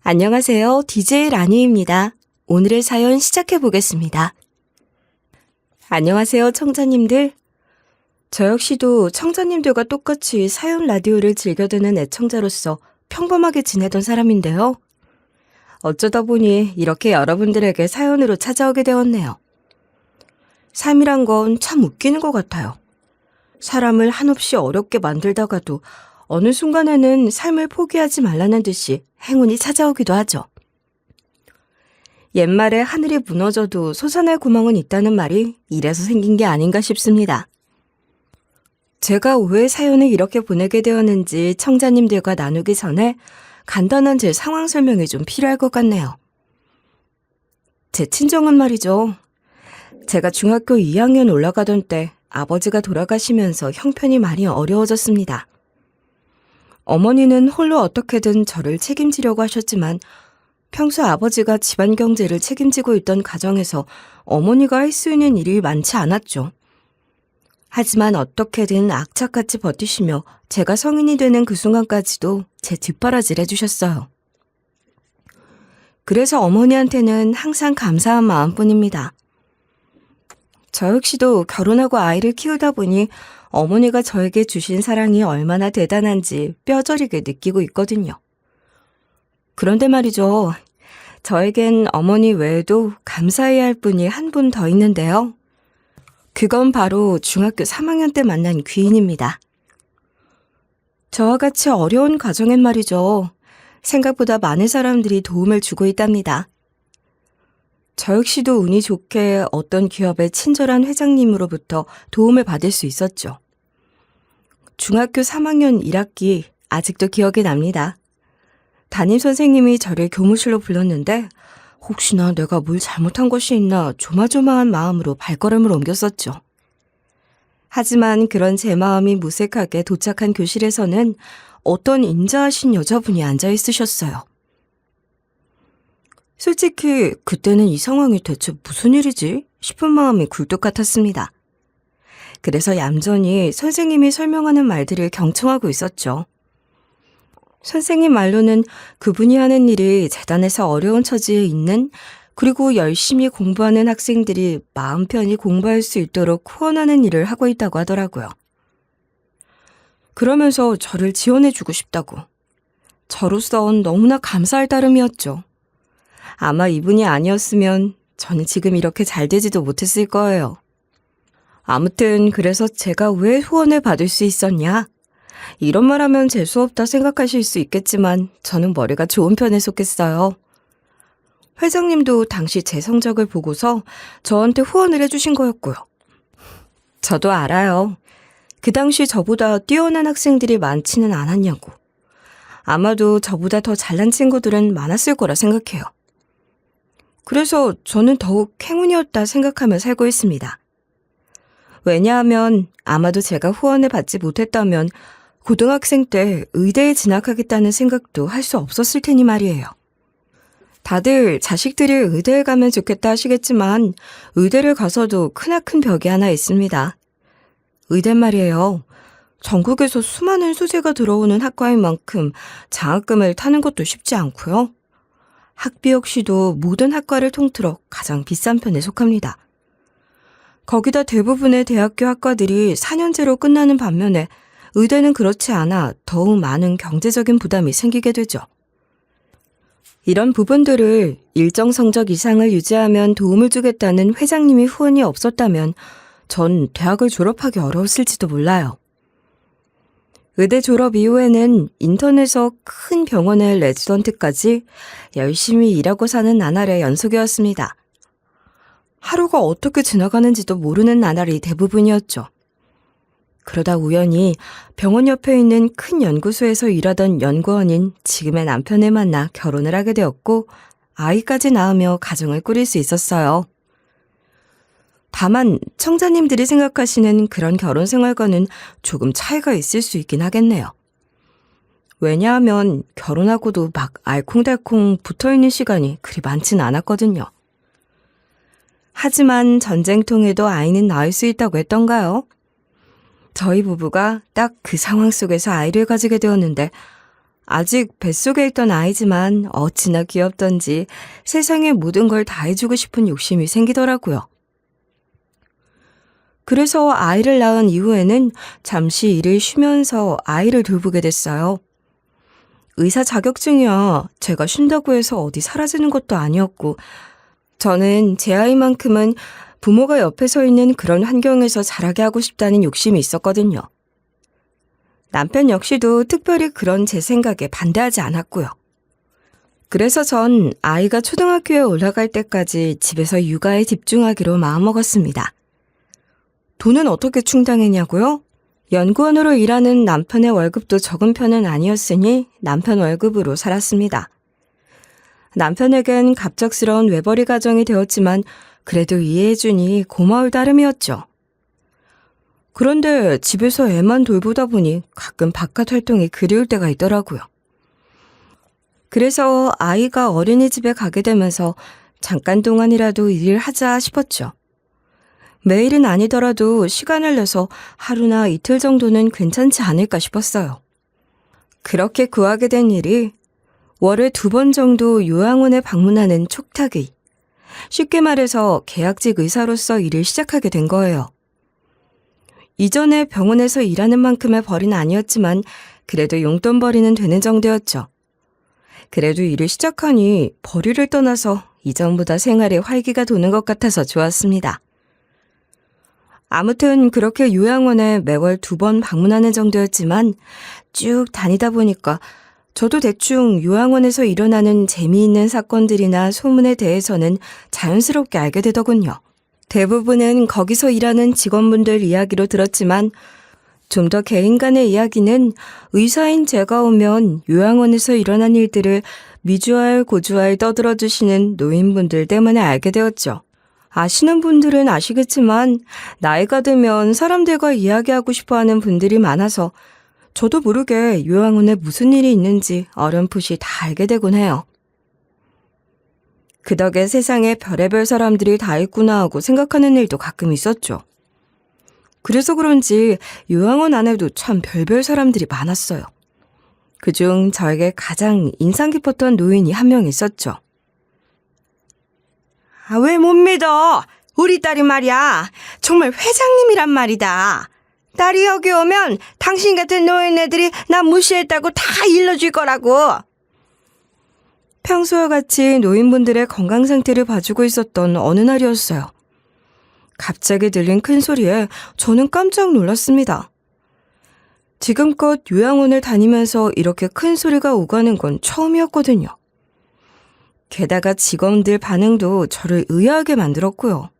안녕하세요. DJ 라니입니다. 오늘의 사연 시작해 보겠습니다. 안녕하세요, 청자님들. 저 역시도 청자님들과 똑같이 사연 라디오를 즐겨 듣는 애청자로서 평범하게 지내던 사람인데요. 어쩌다 보니 이렇게 여러분들에게 사연으로 찾아오게 되었네요. 삶이란 건 참 웃기는 것 같아요. 사람을 한없이 어렵게 만들다가도 어느 순간에는 삶을 포기하지 말라는 듯이 행운이 찾아오기도 하죠. 옛말에 하늘이 무너져도 솟아날 구멍은 있다는 말이 이래서 생긴 게 아닌가 싶습니다. 제가 왜 사연을 이렇게 보내게 되었는지 청자님들과 나누기 전에 간단한 제 상황 설명이 좀 필요할 것 같네요. 제 친정은 말이죠. 제가 중학교 2학년 올라가던 때 아버지가 돌아가시면서 형편이 많이 어려워졌습니다. 어머니는 홀로 어떻게든 저를 책임지려고 하셨지만 평소 아버지가 집안 경제를 책임지고 있던 가정에서 어머니가 할 수 있는 일이 많지 않았죠. 하지만 어떻게든 악착같이 버티시며 제가 성인이 되는 그 순간까지도 제 뒷바라지를 해주셨어요. 그래서 어머니한테는 항상 감사한 마음뿐입니다. 저 역시도 결혼하고 아이를 키우다 보니 어머니가 저에게 주신 사랑이 얼마나 대단한지 뼈저리게 느끼고 있거든요. 그런데 말이죠. 저에겐 어머니 외에도 감사해야 할 분이 한 분 더 있는데요. 그건 바로 중학교 3학년 때 만난 귀인입니다. 저와 같이 어려운 가정엔 말이죠. 생각보다 많은 사람들이 도움을 주고 있답니다. 저 역시도 운이 좋게 어떤 기업의 친절한 회장님으로부터 도움을 받을 수 있었죠. 중학교 3학년 1학기 아직도 기억이 납니다. 담임선생님이 저를 교무실로 불렀는데 혹시나 내가 뭘 잘못한 것이 있나 조마조마한 마음으로 발걸음을 옮겼었죠. 하지만 그런 제 마음이 무색하게 도착한 교실에서는 어떤 인자하신 여자분이 앉아 있으셨어요. 솔직히 그때는 이 상황이 대체 무슨 일이지 싶은 마음이 굴뚝 같았습니다. 그래서 얌전히 선생님이 설명하는 말들을 경청하고 있었죠. 선생님 말로는 그분이 하는 일이 재단에서 어려운 처지에 있는 그리고 열심히 공부하는 학생들이 마음 편히 공부할 수 있도록 후원하는 일을 하고 있다고 하더라고요. 그러면서 저를 지원해주고 싶다고. 저로선 너무나 감사할 따름이었죠. 아마 이분이 아니었으면 저는 지금 이렇게 잘 되지도 못했을 거예요. 아무튼 그래서 제가 왜 후원을 받을 수 있었냐? 이런 말 하면 재수없다 생각하실 수 있겠지만 저는 머리가 좋은 편에 속했어요. 회장님도 당시 제 성적을 보고서 저한테 후원을 해주신 거였고요. 저도 알아요. 그 당시 저보다 뛰어난 학생들이 많지는 않았냐고. 아마도 저보다 더 잘난 친구들은 많았을 거라 생각해요. 그래서 저는 더욱 행운이었다 생각하며 살고 있습니다. 왜냐하면 아마도 제가 후원을 받지 못했다면 고등학생 때 의대에 진학하겠다는 생각도 할 수 없었을 테니 말이에요. 다들 자식들이 의대에 가면 좋겠다 하시겠지만 의대를 가서도 크나큰 벽이 하나 있습니다. 의대 말이에요. 전국에서 수많은 수재가 들어오는 학과인 만큼 장학금을 타는 것도 쉽지 않고요. 학비 역시도 모든 학과를 통틀어 가장 비싼 편에 속합니다. 거기다 대부분의 대학교 학과들이 4년제로 끝나는 반면에 의대는 그렇지 않아 더욱 많은 경제적인 부담이 생기게 되죠. 이런 부분들을 일정 성적 이상을 유지하면 도움을 주겠다는 회장님이 후원이 없었다면 전 대학을 졸업하기 어려웠을지도 몰라요. 의대 졸업 이후에는 인턴에서 큰 병원의 레지던트까지 열심히 일하고 사는 나날의 연속이었습니다. 하루가 어떻게 지나가는지도 모르는 나날이 대부분이었죠. 그러다 우연히 병원 옆에 있는 큰 연구소에서 일하던 연구원인 지금의 남편을 만나 결혼을 하게 되었고 아이까지 낳으며 가정을 꾸릴 수 있었어요. 다만 청자님들이 생각하시는 그런 결혼 생활과는 조금 차이가 있을 수 있긴 하겠네요. 왜냐하면 결혼하고도 막 알콩달콩 붙어있는 시간이 그리 많진 않았거든요. 하지만 전쟁통에도 아이는 낳을 수 있다고 했던가요? 저희 부부가 딱 그 상황 속에서 아이를 가지게 되었는데 아직 뱃속에 있던 아이지만 어찌나 귀엽던지 세상의 모든 걸 다 해주고 싶은 욕심이 생기더라고요. 그래서 아이를 낳은 이후에는 잠시 일을 쉬면서 아이를 돌보게 됐어요. 의사 자격증이야 제가 쉰다고 해서 어디 사라지는 것도 아니었고, 저는 제 아이만큼은 부모가 옆에 서 있는 그런 환경에서 자라게 하고 싶다는 욕심이 있었거든요. 남편 역시도 특별히 그런 제 생각에 반대하지 않았고요. 그래서 전 아이가 초등학교에 올라갈 때까지 집에서 육아에 집중하기로 마음먹었습니다. 돈은 어떻게 충당했냐고요? 연구원으로 일하는 남편의 월급도 적은 편은 아니었으니 남편 월급으로 살았습니다. 남편에겐 갑작스러운 외벌이 가정이 되었지만 그래도 이해해주니 고마울 따름이었죠. 그런데 집에서 애만 돌보다 보니 가끔 바깥 활동이 그리울 때가 있더라고요. 그래서 아이가 어린이집에 가게 되면서 잠깐 동안이라도 일을 하자 싶었죠. 매일은 아니더라도 시간을 내서 하루나 이틀 정도는 괜찮지 않을까 싶었어요. 그렇게 구하게 된 일이 월에 2번 정도 요양원에 방문하는 촉탁의, 쉽게 말해서 계약직 의사로서 일을 시작하게 된 거예요. 이전에 병원에서 일하는 만큼의 벌이는 아니었지만 그래도 용돈벌이는 되는 정도였죠. 그래도 일을 시작하니 벌이를 떠나서 이전보다 생활에 활기가 도는 것 같아서 좋았습니다. 아무튼 그렇게 요양원에 매월 2번 방문하는 정도였지만 쭉 다니다 보니까 저도 대충 요양원에서 일어나는 재미있는 사건들이나 소문에 대해서는 자연스럽게 알게 되더군요. 대부분은 거기서 일하는 직원분들 이야기로 들었지만 좀 더 개인 간의 이야기는 의사인 제가 오면 요양원에서 일어난 일들을 미주알 고주알 떠들어주시는 노인분들 때문에 알게 되었죠. 아시는 분들은 아시겠지만 나이가 들면 사람들과 이야기하고 싶어하는 분들이 많아서 저도 모르게 요양원에 무슨 일이 있는지 어렴풋이 다 알게 되곤 해요. 그 덕에 세상에 별의별 사람들이 다 있구나 하고 생각하는 일도 가끔 있었죠. 그래서 그런지 요양원 안에도 참 별별 사람들이 많았어요. 그중 저에게 가장 인상 깊었던 노인이 한 명 있었죠. 왜 못 믿어? 우리 딸이 말이야. 정말 회장님이란 말이다. 딸이 여기 오면 당신 같은 노인네들이 나 무시했다고 다 일러줄 거라고. 평소와 같이 노인분들의 건강 상태를 봐주고 있었던 어느 날이었어요. 갑자기 들린 큰 소리에 저는 깜짝 놀랐습니다. 지금껏 요양원을 다니면서 이렇게 큰 소리가 오가는 건 처음이었거든요. 게다가 직원들 반응도 저를 의아하게 만들었고요.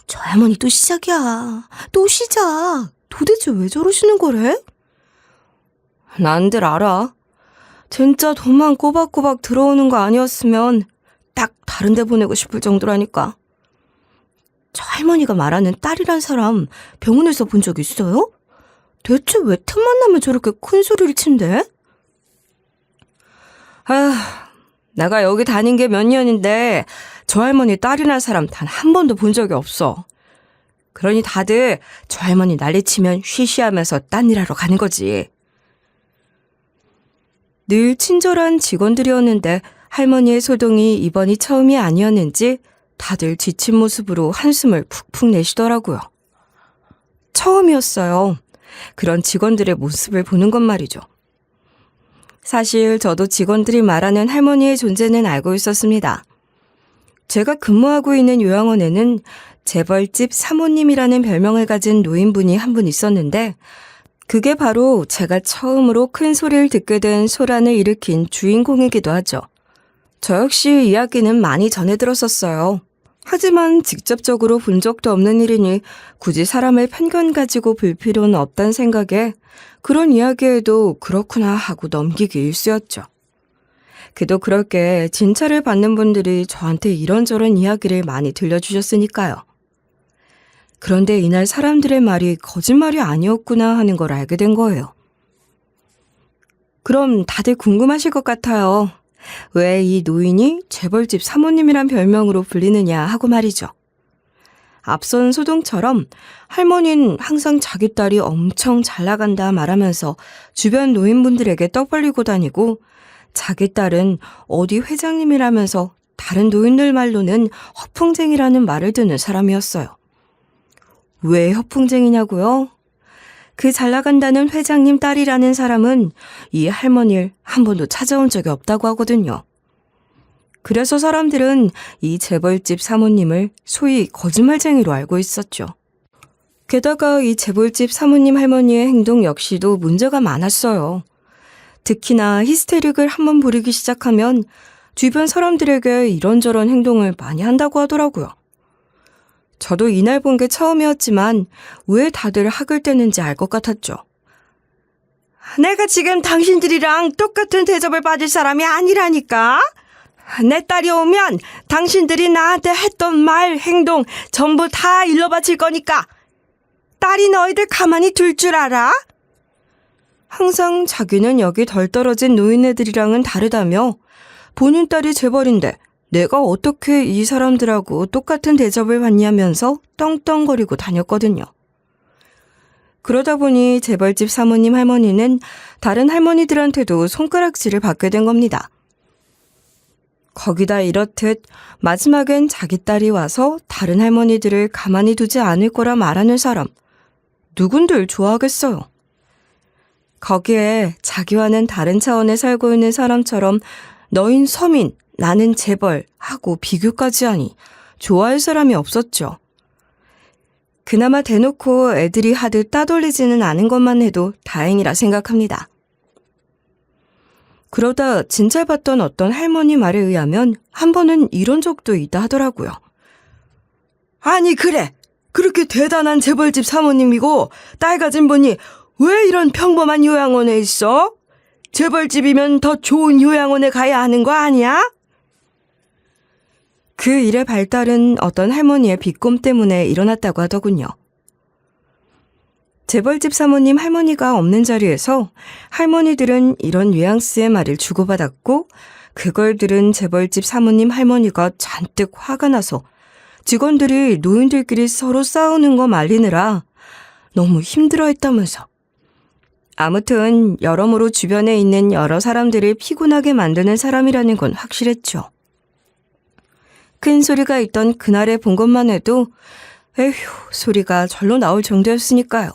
저 할머니 또 시작이야. 또 시작. 도대체 왜 저러시는 거래? 난들 알아. 진짜 돈만 꼬박꼬박 들어오는 거 아니었으면 딱 다른 데 보내고 싶을 정도라니까. 저 할머니가 말하는 딸이란 사람 병원에서 본 적 있어요? 대체 왜 틈만 나면 저렇게 큰 소리를 친대? 내가 여기 다닌 게 몇 년인데 저 할머니 딸이란 사람 단 한 번도 본 적이 없어. 그러니 다들 저 할머니 난리치면 쉬쉬하면서 딴 일하러 가는 거지. 늘 친절한 직원들이었는데 할머니의 소동이 이번이 처음이 아니었는지 다들 지친 모습으로 한숨을 푹푹 내쉬더라고요. 처음이었어요. 그런 직원들의 모습을 보는 건 말이죠. 사실 저도 직원들이 말하는 할머니의 존재는 알고 있었습니다. 제가 근무하고 있는 요양원에는 재벌집 사모님이라는 별명을 가진 노인분이 한 분 있었는데 그게 바로 제가 처음으로 큰 소리를 듣게 된 소란을 일으킨 주인공이기도 하죠. 저 역시 이야기는 많이 전해 들었었어요. 하지만 직접적으로 본 적도 없는 일이니 굳이 사람을 편견 가지고 볼 필요는 없다는 생각에 그런 이야기에도 그렇구나 하고 넘기기 일쑤였죠. 그도 그럴 게 진찰을 받는 분들이 저한테 이런저런 이야기를 많이 들려주셨으니까요. 그런데 이날 사람들의 말이 거짓말이 아니었구나 하는 걸 알게 된 거예요. 그럼 다들 궁금하실 것 같아요. 왜 이 노인이 재벌집 사모님이란 별명으로 불리느냐 하고 말이죠. 앞선 소동처럼 할머니는 항상 자기 딸이 엄청 잘 나간다 말하면서 주변 노인분들에게 떡 벌리고 다니고, 자기 딸은 어디 회장님이라면서 다른 노인들 말로는 허풍쟁이라는 말을 듣는 사람이었어요. 왜 허풍쟁이냐고요? 그 잘 나간다는 회장님 딸이라는 사람은 이 할머니를 한 번도 찾아온 적이 없다고 하거든요. 그래서 사람들은 이 재벌집 사모님을 소위 거짓말쟁이로 알고 있었죠. 게다가 이 재벌집 사모님 할머니의 행동 역시도 문제가 많았어요. 특히나 히스테릭을 한번 부리기 시작하면 주변 사람들에게 이런저런 행동을 많이 한다고 하더라고요. 저도 이날 본 게 처음이었지만 왜 다들 학을 떼는지 알 것 같았죠. 내가 지금 당신들이랑 똑같은 대접을 받을 사람이 아니라니까. 내 딸이 오면 당신들이 나한테 했던 말, 행동 전부 다 일러바칠 거니까 딸이 너희들 가만히 둘 줄 알아? 항상 자기는 여기 덜 떨어진 노인네들이랑은 다르다며 본인 딸이 재벌인데 내가 어떻게 이 사람들하고 똑같은 대접을 받냐면서 떵떵거리고 다녔거든요. 그러다 보니 재벌집 사모님 할머니는 다른 할머니들한테도 손가락질을 받게 된 겁니다. 거기다 이렇듯 마지막엔 자기 딸이 와서 다른 할머니들을 가만히 두지 않을 거라 말하는 사람, 누군들 좋아하겠어요. 거기에 자기와는 다른 차원에 살고 있는 사람처럼 너흰 서민, 나는 재벌 하고 비교까지 하니 좋아할 사람이 없었죠. 그나마 대놓고 애들이 하듯 따돌리지는 않은 것만 해도 다행이라 생각합니다. 그러다 진찰 받던 어떤 할머니 말에 의하면 한 번은 이런 적도 있다 하더라고요. 아니 그래, 그렇게 대단한 재벌집 사모님이고 딸 가진 분이 왜 이런 평범한 요양원에 있어? 재벌집이면 더 좋은 요양원에 가야 하는 거 아니야? 그 일의 발달은 어떤 할머니의 비꼼 때문에 일어났다고 하더군요. 재벌집 사모님 할머니가 없는 자리에서 할머니들은 이런 뉘앙스의 말을 주고받았고, 그걸 들은 재벌집 사모님 할머니가 잔뜩 화가 나서 직원들이 노인들끼리 서로 싸우는 거 말리느라 너무 힘들어했다면서. 아무튼 여러모로 주변에 있는 여러 사람들을 피곤하게 만드는 사람이라는 건 확실했죠. 큰 소리가 있던 그날에 본 것만 해도 에휴 소리가 절로 나올 정도였으니까요.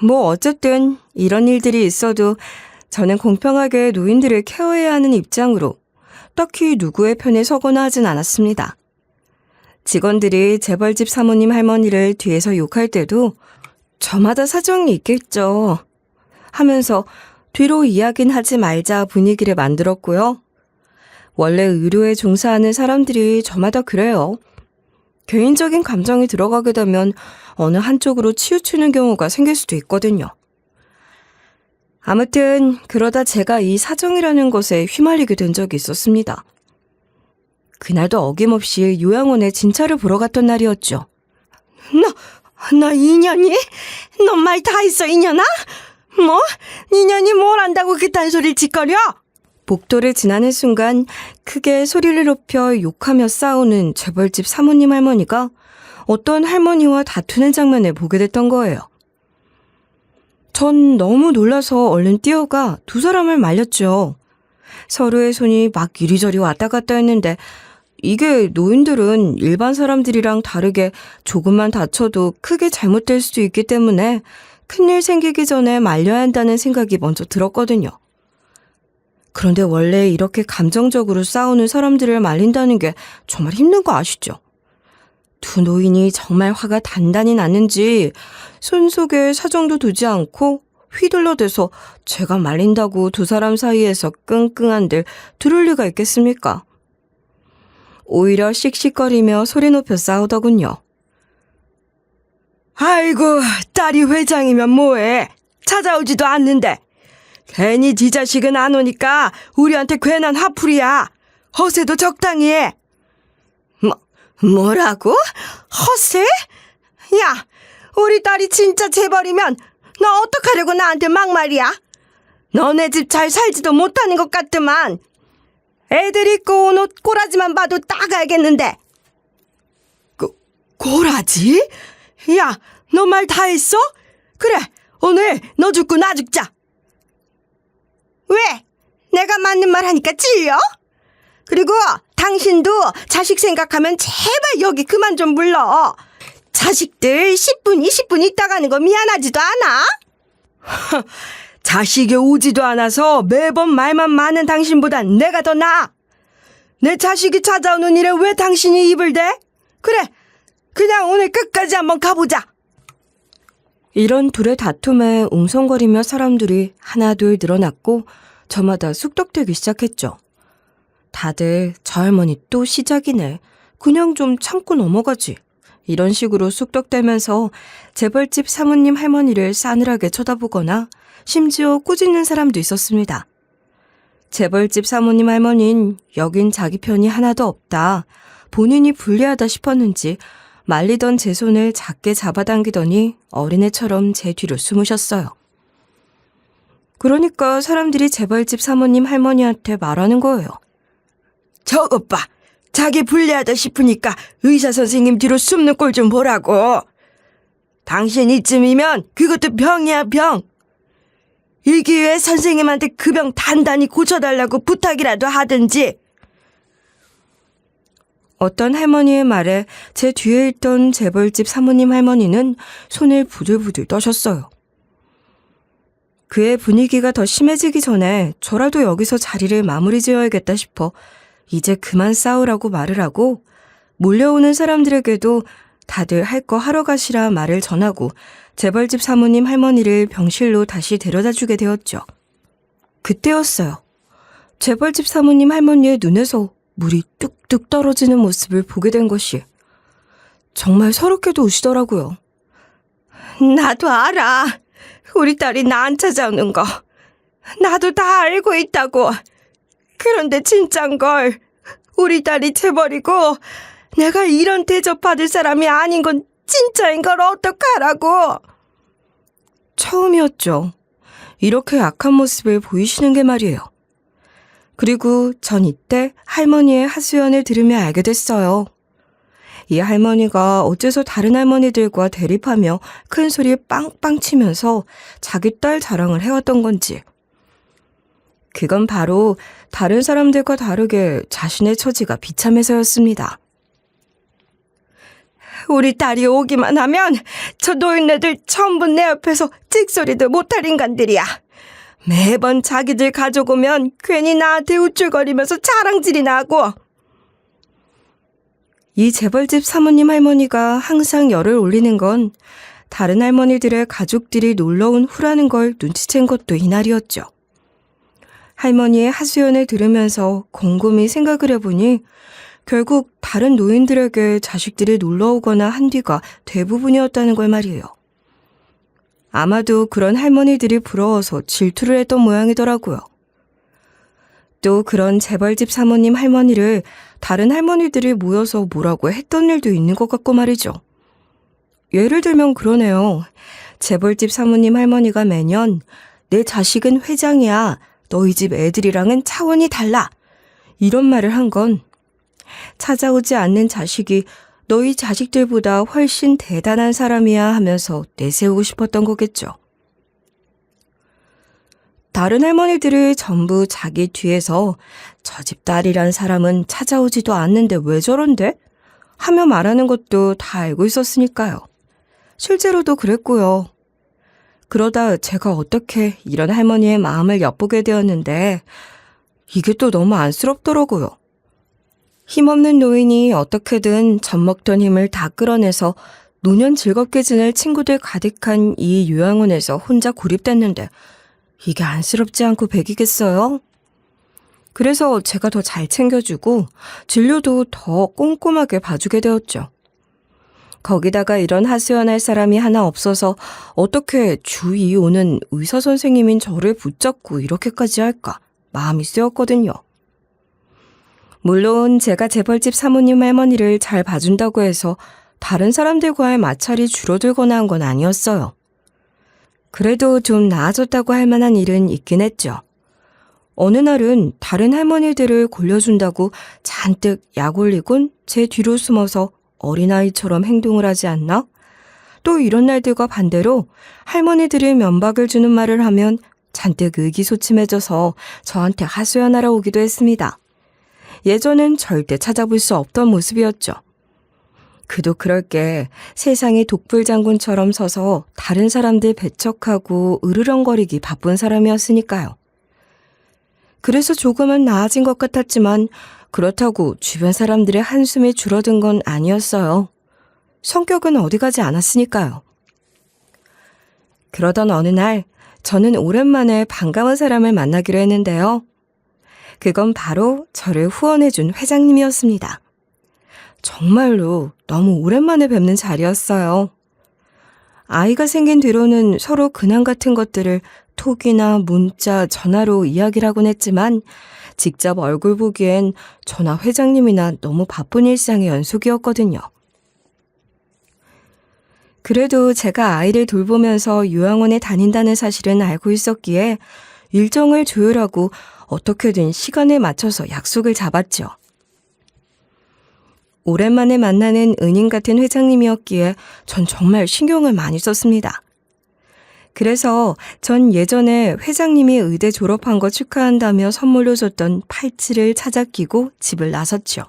뭐 어쨌든 이런 일들이 있어도 저는 공평하게 노인들을 케어해야 하는 입장으로 딱히 누구의 편에 서거나 하진 않았습니다. 직원들이 재벌집 사모님 할머니를 뒤에서 욕할 때도 저마다 사정이 있겠죠 하면서 뒤로 이야기는 하지 말자 분위기를 만들었고요. 원래 의료에 종사하는 사람들이 저마다 그래요. 개인적인 감정이 들어가게 되면 어느 한쪽으로 치우치는 경우가 생길 수도 있거든요. 아무튼 그러다 제가 이 사정이라는 것에 휘말리게 된 적이 있었습니다. 그날도 어김없이 요양원에 진찰을 보러 갔던 날이었죠. 너 인연이? 너 말 다 했어 인연아? 뭐? 인연이 뭘 안다고 그딴 소리를 짓거려? 복도를 지나는 순간 크게 소리를 높여 욕하며 싸우는 재벌집 사모님 할머니가 어떤 할머니와 다투는 장면을 보게 됐던 거예요. 전 너무 놀라서 얼른 뛰어가 두 사람을 말렸죠. 서로의 손이 막 이리저리 왔다 갔다 했는데 이게 노인들은 일반 사람들이랑 다르게 조금만 다쳐도 크게 잘못될 수도 있기 때문에 큰일 생기기 전에 말려야 한다는 생각이 먼저 들었거든요. 그런데 원래 이렇게 감정적으로 싸우는 사람들을 말린다는 게 정말 힘든 거 아시죠? 두 노인이 정말 화가 단단히 났는지 손속에 사정도 두지 않고 휘둘러대서 제가 말린다고 두 사람 사이에서 끙끙한들 들을 리가 있겠습니까? 오히려 씩씩거리며 소리 높여 싸우더군요. 아이고 딸이 회장이면 뭐해? 찾아오지도 않는데. 괜히 지 자식은 안 오니까 우리한테 괜한 화풀이야. 허세도 적당히 해. 뭐라고? 허세? 야, 우리 딸이 진짜 재벌이면 너 어떡하려고 나한테 막말이야? 너네 집 잘 살지도 못하는 것 같더만. 애들 입고 온 옷 꼬라지만 봐도 딱 알겠는데. 고라지? 야, 너 말 다 했어? 그래, 오늘 너 죽고 나 죽자. 왜? 내가 맞는 말 하니까 찔려? 그리고 당신도 자식 생각하면 제발 여기 그만 좀 불러. 자식들 10분, 20분 있다 가는 거 미안하지도 않아? 자식이 오지도 않아서 매번 말만 많은 당신보단 내가 더 나아. 내 자식이 찾아오는 일에 왜 당신이 입을 대? 그래, 그냥 오늘 끝까지 한번 가보자. 이런 둘의 다툼에 웅성거리며 사람들이 하나둘 늘어났고 저마다 쑥덕대기 시작했죠. 다들 저 할머니 또 시작이네. 그냥 좀 참고 넘어가지. 이런 식으로 쑥덕대면서 재벌집 사모님 할머니를 싸늘하게 쳐다보거나 심지어 꾸짖는 사람도 있었습니다. 재벌집 사모님 할머니는 여긴 자기 편이 하나도 없다. 본인이 불리하다 싶었는지 말리던 제 손을 작게 잡아당기더니 어린애처럼 제 뒤로 숨으셨어요. 그러니까 사람들이 재벌집 사모님 할머니한테 말하는 거예요. 저것 봐. 자기 불리하다 싶으니까 의사 선생님 뒤로 숨는 꼴 좀 보라고. 당신 이쯤이면 그것도 병이야, 병. 이 기회에 선생님한테 그 병 단단히 고쳐달라고 부탁이라도 하든지. 어떤 할머니의 말에 제 뒤에 있던 재벌집 사모님 할머니는 손을 부들부들 떠셨어요. 그의 분위기가 더 심해지기 전에 저라도 여기서 자리를 마무리 지어야겠다 싶어 이제 그만 싸우라고 말을 하고 몰려오는 사람들에게도 다들 할 거 하러 가시라 말을 전하고 재벌집 사모님 할머니를 병실로 다시 데려다 주게 되었죠. 그때였어요. 재벌집 사모님 할머니의 눈에서 물이 뚝뚝 떨어지는 모습을 보게 된 것이 정말 서럽게도 우시더라고요. 나도 알아. 우리 딸이 나 안 찾아오는 거. 나도 다 알고 있다고. 그런데 진짠 걸. 우리 딸이 재벌이고 내가 이런 대접받을 사람이 아닌 건 진짜인 걸 어떡하라고. 처음이었죠. 이렇게 약한 모습을 보이시는 게 말이에요. 그리고 전 이때 할머니의 하소연을 들으며 알게 됐어요. 이 할머니가 어째서 다른 할머니들과 대립하며 큰 소리 빵빵 치면서 자기 딸 자랑을 해왔던 건지. 그건 바로 다른 사람들과 다르게 자신의 처지가 비참해서였습니다. 우리 딸이 오기만 하면 저 노인네들 전부 내 옆에서 찍소리도 못할 인간들이야. 매번 자기들 가족 오면 괜히 나한테 우쭐거리면서 자랑질이나 하고. 이 재벌집 사모님 할머니가 항상 열을 올리는 건 다른 할머니들의 가족들이 놀러온 후라는 걸 눈치챈 것도 이날이었죠. 할머니의 하소연을 들으면서 곰곰이 생각을 해보니 결국 다른 노인들에게 자식들이 놀러오거나 한 뒤가 대부분이었다는 걸 말이에요. 아마도 그런 할머니들이 부러워서 질투를 했던 모양이더라고요. 또 그런 재벌집 사모님 할머니를 다른 할머니들이 모여서 뭐라고 했던 일도 있는 것 같고 말이죠. 예를 들면 그러네요. 재벌집 사모님 할머니가 매년 내 자식은 회장이야. 너희 집 애들이랑은 차원이 달라. 이런 말을 한 건 찾아오지 않는 자식이 너희 자식들보다 훨씬 대단한 사람이야 하면서 내세우고 싶었던 거겠죠. 다른 할머니들이 전부 자기 뒤에서 저 집 딸이란 사람은 찾아오지도 않는데 왜 저런데? 하며 말하는 것도 다 알고 있었으니까요. 실제로도 그랬고요. 그러다 제가 어떻게 이런 할머니의 마음을 엿보게 되었는데 이게 또 너무 안쓰럽더라고요. 힘없는 노인이 어떻게든 젖먹던 힘을 다 끌어내서 노년 즐겁게 지낼 친구들 가득한 이 요양원에서 혼자 고립됐는데 이게 안쓰럽지 않고 배기겠어요? 그래서 제가 더 잘 챙겨주고 진료도 더 꼼꼼하게 봐주게 되었죠. 거기다가 이런 하소연할 사람이 하나 없어서 어떻게 주 2 오는 의사 선생님인 저를 붙잡고 이렇게까지 할까 마음이 쓰였거든요. 물론 제가 재벌집 사모님 할머니를 잘 봐준다고 해서 다른 사람들과의 마찰이 줄어들거나 한 건 아니었어요. 그래도 좀 나아졌다고 할 만한 일은 있긴 했죠. 어느 날은 다른 할머니들을 골려준다고 잔뜩 약 올리곤 제 뒤로 숨어서 어린아이처럼 행동을 하지 않나? 또 이런 날들과 반대로 할머니들이 면박을 주는 말을 하면 잔뜩 의기소침해져서 저한테 하소연하러 오기도 했습니다. 예전엔 절대 찾아볼 수 없던 모습이었죠. 그도 그럴 게 세상이 독불장군처럼 서서 다른 사람들 배척하고 으르렁거리기 바쁜 사람이었으니까요. 그래서 조금은 나아진 것 같았지만 그렇다고 주변 사람들의 한숨이 줄어든 건 아니었어요. 성격은 어디 가지 않았으니까요. 그러던 어느 날 저는 오랜만에 반가운 사람을 만나기로 했는데요. 그건 바로 저를 후원해준 회장님이었습니다. 정말로 너무 오랜만에 뵙는 자리였어요. 아이가 생긴 뒤로는 서로 근황 같은 것들을 톡이나 문자, 전화로 이야기를 하곤 했지만 직접 얼굴 보기엔 저나 회장님이나 너무 바쁜 일상의 연속이었거든요. 그래도 제가 아이를 돌보면서 요양원에 다닌다는 사실은 알고 있었기에 일정을 조율하고 어떻게든 시간에 맞춰서 약속을 잡았죠. 오랜만에 만나는 은인 같은 회장님이었기에 전 정말 신경을 많이 썼습니다. 그래서 전 예전에 회장님이 의대 졸업한 거 축하한다며 선물로 줬던 팔찌를 찾아 끼고 집을 나섰죠.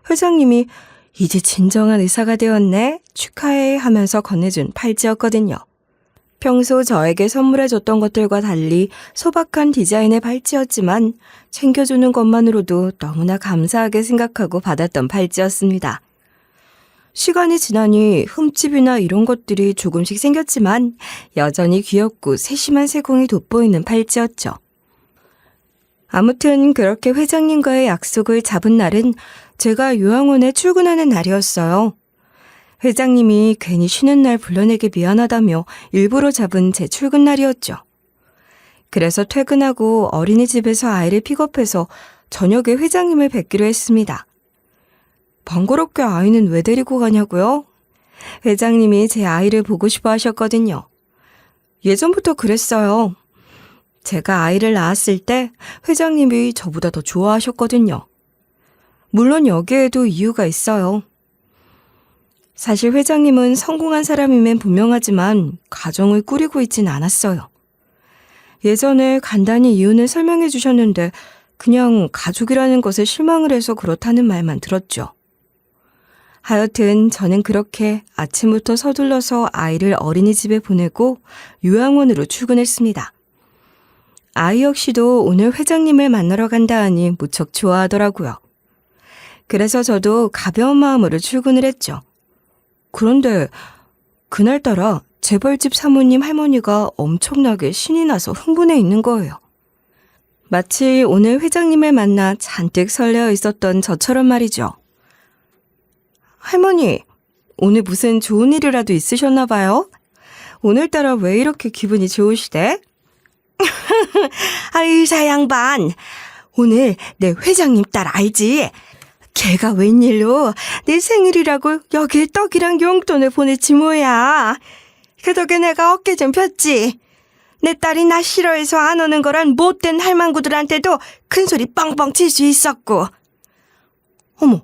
회장님이 이제 진정한 의사가 되었네, 축하해 하면서 건네준 팔찌였거든요. 평소 저에게 선물해줬던 것들과 달리 소박한 디자인의 팔찌였지만 챙겨주는 것만으로도 너무나 감사하게 생각하고 받았던 팔찌였습니다. 시간이 지나니 흠집이나 이런 것들이 조금씩 생겼지만 여전히 귀엽고 세심한 세공이 돋보이는 팔찌였죠. 아무튼 그렇게 회장님과의 약속을 잡은 날은 제가 요양원에 출근하는 날이었어요. 회장님이 괜히 쉬는 날 불러내기 미안하다며 일부러 잡은 제 출근 날이었죠. 그래서 퇴근하고 어린이집에서 아이를 픽업해서 저녁에 회장님을 뵙기로 했습니다. 번거롭게 아이는 왜 데리고 가냐고요? 회장님이 제 아이를 보고 싶어 하셨거든요. 예전부터 그랬어요. 제가 아이를 낳았을 때 회장님이 저보다 더 좋아하셨거든요. 물론 여기에도 이유가 있어요. 사실 회장님은 성공한 사람이면 분명하지만 가정을 꾸리고 있진 않았어요. 예전에 간단히 이유는 설명해 주셨는데 그냥 가족이라는 것에 실망을 해서 그렇다는 말만 들었죠. 하여튼 저는 그렇게 아침부터 서둘러서 아이를 어린이집에 보내고 요양원으로 출근했습니다. 아이 역시도 오늘 회장님을 만나러 간다 하니 무척 좋아하더라고요. 그래서 저도 가벼운 마음으로 출근을 했죠. 그런데 그날따라 재벌집 사모님 할머니가 엄청나게 신이 나서 흥분해 있는 거예요. 마치 오늘 회장님을 만나 잔뜩 설레어 있었던 저처럼 말이죠. 할머니, 오늘 무슨 좋은 일이라도 있으셨나 봐요? 오늘따라 왜 이렇게 기분이 좋으시대? 의사 양반, 오늘 내 회장님 딸 알지? 걔가 웬일로 내 생일이라고 여기에 떡이랑 용돈을 보냈지 뭐야. 그 덕에 내가 어깨 좀 폈지. 내 딸이 나 싫어해서 안 오는 거란 못된 할망구들한테도 큰소리 뻥뻥 칠 수 있었고. 어머,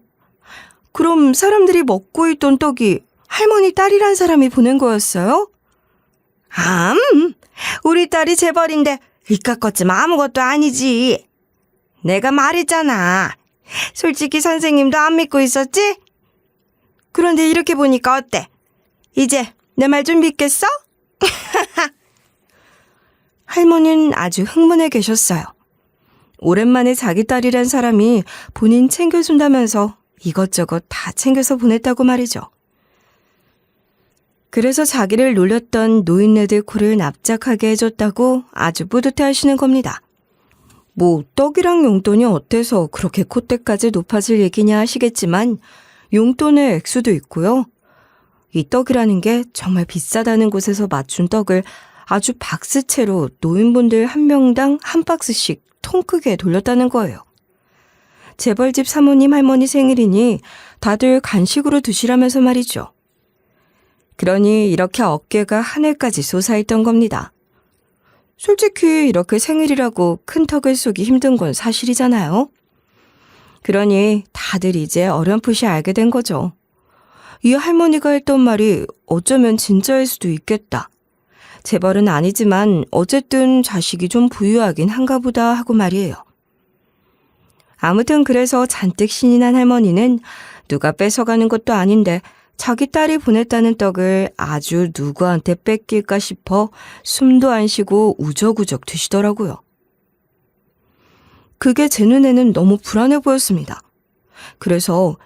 그럼 사람들이 먹고 있던 떡이 할머니 딸이란 사람이 보낸 거였어요? 우리 딸이 재벌인데 이깟 것쯤 아무것도 아니지. 내가 말했잖아. 솔직히 선생님도 안 믿고 있었지? 그런데 이렇게 보니까 어때? 이제 내 말 좀 믿겠어? 할머니는 아주 흥분해 계셨어요. 오랜만에 자기 딸이란 사람이 본인 챙겨준다면서 이것저것 다 챙겨서 보냈다고 말이죠. 그래서 자기를 놀렸던 노인네들 코를 납작하게 해줬다고 아주 뿌듯해 하시는 겁니다. 뭐 떡이랑 용돈이 어때서 그렇게 콧대까지 높아질 얘기냐 하시겠지만 용돈의 액수도 있고요. 이 떡이라는 게 정말 비싸다는 곳에서 맞춘 떡을 아주 박스채로 노인분들 한 명당 한 박스씩 통 크게 돌렸다는 거예요. 재벌집 사모님 할머니 생일이니 다들 간식으로 드시라면서 말이죠. 그러니 이렇게 어깨가 하늘까지 솟아있던 겁니다. 솔직히 이렇게 생일이라고 큰 턱을 쏘기 힘든 건 사실이잖아요. 그러니 다들 이제 어렴풋이 알게 된 거죠. 이 할머니가 했던 말이 어쩌면 진짜일 수도 있겠다. 재벌은 아니지만 어쨌든 자식이 좀 부유하긴 한가 보다 하고 말이에요. 아무튼 그래서 잔뜩 신이 난 할머니는 누가 뺏어가는 것도 아닌데 자기 딸이 보냈다는 떡을 아주 누구한테 뺏길까 싶어 숨도 안 쉬고 우적우적 드시더라고요. 그게 제 눈에는 너무 불안해 보였습니다. 그래서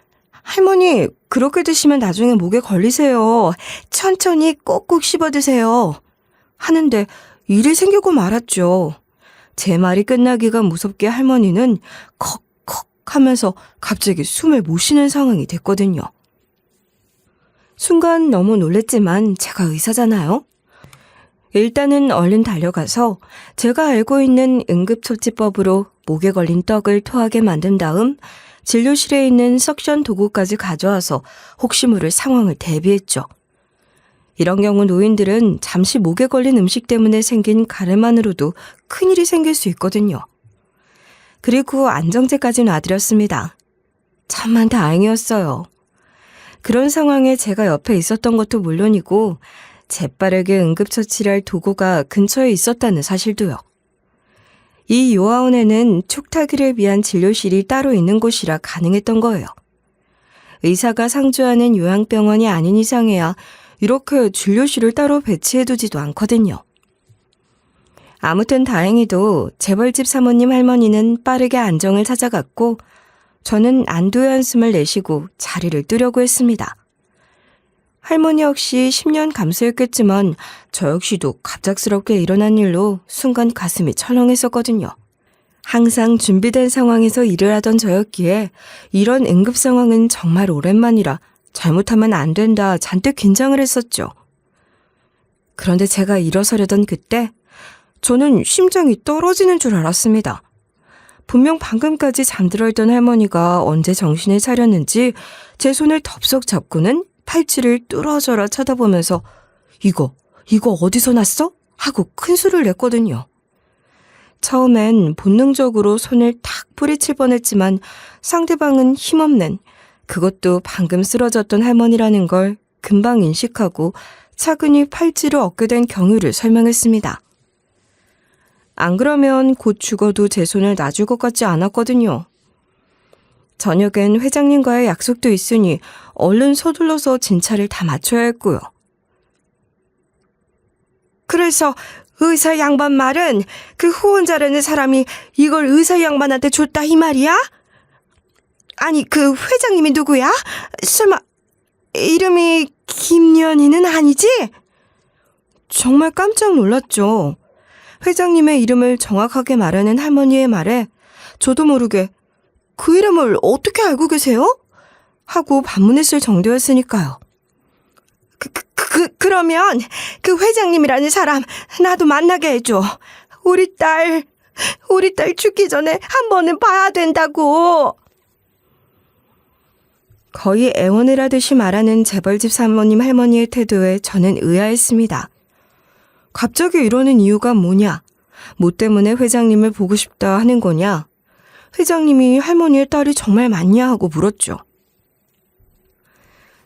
할머니 그렇게 드시면 나중에 목에 걸리세요. 천천히 꼭꼭 씹어 드세요. 하는데 일이 생기고 말았죠. 제 말이 끝나기가 무섭게 할머니는 컥컥 하면서 갑자기 숨을 못 쉬는 상황이 됐거든요. 순간 너무 놀랬지만 제가 의사잖아요. 일단은 얼른 달려가서 제가 알고 있는 응급처치법으로 목에 걸린 떡을 토하게 만든 다음 진료실에 있는 석션 도구까지 가져와서 혹시 모를 상황을 대비했죠. 이런 경우 노인들은 잠시 목에 걸린 음식 때문에 생긴 가래만으로도 큰일이 생길 수 있거든요. 그리고 안정제까지 놔드렸습니다. 참만 다행이었어요. 그런 상황에 제가 옆에 있었던 것도 물론이고 재빠르게 응급처치를 할 도구가 근처에 있었다는 사실도요. 이 요아원에는 촉타기를 위한 진료실이 따로 있는 곳이라 가능했던 거예요. 의사가 상주하는 요양병원이 아닌 이상해야 이렇게 진료실을 따로 배치해두지도 않거든요. 아무튼 다행히도 재벌집 사모님 할머니는 빠르게 안정을 찾아갔고 저는 안도의 한숨을 내쉬고 자리를 뜨려고 했습니다. 할머니 역시 10년 감수했겠지만 저 역시도 갑작스럽게 일어난 일로 순간 가슴이 철렁했었거든요. 항상 준비된 상황에서 일을 하던 저였기에 이런 응급 상황은 정말 오랜만이라 잘못하면 안 된다 잔뜩 긴장을 했었죠. 그런데 제가 일어서려던 그때 저는 심장이 떨어지는 줄 알았습니다. 분명 방금까지 잠들어 있던 할머니가 언제 정신을 차렸는지 제 손을 덥석 잡고는 팔찌를 뚫어져라 쳐다보면서 이거 어디서 났어? 하고 큰 소리를 냈거든요. 처음엔 본능적으로 손을 탁 뿌리칠 뻔했지만 상대방은 힘없는 그것도 방금 쓰러졌던 할머니라는 걸 금방 인식하고 차근히 팔찌를 얻게 된 경위를 설명했습니다. 안 그러면 곧 죽어도 제 손을 놔줄 것 같지 않았거든요. 저녁엔 회장님과의 약속도 있으니 얼른 서둘러서 진찰을 다 마쳐야 했고요. 그래서 의사 양반 말은 그 후원자라는 사람이 이걸 의사 양반한테 줬다 이 말이야? 아니 그 회장님이 누구야? 설마 이름이 김연희는 아니지? 정말 깜짝 놀랐죠. 회장님의 이름을 정확하게 말하는 할머니의 말에 저도 모르게 그 이름을 어떻게 알고 계세요? 하고 반문했을 정도였으니까요. 그러면 그 회장님이라는 사람 나도 만나게 해줘. 우리 딸 죽기 전에 한 번은 봐야 된다고. 거의 애원을 하듯이 말하는 재벌집 사모님 할머니의 태도에 저는 의아했습니다. 갑자기 이러는 이유가 뭐냐? 뭐 때문에 회장님을 보고 싶다 하는 거냐? 회장님이 할머니의 딸이 정말 맞냐 하고 물었죠.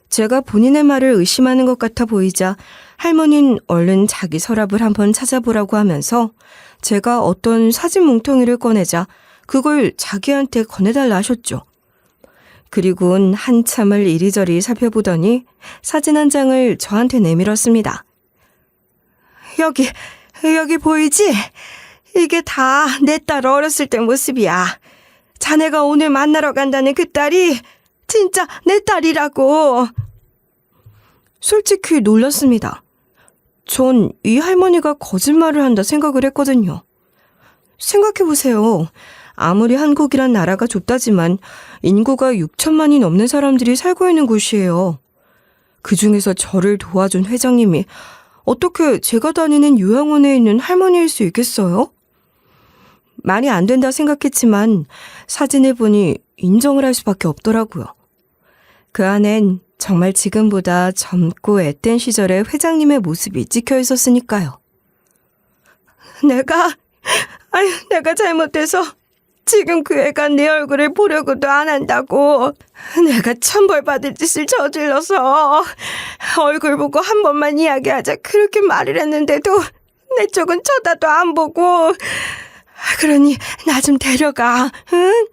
제가 본인의 말을 의심하는 것 같아 보이자 할머니는 얼른 자기 서랍을 한번 찾아보라고 하면서 제가 어떤 사진 뭉텅이를 꺼내자 그걸 자기한테 건네달라 하셨죠. 그리고는 한참을 이리저리 살펴보더니 사진 한 장을 저한테 내밀었습니다. 여기 보이지? 이게 다 내 딸 어렸을 때 모습이야. 자네가 오늘 만나러 간다는 그 딸이 진짜 내 딸이라고. 솔직히 놀랐습니다. 전 이 할머니가 거짓말을 한다 생각을 했거든요. 생각해보세요. 아무리 한국이란 나라가 좁다지만 인구가 6천만이 넘는 사람들이 살고 있는 곳이에요. 그중에서 저를 도와준 회장님이 어떻게 제가 다니는 요양원에 있는 할머니일 수 있겠어요? 말이 안 된다 생각했지만 사진을 보니 인정을 할 수밖에 없더라고요. 그 안엔 정말 지금보다 젊고 앳된 시절의 회장님의 모습이 찍혀 있었으니까요. 내가 잘못해서 지금 그 애가 내 얼굴을 보려고도 안 한다고. 내가 천벌받을 짓을 저질러서 얼굴 보고 한 번만 이야기하자 그렇게 말을 했는데도 내 쪽은 쳐다도 안 보고. 그러니 나 좀 데려가, 응?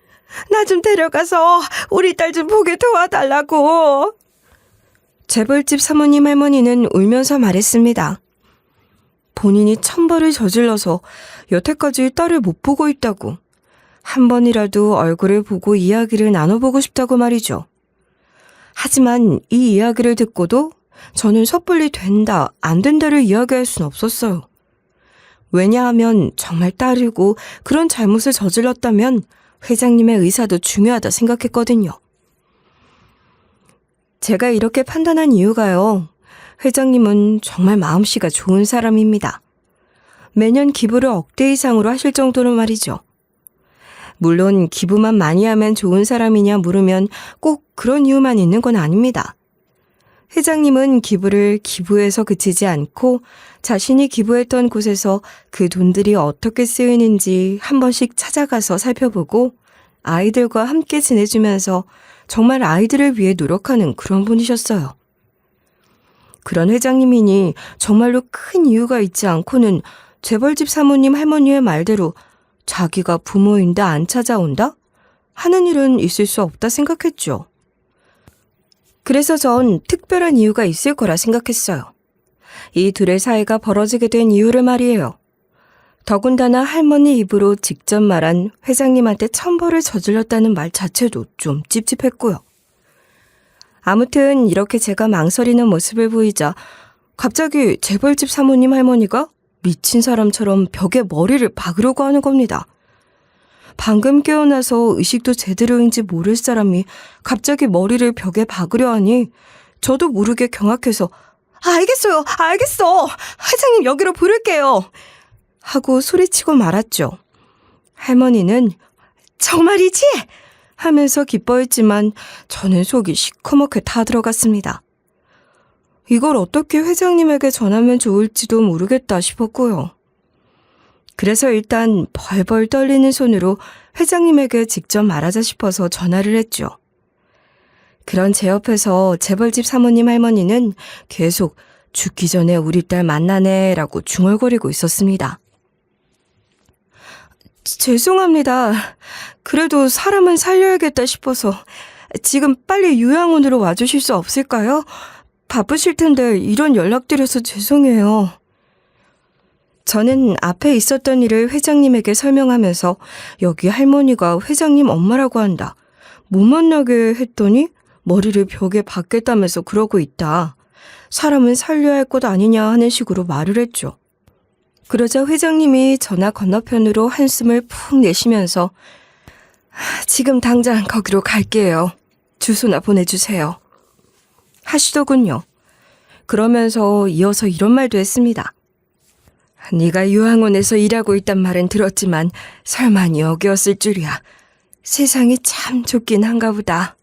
나 좀 데려가서 우리 딸 좀 보게 도와달라고. 재벌집 사모님 할머니는 울면서 말했습니다. 본인이 천벌을 저질러서 여태까지 딸을 못 보고 있다고. 한 번이라도 얼굴을 보고 이야기를 나눠보고 싶다고 말이죠. 하지만 이 이야기를 듣고도 저는 섣불리 된다, 안 된다를 이야기할 순 없었어요. 왜냐하면 정말 딸이고 그런 잘못을 저질렀다면 회장님의 의사도 중요하다 생각했거든요. 제가 이렇게 판단한 이유가요. 회장님은 정말 마음씨가 좋은 사람입니다. 매년 기부를 억대 이상으로 하실 정도로 말이죠. 물론 기부만 많이 하면 좋은 사람이냐 물으면 꼭 그런 이유만 있는 건 아닙니다. 회장님은 기부를 기부해서 그치지 않고 자신이 기부했던 곳에서 그 돈들이 어떻게 쓰이는지 한 번씩 찾아가서 살펴보고 아이들과 함께 지내주면서 정말 아이들을 위해 노력하는 그런 분이셨어요. 그런 회장님이니 정말로 큰 이유가 있지 않고는 재벌집 사모님 할머니의 말대로 자기가 부모인데 안 찾아온다? 하는 일은 있을 수 없다 생각했죠. 그래서 전 특별한 이유가 있을 거라 생각했어요. 이 둘의 사이가 벌어지게 된 이유를 말이에요. 더군다나 할머니 입으로 직접 말한 회장님한테 천벌을 저질렀다는 말 자체도 좀 찝찝했고요. 아무튼 이렇게 제가 망설이는 모습을 보이자 갑자기 재벌집 사모님 할머니가 미친 사람처럼 벽에 머리를 박으려고 하는 겁니다. 방금 깨어나서 의식도 제대로인지 모를 사람이 갑자기 머리를 벽에 박으려 하니 저도 모르게 경악해서 알겠어요. 알겠어. 회장님 여기로 부를게요. 하고 소리치고 말았죠. 할머니는 정말이지? 하면서 기뻐했지만 저는 속이 시커멓게 타들어갔습니다. 이걸 어떻게 회장님에게 전하면 좋을지도 모르겠다 싶었고요. 그래서 일단 벌벌 떨리는 손으로 회장님에게 직접 말하자 싶어서 전화를 했죠. 그런 제 옆에서 재벌집 사모님 할머니는 계속 죽기 전에 우리 딸 만나네라고 중얼거리고 있었습니다. 죄송합니다. 그래도 사람은 살려야겠다 싶어서 지금 빨리 요양원으로 와주실 수 없을까요? 바쁘실 텐데 이런 연락드려서 죄송해요. 저는 앞에 있었던 일을 회장님에게 설명하면서 여기 할머니가 회장님 엄마라고 한다. 못 만나게 했더니 머리를 벽에 박겠다면서 그러고 있다. 사람은 살려야 할 것 아니냐 하는 식으로 말을 했죠. 그러자 회장님이 전화 건너편으로 한숨을 푹 내쉬면서 지금 당장 거기로 갈게요. 주소나 보내주세요. 하시더군요. 그러면서 이어서 이런 말도 했습니다. 네가 요양원에서 일하고 있단 말은 들었지만 설마 여기였을 줄이야. 세상이 참 좋긴 한가 보다.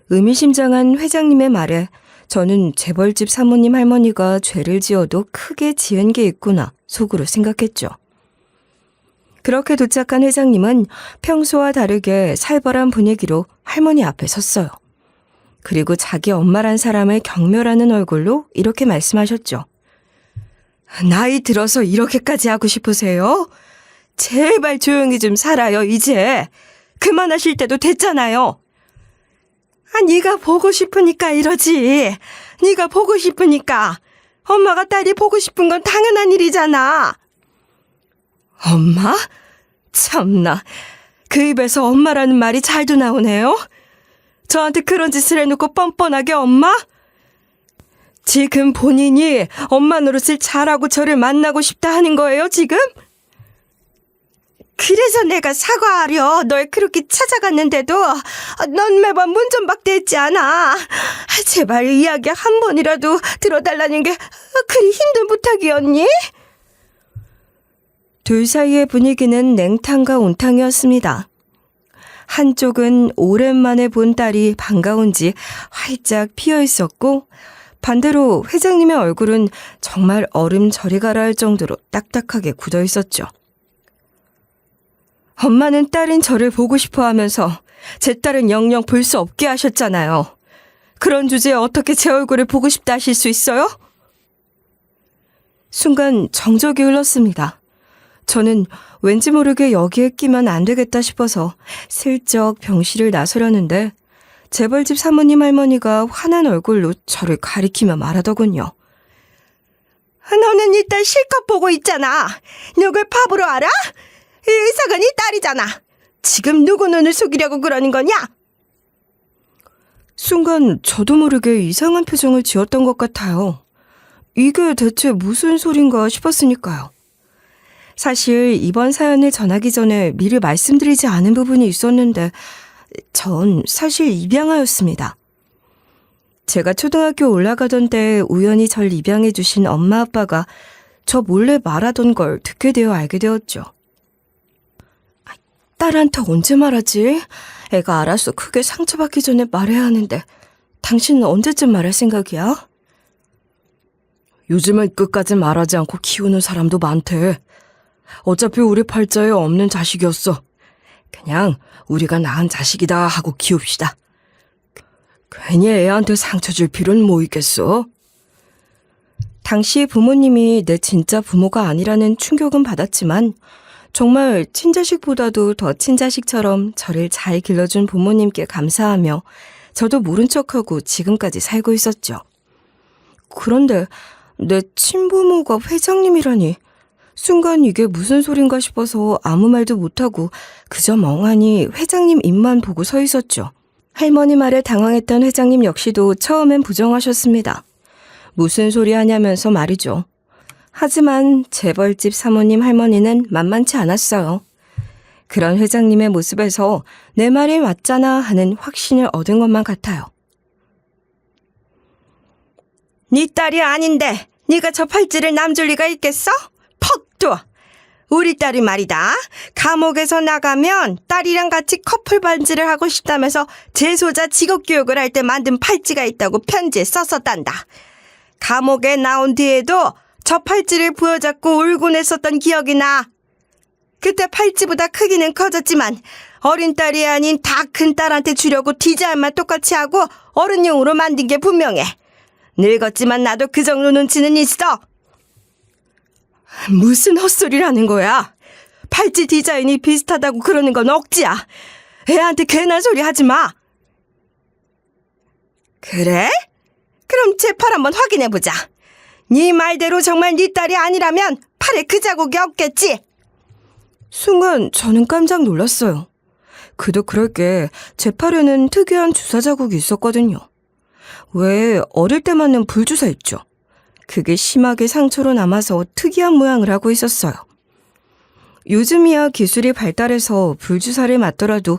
의미심장한 회장님의 말에 저는 재벌집 사모님 할머니가 죄를 지어도 크게 지은 게 있구나 속으로 생각했죠. 그렇게 도착한 회장님은 평소와 다르게 살벌한 분위기로 할머니 앞에 섰어요. 그리고 자기 엄마란 사람을 경멸하는 얼굴로 이렇게 말씀하셨죠. 나이 들어서 이렇게까지 하고 싶으세요? 제발 조용히 좀 살아요, 이제. 그만하실 때도 됐잖아요. 네가 보고 싶으니까 이러지. 네가 보고 싶으니까. 엄마가 딸이 보고 싶은 건 당연한 일이잖아. 엄마? 참나. 그 입에서 엄마라는 말이 잘도 나오네요. 저한테 그런 짓을 해놓고 뻔뻔하게 엄마? 지금 본인이 엄마 노릇을 잘하고 저를 만나고 싶다 하는 거예요, 지금? 그래서 내가 사과하려 널 그렇게 찾아갔는데도 넌 매번 문전박대했지 않아. 제발 이야기 한 번이라도 들어달라는 게 그리 힘든 부탁이었니? 둘 사이의 분위기는 냉탕과 온탕이었습니다. 한쪽은 오랜만에 본 딸이 반가운지 활짝 피어 있었고 반대로 회장님의 얼굴은 정말 얼음 저리 가라 할 정도로 딱딱하게 굳어 있었죠. 엄마는 딸인 저를 보고 싶어 하면서 제 딸은 영영 볼 수 없게 하셨잖아요. 그런 주제에 어떻게 제 얼굴을 보고 싶다 하실 수 있어요? 순간 정적이 흘렀습니다. 저는 왠지 모르게 여기에 끼면 안 되겠다 싶어서 슬쩍 병실을 나서려는데 재벌집 사모님 할머니가 화난 얼굴로 저를 가리키며 말하더군요. 너는 이 딸 실컷 보고 있잖아. 누굴 바보로 알아? 이 의사가 네 딸이잖아. 지금 누구 눈을 속이려고 그러는 거냐? 순간 저도 모르게 이상한 표정을 지었던 것 같아요. 이게 대체 무슨 소린가 싶었으니까요. 사실 이번 사연을 전하기 전에 미리 말씀드리지 않은 부분이 있었는데 전 사실 입양아였습니다. 제가 초등학교 올라가던 때 우연히 절 입양해 주신 엄마 아빠가 저 몰래 말하던 걸 듣게 되어 알게 되었죠. 딸한테 언제 말하지? 애가 알아서 크게 상처받기 전에 말해야 하는데 당신은 언제쯤 말할 생각이야? 요즘은 끝까지 말하지 않고 키우는 사람도 많대. 어차피 우리 팔자에 없는 자식이었어. 그냥 우리가 낳은 자식이다 하고 키웁시다. 괜히 애한테 상처 줄 필요는 뭐 있겠어? 당시 부모님이 내 진짜 부모가 아니라는 충격은 받았지만 정말 친자식보다도 더 친자식처럼 저를 잘 길러준 부모님께 감사하며 저도 모른 척하고 지금까지 살고 있었죠. 그런데 내 친부모가 회장님이라니 순간 이게 무슨 소린가 싶어서 아무 말도 못하고 그저 멍하니 회장님 입만 보고 서 있었죠. 할머니 말에 당황했던 회장님 역시도 처음엔 부정하셨습니다. 무슨 소리 하냐면서 말이죠. 하지만 재벌집 사모님 할머니는 만만치 않았어요. 그런 회장님의 모습에서 내 말이 맞잖아 하는 확신을 얻은 것만 같아요. 네 딸이 아닌데 네가 저 팔찌를 남줄 리가 있겠어? 퍽 둬! 우리 딸이 말이다. 감옥에서 나가면 딸이랑 같이 커플 반지를 하고 싶다면서 재소자 직업교육을 할 때 만든 팔찌가 있다고 편지에 썼었단다. 감옥에 나온 뒤에도 저 팔찌를 부여잡고 울곤 했었던 기억이 나. 그때 팔찌보다 크기는 커졌지만 어린 딸이 아닌 다 큰 딸한테 주려고 디자인만 똑같이 하고 어른용으로 만든 게 분명해. 늙었지만 나도 그 정도 눈치는 있어. 무슨 헛소리라는 거야. 팔찌 디자인이 비슷하다고 그러는 건 억지야. 애한테 괜한 소리 하지 마. 그래? 그럼 제 팔 한번 확인해보자. 네 말대로 정말 네 딸이 아니라면 팔에 그 자국이 없겠지? 순간 저는 깜짝 놀랐어요. 그도 그럴 게 제 팔에는 특이한 주사 자국이 있었거든요. 왜 어릴 때 맞는 불주사 있죠? 그게 심하게 상처로 남아서 특이한 모양을 하고 있었어요. 요즘이야 기술이 발달해서 불주사를 맞더라도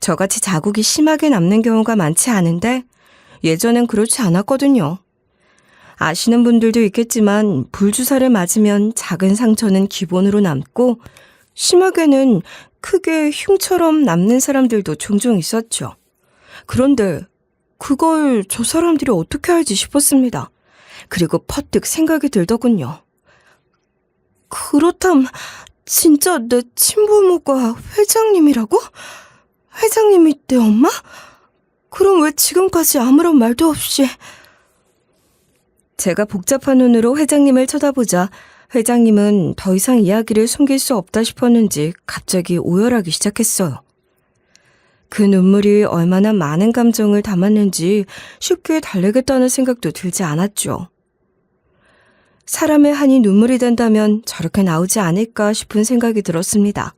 저같이 자국이 심하게 남는 경우가 많지 않은데 예전엔 그렇지 않았거든요. 아시는 분들도 있겠지만 불주사를 맞으면 작은 상처는 기본으로 남고 심하게는 크게 흉처럼 남는 사람들도 종종 있었죠. 그런데 그걸 저 사람들이 어떻게 알지 싶었습니다. 그리고 퍼뜩 생각이 들더군요. 그렇다면 진짜 내 친부모가 회장님이라고? 회장님이 내 엄마? 그럼 왜 지금까지 아무런 말도 없이... 제가 복잡한 눈으로 회장님을 쳐다보자 회장님은 더 이상 이야기를 숨길 수 없다 싶었는지 갑자기 오열하기 시작했어요. 그 눈물이 얼마나 많은 감정을 담았는지 쉽게 달래겠다는 생각도 들지 않았죠. 사람의 한이 눈물이 된다면 저렇게 나오지 않을까 싶은 생각이 들었습니다.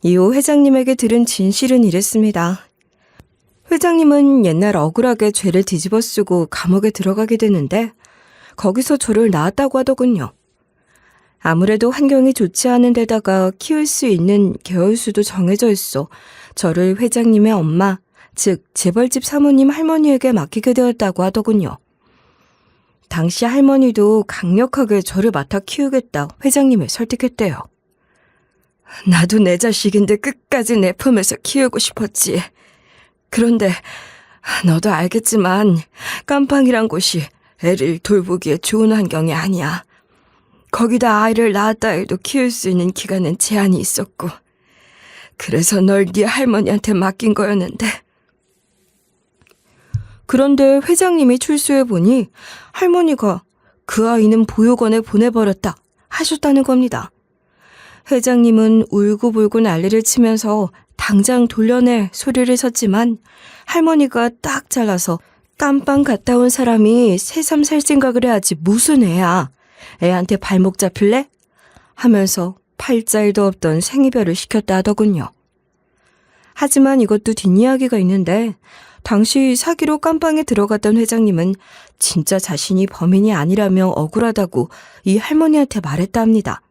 이후 회장님에게 들은 진실은 이랬습니다. 회장님은 옛날 억울하게 죄를 뒤집어 쓰고 감옥에 들어가게 되는데 거기서 저를 낳았다고 하더군요. 아무래도 환경이 좋지 않은 데다가 키울 수 있는 개월수도 정해져 있어 저를 회장님의 엄마, 즉 재벌집 사모님 할머니에게 맡기게 되었다고 하더군요. 당시 할머니도 강력하게 저를 맡아 키우겠다 회장님을 설득했대요. 나도 내 자식인데 끝까지 내 품에서 키우고 싶었지. 그런데 너도 알겠지만 깜빵이란 곳이 애를 돌보기에 좋은 환경이 아니야. 거기다 아이를 낳았다 해도 키울 수 있는 기간은 제한이 있었고 그래서 널 네 할머니한테 맡긴 거였는데. 그런데 회장님이 출소해보니 할머니가 그 아이는 보육원에 보내버렸다 하셨다는 겁니다. 회장님은 울고불고 난리를 치면서 당장 돌려내 소리를 쳤지만 할머니가 딱 잘라서 깜빵 갔다 온 사람이 새삼 살 생각을 해야지 무슨 애야. 애한테 발목 잡힐래? 하면서 팔자일도 없던 생이별을 시켰다 하더군요. 하지만 이것도 뒷이야기가 있는데 당시 사기로 깜빵에 들어갔던 회장님은 진짜 자신이 범인이 아니라며 억울하다고 이 할머니한테 말했다 합니다.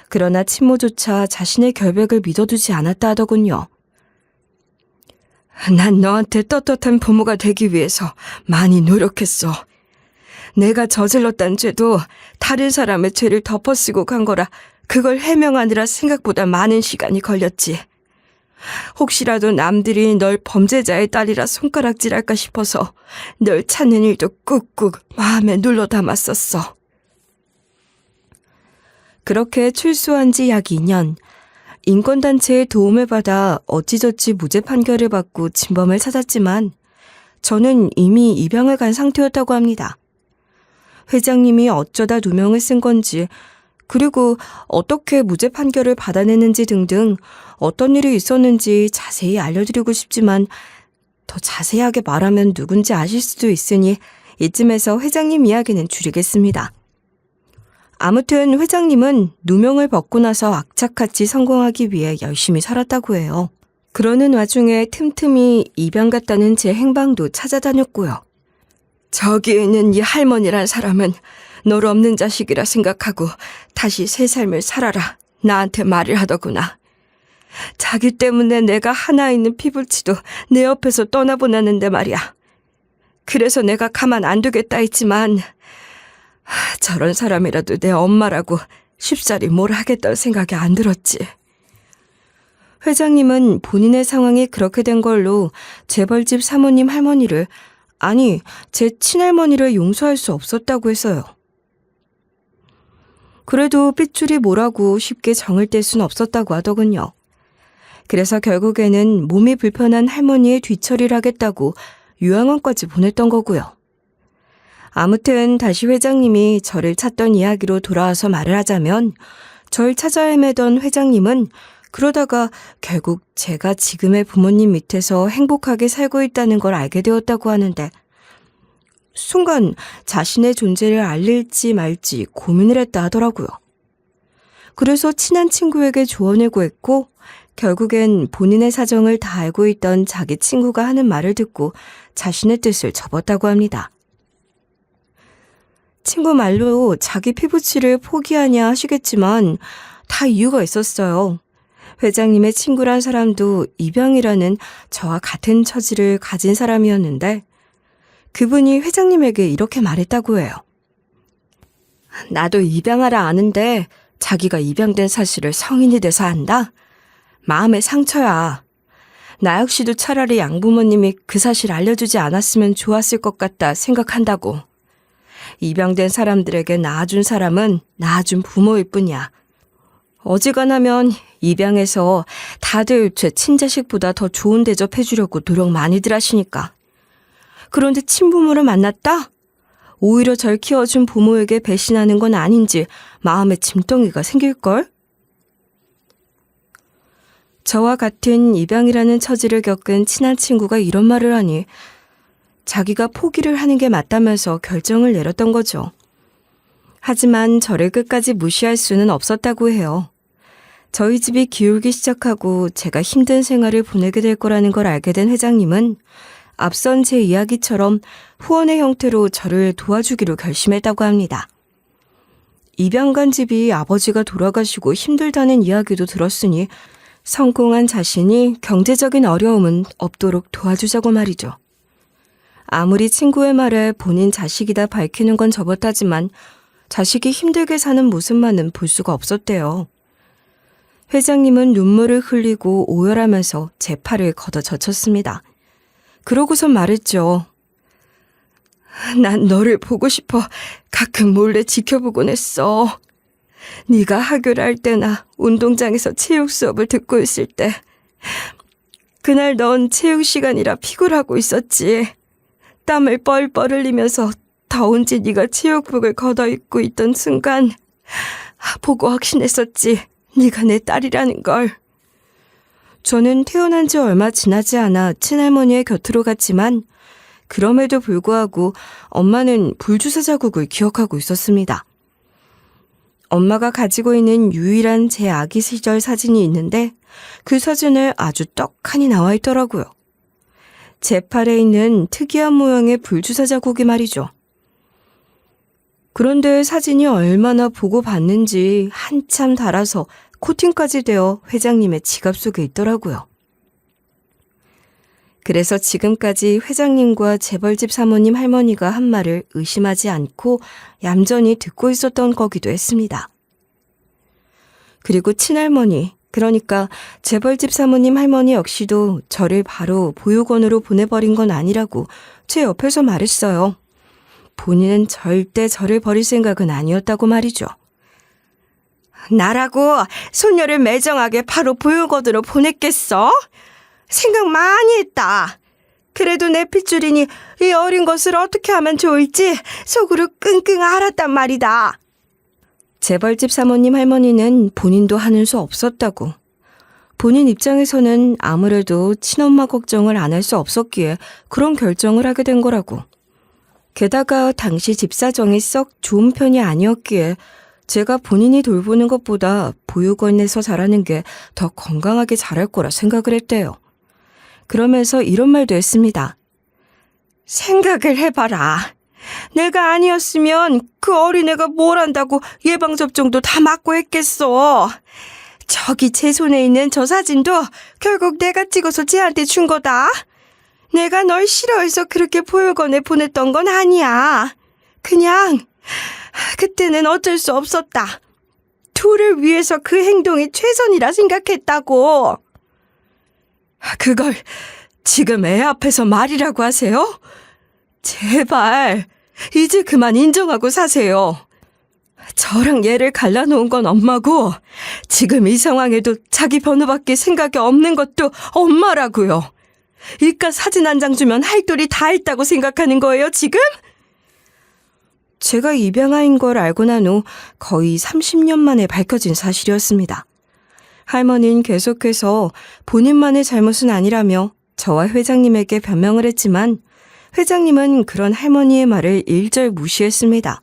그러나 친모조차 자신의 결백을 믿어두지 않았다 하더군요. 난 너한테 떳떳한 부모가 되기 위해서 많이 노력했어. 내가 저질렀단 죄도 다른 사람의 죄를 덮어쓰고 간 거라 그걸 해명하느라 생각보다 많은 시간이 걸렸지. 혹시라도 남들이 널 범죄자의 딸이라 손가락질할까 싶어서 널 찾는 일도 꾹꾹 마음에 눌러 담았었어. 그렇게 출소한 지 약 2년, 인권단체의 도움을 받아 어찌저찌 무죄 판결을 받고 진범을 찾았지만 저는 이미 입양을 간 상태였다고 합니다. 회장님이 어쩌다 누명을 쓴 건지, 그리고 어떻게 무죄 판결을 받아냈는지 등등 어떤 일이 있었는지 자세히 알려드리고 싶지만 더 자세하게 말하면 누군지 아실 수도 있으니 이쯤에서 회장님 이야기는 줄이겠습니다. 아무튼 회장님은 누명을 벗고 나서 악착같이 성공하기 위해 열심히 살았다고 해요. 그러는 와중에 틈틈이 입양 갔다는 제 행방도 찾아다녔고요. 저기 있는 이 할머니란 사람은 널 없는 자식이라 생각하고 다시 새 삶을 살아라 나한테 말을 하더구나. 자기 때문에 내가 하나 있는 피불치도 내 옆에서 떠나보냈는데 말이야. 그래서 내가 가만 안 두겠다 했지만 저런 사람이라도 내 엄마라고 쉽사리 뭘 하겠다는 생각이 안 들었지. 회장님은 본인의 상황이 그렇게 된 걸로 재벌집 사모님 할머니를, 아니 제 친할머니를 용서할 수 없었다고 해서요. 그래도 핏줄이 뭐라고 쉽게 정을 뗄 순 없었다고 하더군요. 그래서 결국에는 몸이 불편한 할머니의 뒤처리를 하겠다고 요양원까지 보냈던 거고요. 아무튼 다시 회장님이 저를 찾던 이야기로 돌아와서 말을 하자면 절 찾아 헤매던 회장님은 그러다가 결국 제가 지금의 부모님 밑에서 행복하게 살고 있다는 걸 알게 되었다고 하는데 순간 자신의 존재를 알릴지 말지 고민을 했다 하더라고요. 그래서 친한 친구에게 조언을 구했고 결국엔 본인의 사정을 다 알고 있던 자기 친구가 하는 말을 듣고 자신의 뜻을 접었다고 합니다. 친구 말로 자기 피부치를 포기하냐 하시겠지만 다 이유가 있었어요. 회장님의 친구란 사람도 입양이라는 저와 같은 처지를 가진 사람이었는데 그분이 회장님에게 이렇게 말했다고 해요. 나도 입양하라 아는데 자기가 입양된 사실을 성인이 돼서 안다? 마음의 상처야. 나 역시도 차라리 양부모님이 그 사실 알려주지 않았으면 좋았을 것 같다 생각한다고. 입양된 사람들에게 낳아준 사람은 낳아준 부모일 뿐이야. 어지간하면 입양해서 다들 제 친자식보다 더 좋은 대접해주려고 노력 많이들 하시니까. 그런데 친부모를 만났다? 오히려 절 키워준 부모에게 배신하는 건 아닌지 마음에 짐덩이가 생길걸? 저와 같은 입양이라는 처지를 겪은 친한 친구가 이런 말을 하니 자기가 포기를 하는 게 맞다면서 결정을 내렸던 거죠. 하지만 저를 끝까지 무시할 수는 없었다고 해요. 저희 집이 기울기 시작하고 제가 힘든 생활을 보내게 될 거라는 걸 알게 된 회장님은 앞선 제 이야기처럼 후원의 형태로 저를 도와주기로 결심했다고 합니다. 입양 간 집이 아버지가 돌아가시고 힘들다는 이야기도 들었으니 성공한 자신이 경제적인 어려움은 없도록 도와주자고 말이죠. 아무리 친구의 말에 본인 자식이다 밝히는 건 접었다지만 자식이 힘들게 사는 모습만은 볼 수가 없었대요. 회장님은 눈물을 흘리고 오열하면서 제 팔을 걷어 젖혔습니다. 그러고선 말했죠. 난 너를 보고 싶어 가끔 몰래 지켜보곤 했어. 네가 하교를 할 때나 운동장에서 체육 수업을 듣고 있을 때 그날 넌 체육 시간이라 피곤하고 있었지. 땀을 뻘뻘 흘리면서 더운지 네가 체육복을 걷어입고 있던 순간 보고 확신했었지. 네가 내 딸이라는 걸. 저는 태어난 지 얼마 지나지 않아 친할머니의 곁으로 갔지만 그럼에도 불구하고 엄마는 불주사 자국을 기억하고 있었습니다. 엄마가 가지고 있는 유일한 제 아기 시절 사진이 있는데 그 사진에 아주 떡하니 나와 있더라고요. 제 팔에 있는 특이한 모양의 불주사 자국이 말이죠. 그런데 사진이 얼마나 보고 봤는지 한참 달아서 코팅까지 되어 회장님의 지갑 속에 있더라고요. 그래서 지금까지 회장님과 재벌집 사모님 할머니가 한 말을 의심하지 않고 얌전히 듣고 있었던 거기도 했습니다. 그리고 친할머니, 그러니까 재벌집 사모님 할머니 역시도 저를 바로 보육원으로 보내버린 건 아니라고 제 옆에서 말했어요. 본인은 절대 저를 버릴 생각은 아니었다고 말이죠. 나라고 소녀를 매정하게 바로 보육원으로 보냈겠어? 생각 많이 했다. 그래도 내 핏줄이니 이 어린 것을 어떻게 하면 좋을지 속으로 끙끙 앓았단 말이다. 재벌집 사모님 할머니는 본인도 하는 수 없었다고. 본인 입장에서는 아무래도 친엄마 걱정을 안 할 수 없었기에 그런 결정을 하게 된 거라고. 게다가 당시 집사정이 썩 좋은 편이 아니었기에 제가 본인이 돌보는 것보다 보육원에서 자라는 게 더 건강하게 자랄 거라 생각을 했대요. 그러면서 이런 말도 했습니다. 생각을 해봐라. 내가 아니었으면 그 어린애가 뭘 안다고 예방접종도 다 맞고 했겠어. 저기 제 손에 있는 저 사진도 결국 내가 찍어서 쟤한테 준 거다. 내가 널 싫어해서 그렇게 보육원에 보냈던 건 아니야. 그냥 그때는 어쩔 수 없었다. 둘을 위해서 그 행동이 최선이라 생각했다고. 그걸 지금 애 앞에서 말이라고 하세요? 제발 이제 그만 인정하고 사세요. 저랑 얘를 갈라놓은 건 엄마고 지금 이 상황에도 자기 번호밖에 생각이 없는 것도 엄마라고요. 이깟 사진 한 장 주면 할 도리 다 했다고 생각하는 거예요, 지금? 제가 입양아인 걸 알고 난 후 거의 30년 만에 밝혀진 사실이었습니다. 할머니는 계속해서 본인만의 잘못은 아니라며 저와 회장님에게 변명을 했지만 회장님은 그런 할머니의 말을 일절 무시했습니다.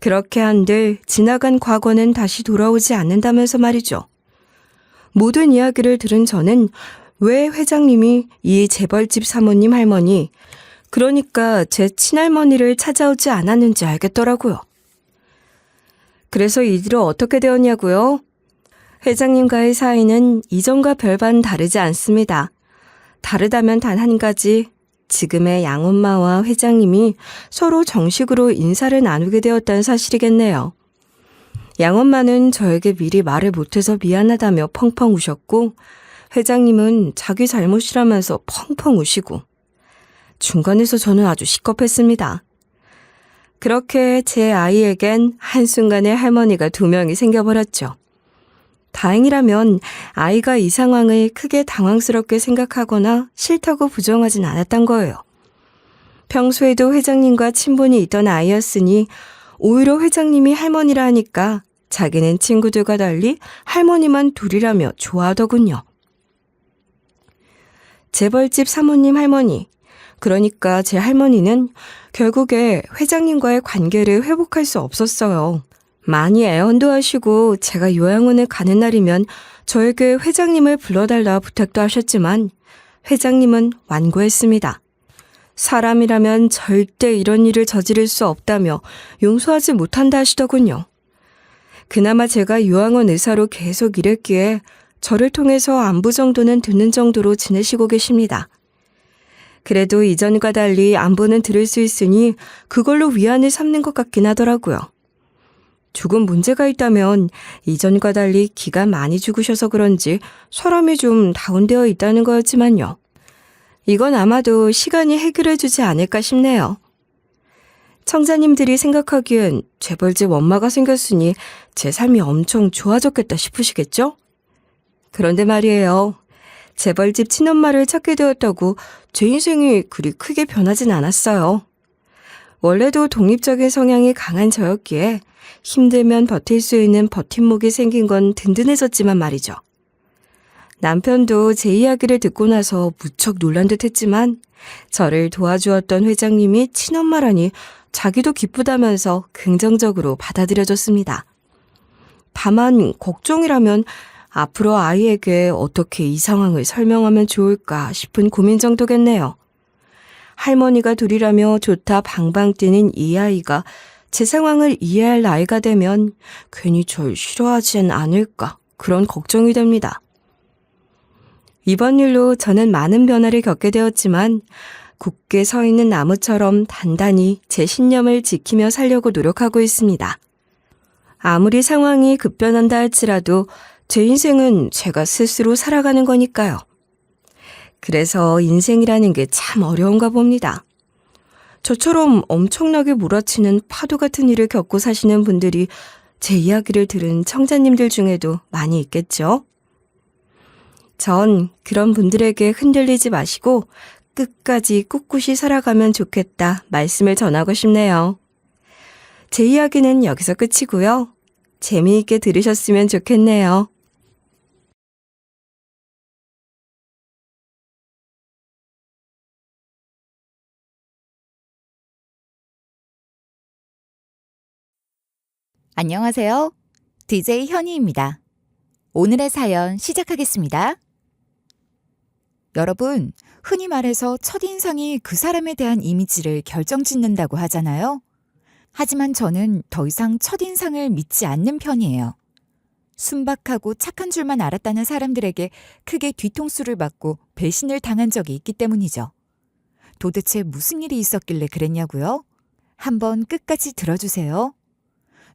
그렇게 한들 지나간 과거는 다시 돌아오지 않는다면서 말이죠. 모든 이야기를 들은 저는 왜 회장님이 이 재벌집 사모님 할머니, 그러니까 제 친할머니를 찾아오지 않았는지 알겠더라고요. 그래서 이 뒤로 어떻게 되었냐고요? 회장님과의 사이는 이전과 별반 다르지 않습니다. 다르다면 단 한 가지, 지금의 양엄마와 회장님이 서로 정식으로 인사를 나누게 되었다는 사실이겠네요. 양엄마는 저에게 미리 말을 못해서 미안하다며 펑펑 우셨고 회장님은 자기 잘못이라면서 펑펑 우시고 중간에서 저는 아주 시겁했습니다. 그렇게 제 아이에겐 한순간에 할머니가 2명이 생겨버렸죠. 다행이라면 아이가 이 상황을 크게 당황스럽게 생각하거나 싫다고 부정하진 않았던 거예요. 평소에도 회장님과 친분이 있던 아이였으니 오히려 회장님이 할머니라 하니까 자기는 친구들과 달리 할머니만 둘이라며 좋아하더군요. 재벌집 사모님 할머니, 그러니까 제 할머니는 결국에 회장님과의 관계를 회복할 수 없었어요. 많이 애원도 하시고 제가 요양원에 가는 날이면 저에게 회장님을 불러달라 부탁도 하셨지만 회장님은 완고했습니다. 사람이라면 절대 이런 일을 저지를 수 없다며 용서하지 못한다 하시더군요. 그나마 제가 요양원 의사로 계속 일했기에 저를 통해서 안부 정도는 듣는 정도로 지내시고 계십니다. 그래도 이전과 달리 안부는 들을 수 있으니 그걸로 위안을 삼는 것 같긴 하더라고요. 조금 문제가 있다면 이전과 달리 기가 많이 죽으셔서 그런지 사람이 좀 다운되어 있다는 거였지만요. 이건 아마도 시간이 해결해 주지 않을까 싶네요. 청자님들이 생각하기엔 재벌집 엄마가 생겼으니 제 삶이 엄청 좋아졌겠다 싶으시겠죠? 그런데 말이에요. 재벌집 친엄마를 찾게 되었다고 제 인생이 그리 크게 변하진 않았어요. 원래도 독립적인 성향이 강한 저였기에 힘들면 버틸 수 있는 버팀목이 생긴 건 든든해졌지만 말이죠. 남편도 제 이야기를 듣고 나서 무척 놀란 듯 했지만 저를 도와주었던 회장님이 친엄마라니 자기도 기쁘다면서 긍정적으로 받아들여줬습니다. 다만 걱정이라면 앞으로 아이에게 어떻게 이 상황을 설명하면 좋을까 싶은 고민 정도겠네요. 할머니가 둘이라며 좋다 방방 뛰는 이 아이가 제 상황을 이해할 나이가 되면 괜히 절 싫어하진 않을까 그런 걱정이 됩니다. 이번 일로 저는 많은 변화를 겪게 되었지만 굳게 서 있는 나무처럼 단단히 제 신념을 지키며 살려고 노력하고 있습니다. 아무리 상황이 급변한다 할지라도 제 인생은 제가 스스로 살아가는 거니까요. 그래서 인생이라는 게 참 어려운가 봅니다. 저처럼 엄청나게 몰아치는 파도 같은 일을 겪고 사시는 분들이 제 이야기를 들은 청자님들 중에도 많이 있겠죠? 전 그런 분들에게 흔들리지 마시고 끝까지 꿋꿋이 살아가면 좋겠다 말씀을 전하고 싶네요. 제 이야기는 여기서 끝이고요. 재미있게 들으셨으면 좋겠네요. 안녕하세요. DJ 현희입니다. 오늘의 사연 시작하겠습니다. 여러분, 흔히 말해서 첫인상이 그 사람에 대한 이미지를 결정짓는다고 하잖아요. 하지만 저는 더 이상 첫인상을 믿지 않는 편이에요. 순박하고 착한 줄만 알았다는 사람들에게 크게 뒤통수를 맞고 배신을 당한 적이 있기 때문이죠. 도대체 무슨 일이 있었길래 그랬냐고요? 한번 끝까지 들어주세요.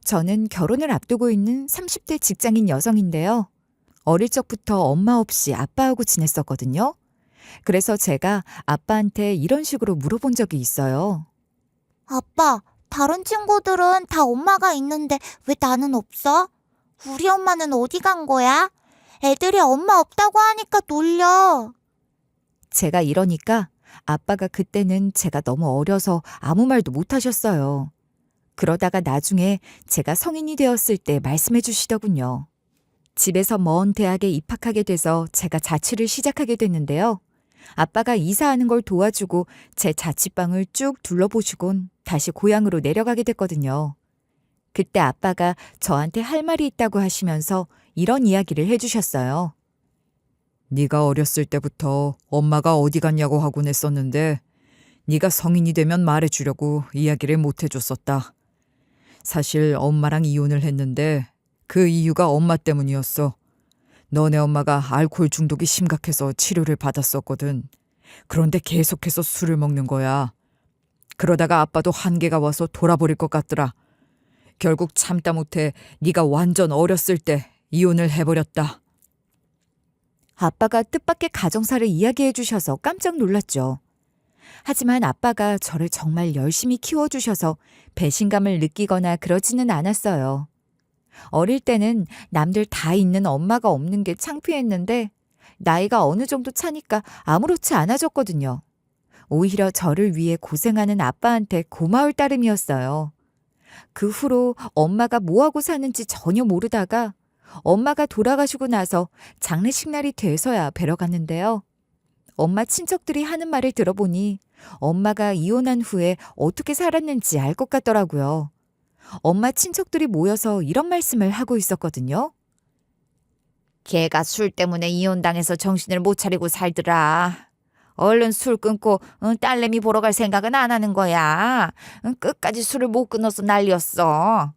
저는 결혼을 앞두고 있는 30대 직장인 여성인데요. 어릴 적부터 엄마 없이 아빠하고 지냈었거든요. 그래서 제가 아빠한테 이런 식으로 물어본 적이 있어요. 아빠, 다른 친구들은 다 엄마가 있는데 왜 나는 없어? 우리 엄마는 어디 간 거야? 애들이 엄마 없다고 하니까 놀려. 제가 이러니까 아빠가 그때는 제가 너무 어려서 아무 말도 못 하셨어요. 그러다가 나중에 제가 성인이 되었을 때 말씀해 주시더군요. 집에서 먼 대학에 입학하게 돼서 제가 자취를 시작하게 됐는데요. 아빠가 이사하는 걸 도와주고 제 자취방을 쭉 둘러보시곤 다시 고향으로 내려가게 됐거든요. 그때 아빠가 저한테 할 말이 있다고 하시면서 이런 이야기를 해주셨어요. 네가 어렸을 때부터 엄마가 어디 갔냐고 하곤 했었는데 네가 성인이 되면 말해주려고 이야기를 못 해줬었다. 사실 엄마랑 이혼을 했는데 그 이유가 엄마 때문이었어. 너네 엄마가 알코올 중독이 심각해서 치료를 받았었거든. 그런데 계속해서 술을 먹는 거야. 그러다가 아빠도 한계가 와서 돌아버릴 것 같더라. 결국 참다 못해 네가 완전 어렸을 때 이혼을 해버렸다. 아빠가 뜻밖의 가정사를 이야기해 주셔서 깜짝 놀랐죠. 하지만 아빠가 저를 정말 열심히 키워주셔서 배신감을 느끼거나 그러지는 않았어요. 어릴 때는 남들 다 있는 엄마가 없는 게 창피했는데 나이가 어느 정도 차니까 아무렇지 않아졌거든요. 오히려 저를 위해 고생하는 아빠한테 고마울 따름이었어요. 그 후로 엄마가 뭐하고 사는지 전혀 모르다가 엄마가 돌아가시고 나서 장례식 날이 돼서야 뵈러 갔는데요. 엄마 친척들이 하는 말을 들어보니 엄마가 이혼한 후에 어떻게 살았는지 알 것 같더라고요. 엄마 친척들이 모여서 이런 말씀을 하고 있었거든요. 걔가 술 때문에 이혼당해서 정신을 못 차리고 살더라. 얼른 술 끊고 딸내미 보러 갈 생각은 안 하는 거야. 끝까지 술을 못 끊어서 난리였어.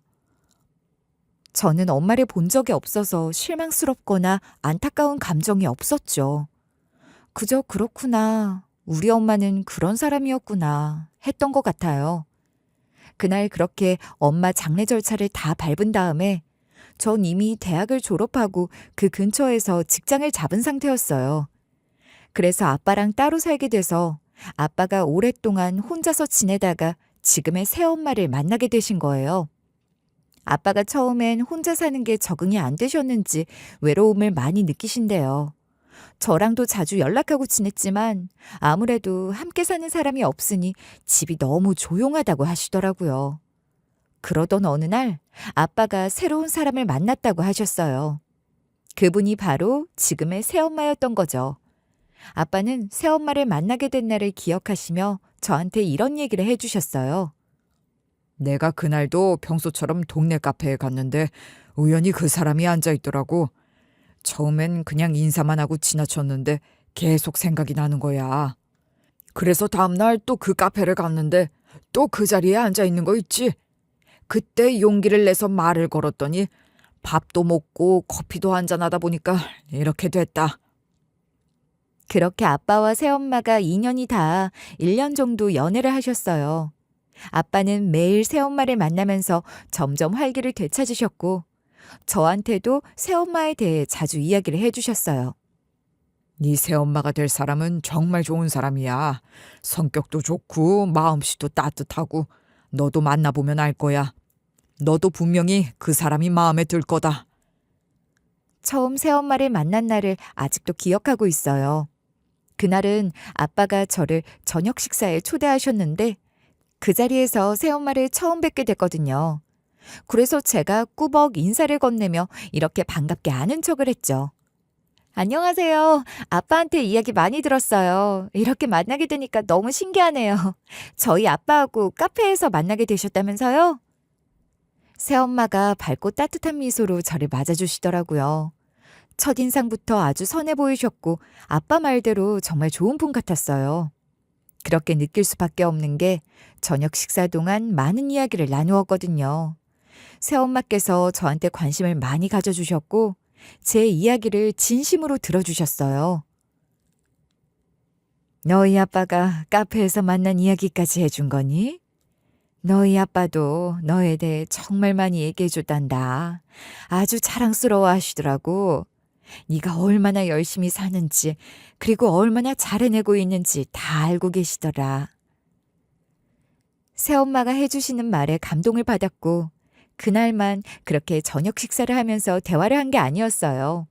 저는 엄마를 본 적이 없어서 실망스럽거나 안타까운 감정이 없었죠. 그저 그렇구나. 우리 엄마는 그런 사람이었구나 했던 것 같아요. 그날 그렇게 엄마 장례 절차를 다 밟은 다음에 전 이미 대학을 졸업하고 그 근처에서 직장을 잡은 상태였어요. 그래서 아빠랑 따로 살게 돼서 아빠가 오랫동안 혼자서 지내다가 지금의 새엄마를 만나게 되신 거예요. 아빠가 처음엔 혼자 사는 게 적응이 안 되셨는지 외로움을 많이 느끼신대요. 저랑도 자주 연락하고 지냈지만 아무래도 함께 사는 사람이 없으니 집이 너무 조용하다고 하시더라고요. 그러던 어느 날 아빠가 새로운 사람을 만났다고 하셨어요. 그분이 바로 지금의 새엄마였던 거죠. 아빠는 새엄마를 만나게 된 날을 기억하시며 저한테 이런 얘기를 해주셨어요. 내가 그날도 평소처럼 동네 카페에 갔는데 우연히 그 사람이 앉아있더라고. 처음엔 그냥 인사만 하고 지나쳤는데 계속 생각이 나는 거야. 그래서 다음날 또 그 카페를 갔는데 또 그 자리에 앉아있는 거 있지? 그때 용기를 내서 말을 걸었더니 밥도 먹고 커피도 한잔하다 보니까 이렇게 됐다. 그렇게 아빠와 새엄마가 2년이 다 1년 정도 연애를 하셨어요. 아빠는 매일 새엄마를 만나면서 점점 활기를 되찾으셨고 저한테도 새엄마에 대해 자주 이야기를 해주셨어요. 네 새엄마가 될 사람은 정말 좋은 사람이야. 성격도 좋고 마음씨도 따뜻하고 너도 만나보면 알 거야. 너도 분명히 그 사람이 마음에 들 거다. 처음 새엄마를 만난 날을 아직도 기억하고 있어요. 그날은 아빠가 저를 저녁 식사에 초대하셨는데 그 자리에서 새엄마를 처음 뵙게 됐거든요. 그래서 제가 꾸벅 인사를 건네며 이렇게 반갑게 아는 척을 했죠. 안녕하세요. 아빠한테 이야기 많이 들었어요. 이렇게 만나게 되니까 너무 신기하네요. 저희 아빠하고 카페에서 만나게 되셨다면서요? 새엄마가 밝고 따뜻한 미소로 저를 맞아주시더라고요. 첫인상부터 아주 선해 보이셨고 아빠 말대로 정말 좋은 분 같았어요. 그렇게 느낄 수밖에 없는 게 저녁 식사 동안 많은 이야기를 나누었거든요. 새엄마께서 저한테 관심을 많이 가져주셨고 제 이야기를 진심으로 들어주셨어요. 너희 아빠가 카페에서 만난 이야기까지 해준 거니? 너희 아빠도 너에 대해 정말 많이 얘기해줬단다. 아주 자랑스러워 하시더라고. 네가 얼마나 열심히 사는지 그리고 얼마나 잘 해내고 있는지 다 알고 계시더라. 새엄마가 해주시는 말에 감동을 받았고 그날만 그렇게 저녁 식사를 하면서 대화를 한 게 아니었어요.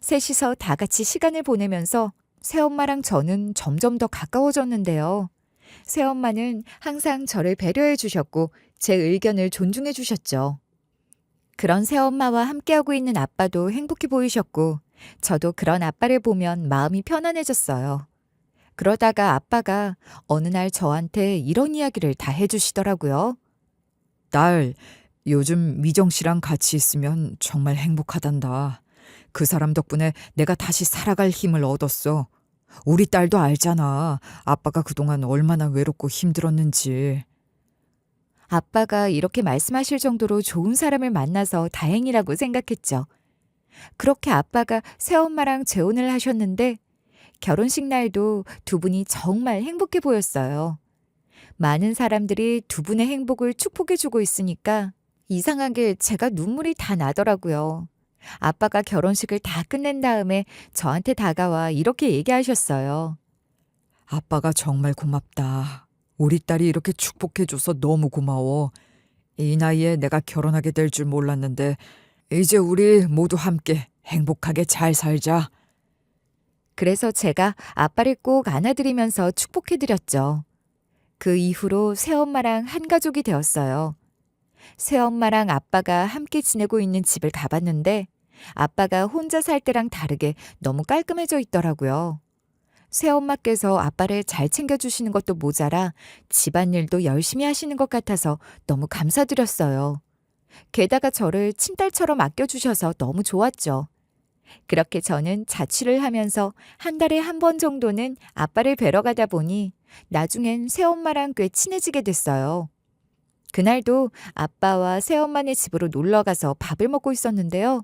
셋이서 다 같이 시간을 보내면서 새엄마랑 저는 점점 더 가까워졌는데요. 새엄마는 항상 저를 배려해 주셨고 제 의견을 존중해 주셨죠. 그런 새엄마와 함께하고 있는 아빠도 행복해 보이셨고 저도 그런 아빠를 보면 마음이 편안해졌어요. 그러다가 아빠가 어느 날 저한테 이런 이야기를 다 해주시더라고요. 딸, 요즘 미정 씨랑 같이 있으면 정말 행복하단다. 그 사람 덕분에 내가 다시 살아갈 힘을 얻었어. 우리 딸도 알잖아. 아빠가 그동안 얼마나 외롭고 힘들었는지. 아빠가 이렇게 말씀하실 정도로 좋은 사람을 만나서 다행이라고 생각했죠. 그렇게 아빠가 새엄마랑 재혼을 하셨는데 결혼식 날도 두 분이 정말 행복해 보였어요. 많은 사람들이 두 분의 행복을 축복해주고 있으니까 이상하게 제가 눈물이 다 나더라고요. 아빠가 결혼식을 다 끝낸 다음에 저한테 다가와 이렇게 얘기하셨어요. 아빠가 정말 고맙다. 우리 딸이 이렇게 축복해줘서 너무 고마워. 이 나이에 내가 결혼하게 될 줄 몰랐는데 이제 우리 모두 함께 행복하게 잘 살자. 그래서 제가 아빠를 꼭 안아드리면서 축복해드렸죠. 그 이후로 새엄마랑 한 가족이 되었어요. 새엄마랑 아빠가 함께 지내고 있는 집을 가봤는데 아빠가 혼자 살 때랑 다르게 너무 깔끔해져 있더라고요. 새엄마께서 아빠를 잘 챙겨주시는 것도 모자라 집안일도 열심히 하시는 것 같아서 너무 감사드렸어요. 게다가 저를 친딸처럼 아껴주셔서 너무 좋았죠. 그렇게 저는 자취를 하면서 한 달에 한 번 정도는 아빠를 뵈러 가다 보니 나중엔 새엄마랑 꽤 친해지게 됐어요. 그날도 아빠와 새엄마네 집으로 놀러 가서 밥을 먹고 있었는데요.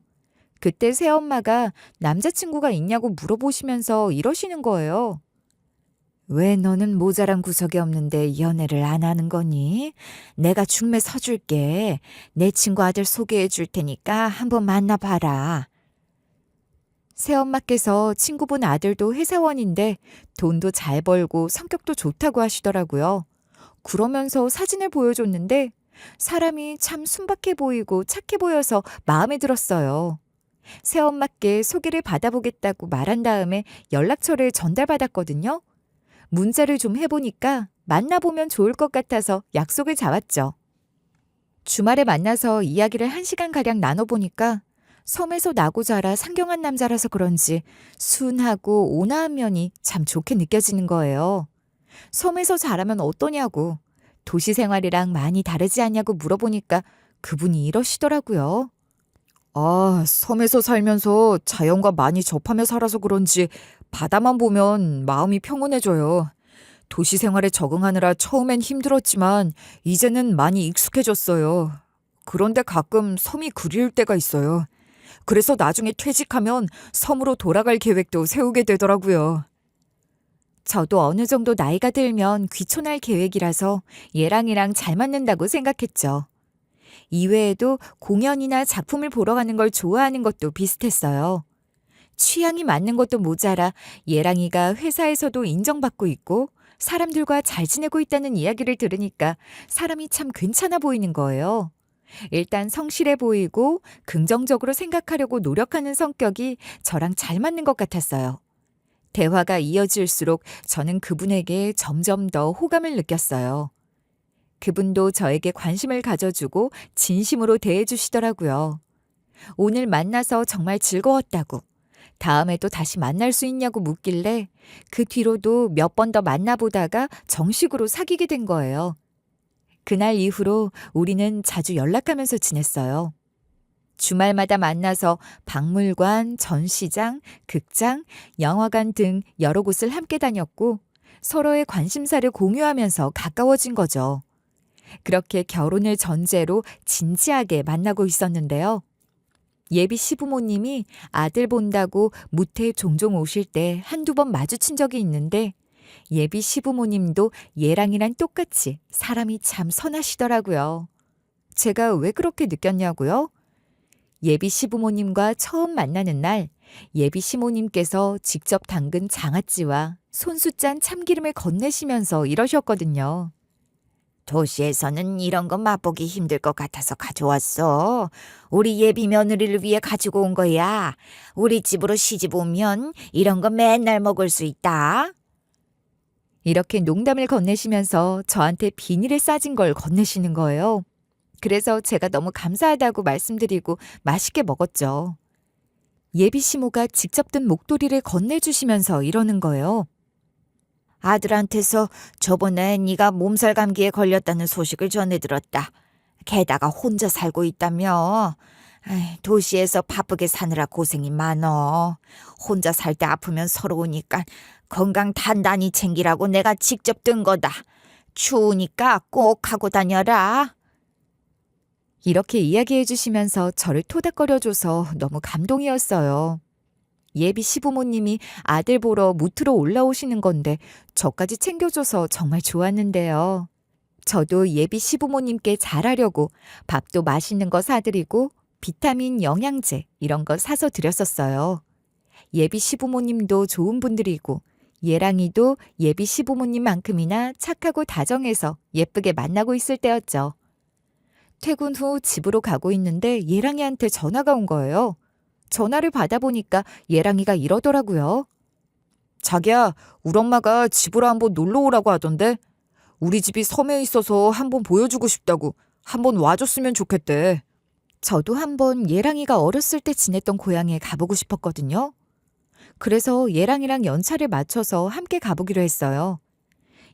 그때 새엄마가 남자친구가 있냐고 물어보시면서 이러시는 거예요. 왜 너는 모자란 구석이 없는데 연애를 안 하는 거니? 내가 중매 서줄게. 내 친구 아들 소개해 줄 테니까 한번 만나봐라. 새엄마께서 친구분 아들도 회사원인데 돈도 잘 벌고 성격도 좋다고 하시더라고요. 그러면서 사진을 보여줬는데 사람이 참 순박해 보이고 착해 보여서 마음에 들었어요. 새엄마께 소개를 받아보겠다고 말한 다음에 연락처를 전달받았거든요. 문자를 좀 해보니까 만나보면 좋을 것 같아서 약속을 잡았죠. 주말에 만나서 이야기를 1시간가량 나눠보니까 섬에서 나고 자라 상경한 남자라서 그런지 순하고 온화한 면이 참 좋게 느껴지는 거예요. 섬에서 자라면 어떠냐고, 도시 생활이랑 많이 다르지 않냐고 물어보니까 그분이 이러시더라고요. 아, 섬에서 살면서 자연과 많이 접하며 살아서 그런지 바다만 보면 마음이 평온해져요. 도시 생활에 적응하느라 처음엔 힘들었지만 이제는 많이 익숙해졌어요. 그런데 가끔 섬이 그리울 때가 있어요. 그래서 나중에 퇴직하면 섬으로 돌아갈 계획도 세우게 되더라고요. 저도 어느 정도 나이가 들면 귀촌할 계획이라서 얘랑이랑 잘 맞는다고 생각했죠. 이외에도 공연이나 작품을 보러 가는 걸 좋아하는 것도 비슷했어요. 취향이 맞는 것도 모자라 얘랑이가 회사에서도 인정받고 있고 사람들과 잘 지내고 있다는 이야기를 들으니까 사람이 참 괜찮아 보이는 거예요. 일단 성실해 보이고 긍정적으로 생각하려고 노력하는 성격이 저랑 잘 맞는 것 같았어요. 대화가 이어질수록 저는 그분에게 점점 더 호감을 느꼈어요. 그분도 저에게 관심을 가져주고 진심으로 대해주시더라고요. 오늘 만나서 정말 즐거웠다고, 다음에도 다시 만날 수 있냐고 묻길래 그 뒤로도 몇 번 더 만나보다가 정식으로 사귀게 된 거예요. 그날 이후로 우리는 자주 연락하면서 지냈어요. 주말마다 만나서 박물관, 전시장, 극장, 영화관 등 여러 곳을 함께 다녔고 서로의 관심사를 공유하면서 가까워진 거죠. 그렇게 결혼을 전제로 진지하게 만나고 있었는데요. 예비 시부모님이 아들 본다고 무태에 종종 오실 때 한두 번 마주친 적이 있는데 예비 시부모님도 얘랑이랑 똑같이 사람이 참 선하시더라고요. 제가 왜 그렇게 느꼈냐고요? 예비 시부모님과 처음 만나는 날 예비 시모님께서 직접 담근 장아찌와 손수 짠 참기름을 건네시면서 이러셨거든요. 도시에서는 이런 거 맛보기 힘들 것 같아서 가져왔어. 우리 예비 며느리를 위해 가지고 온 거야. 우리 집으로 시집 오면 이런 거 맨날 먹을 수 있다. 이렇게 농담을 건네시면서 저한테 비닐에 싸진 걸 건네시는 거예요. 그래서 제가 너무 감사하다고 말씀드리고 맛있게 먹었죠. 예비 시모가 직접 든 목도리를 건네주시면서 이러는 거예요. 아들한테서 저번에 네가 몸살 감기에 걸렸다는 소식을 전해 들었다. 게다가 혼자 살고 있다며. 도시에서 바쁘게 사느라 고생이 많어. 혼자 살 때 아프면 서러우니까 건강 단단히 챙기라고 내가 직접 든 거다. 추우니까 꼭 하고 다녀라. 이렇게 이야기해 주시면서 저를 토닥거려줘서 너무 감동이었어요. 예비 시부모님이 아들 보러 무트로 올라오시는 건데 저까지 챙겨줘서 정말 좋았는데요. 저도 예비 시부모님께 잘하려고 밥도 맛있는 거 사드리고 비타민, 영양제 이런 거 사서 드렸었어요. 예비 시부모님도 좋은 분들이고 얘랑이도 예비 시부모님만큼이나 착하고 다정해서 예쁘게 만나고 있을 때였죠. 퇴근 후 집으로 가고 있는데 얘랑이한테 전화가 온 거예요. 전화를 받아보니까 얘랑이가 이러더라고요. 자기야, 우리 엄마가 집으로 한번 놀러 오라고 하던데 우리 집이 섬에 있어서 한번 보여주고 싶다고 한번 와줬으면 좋겠대. 저도 한번 얘랑이가 어렸을 때 지냈던 고향에 가보고 싶었거든요. 그래서 얘랑이랑 연차를 맞춰서 함께 가보기로 했어요.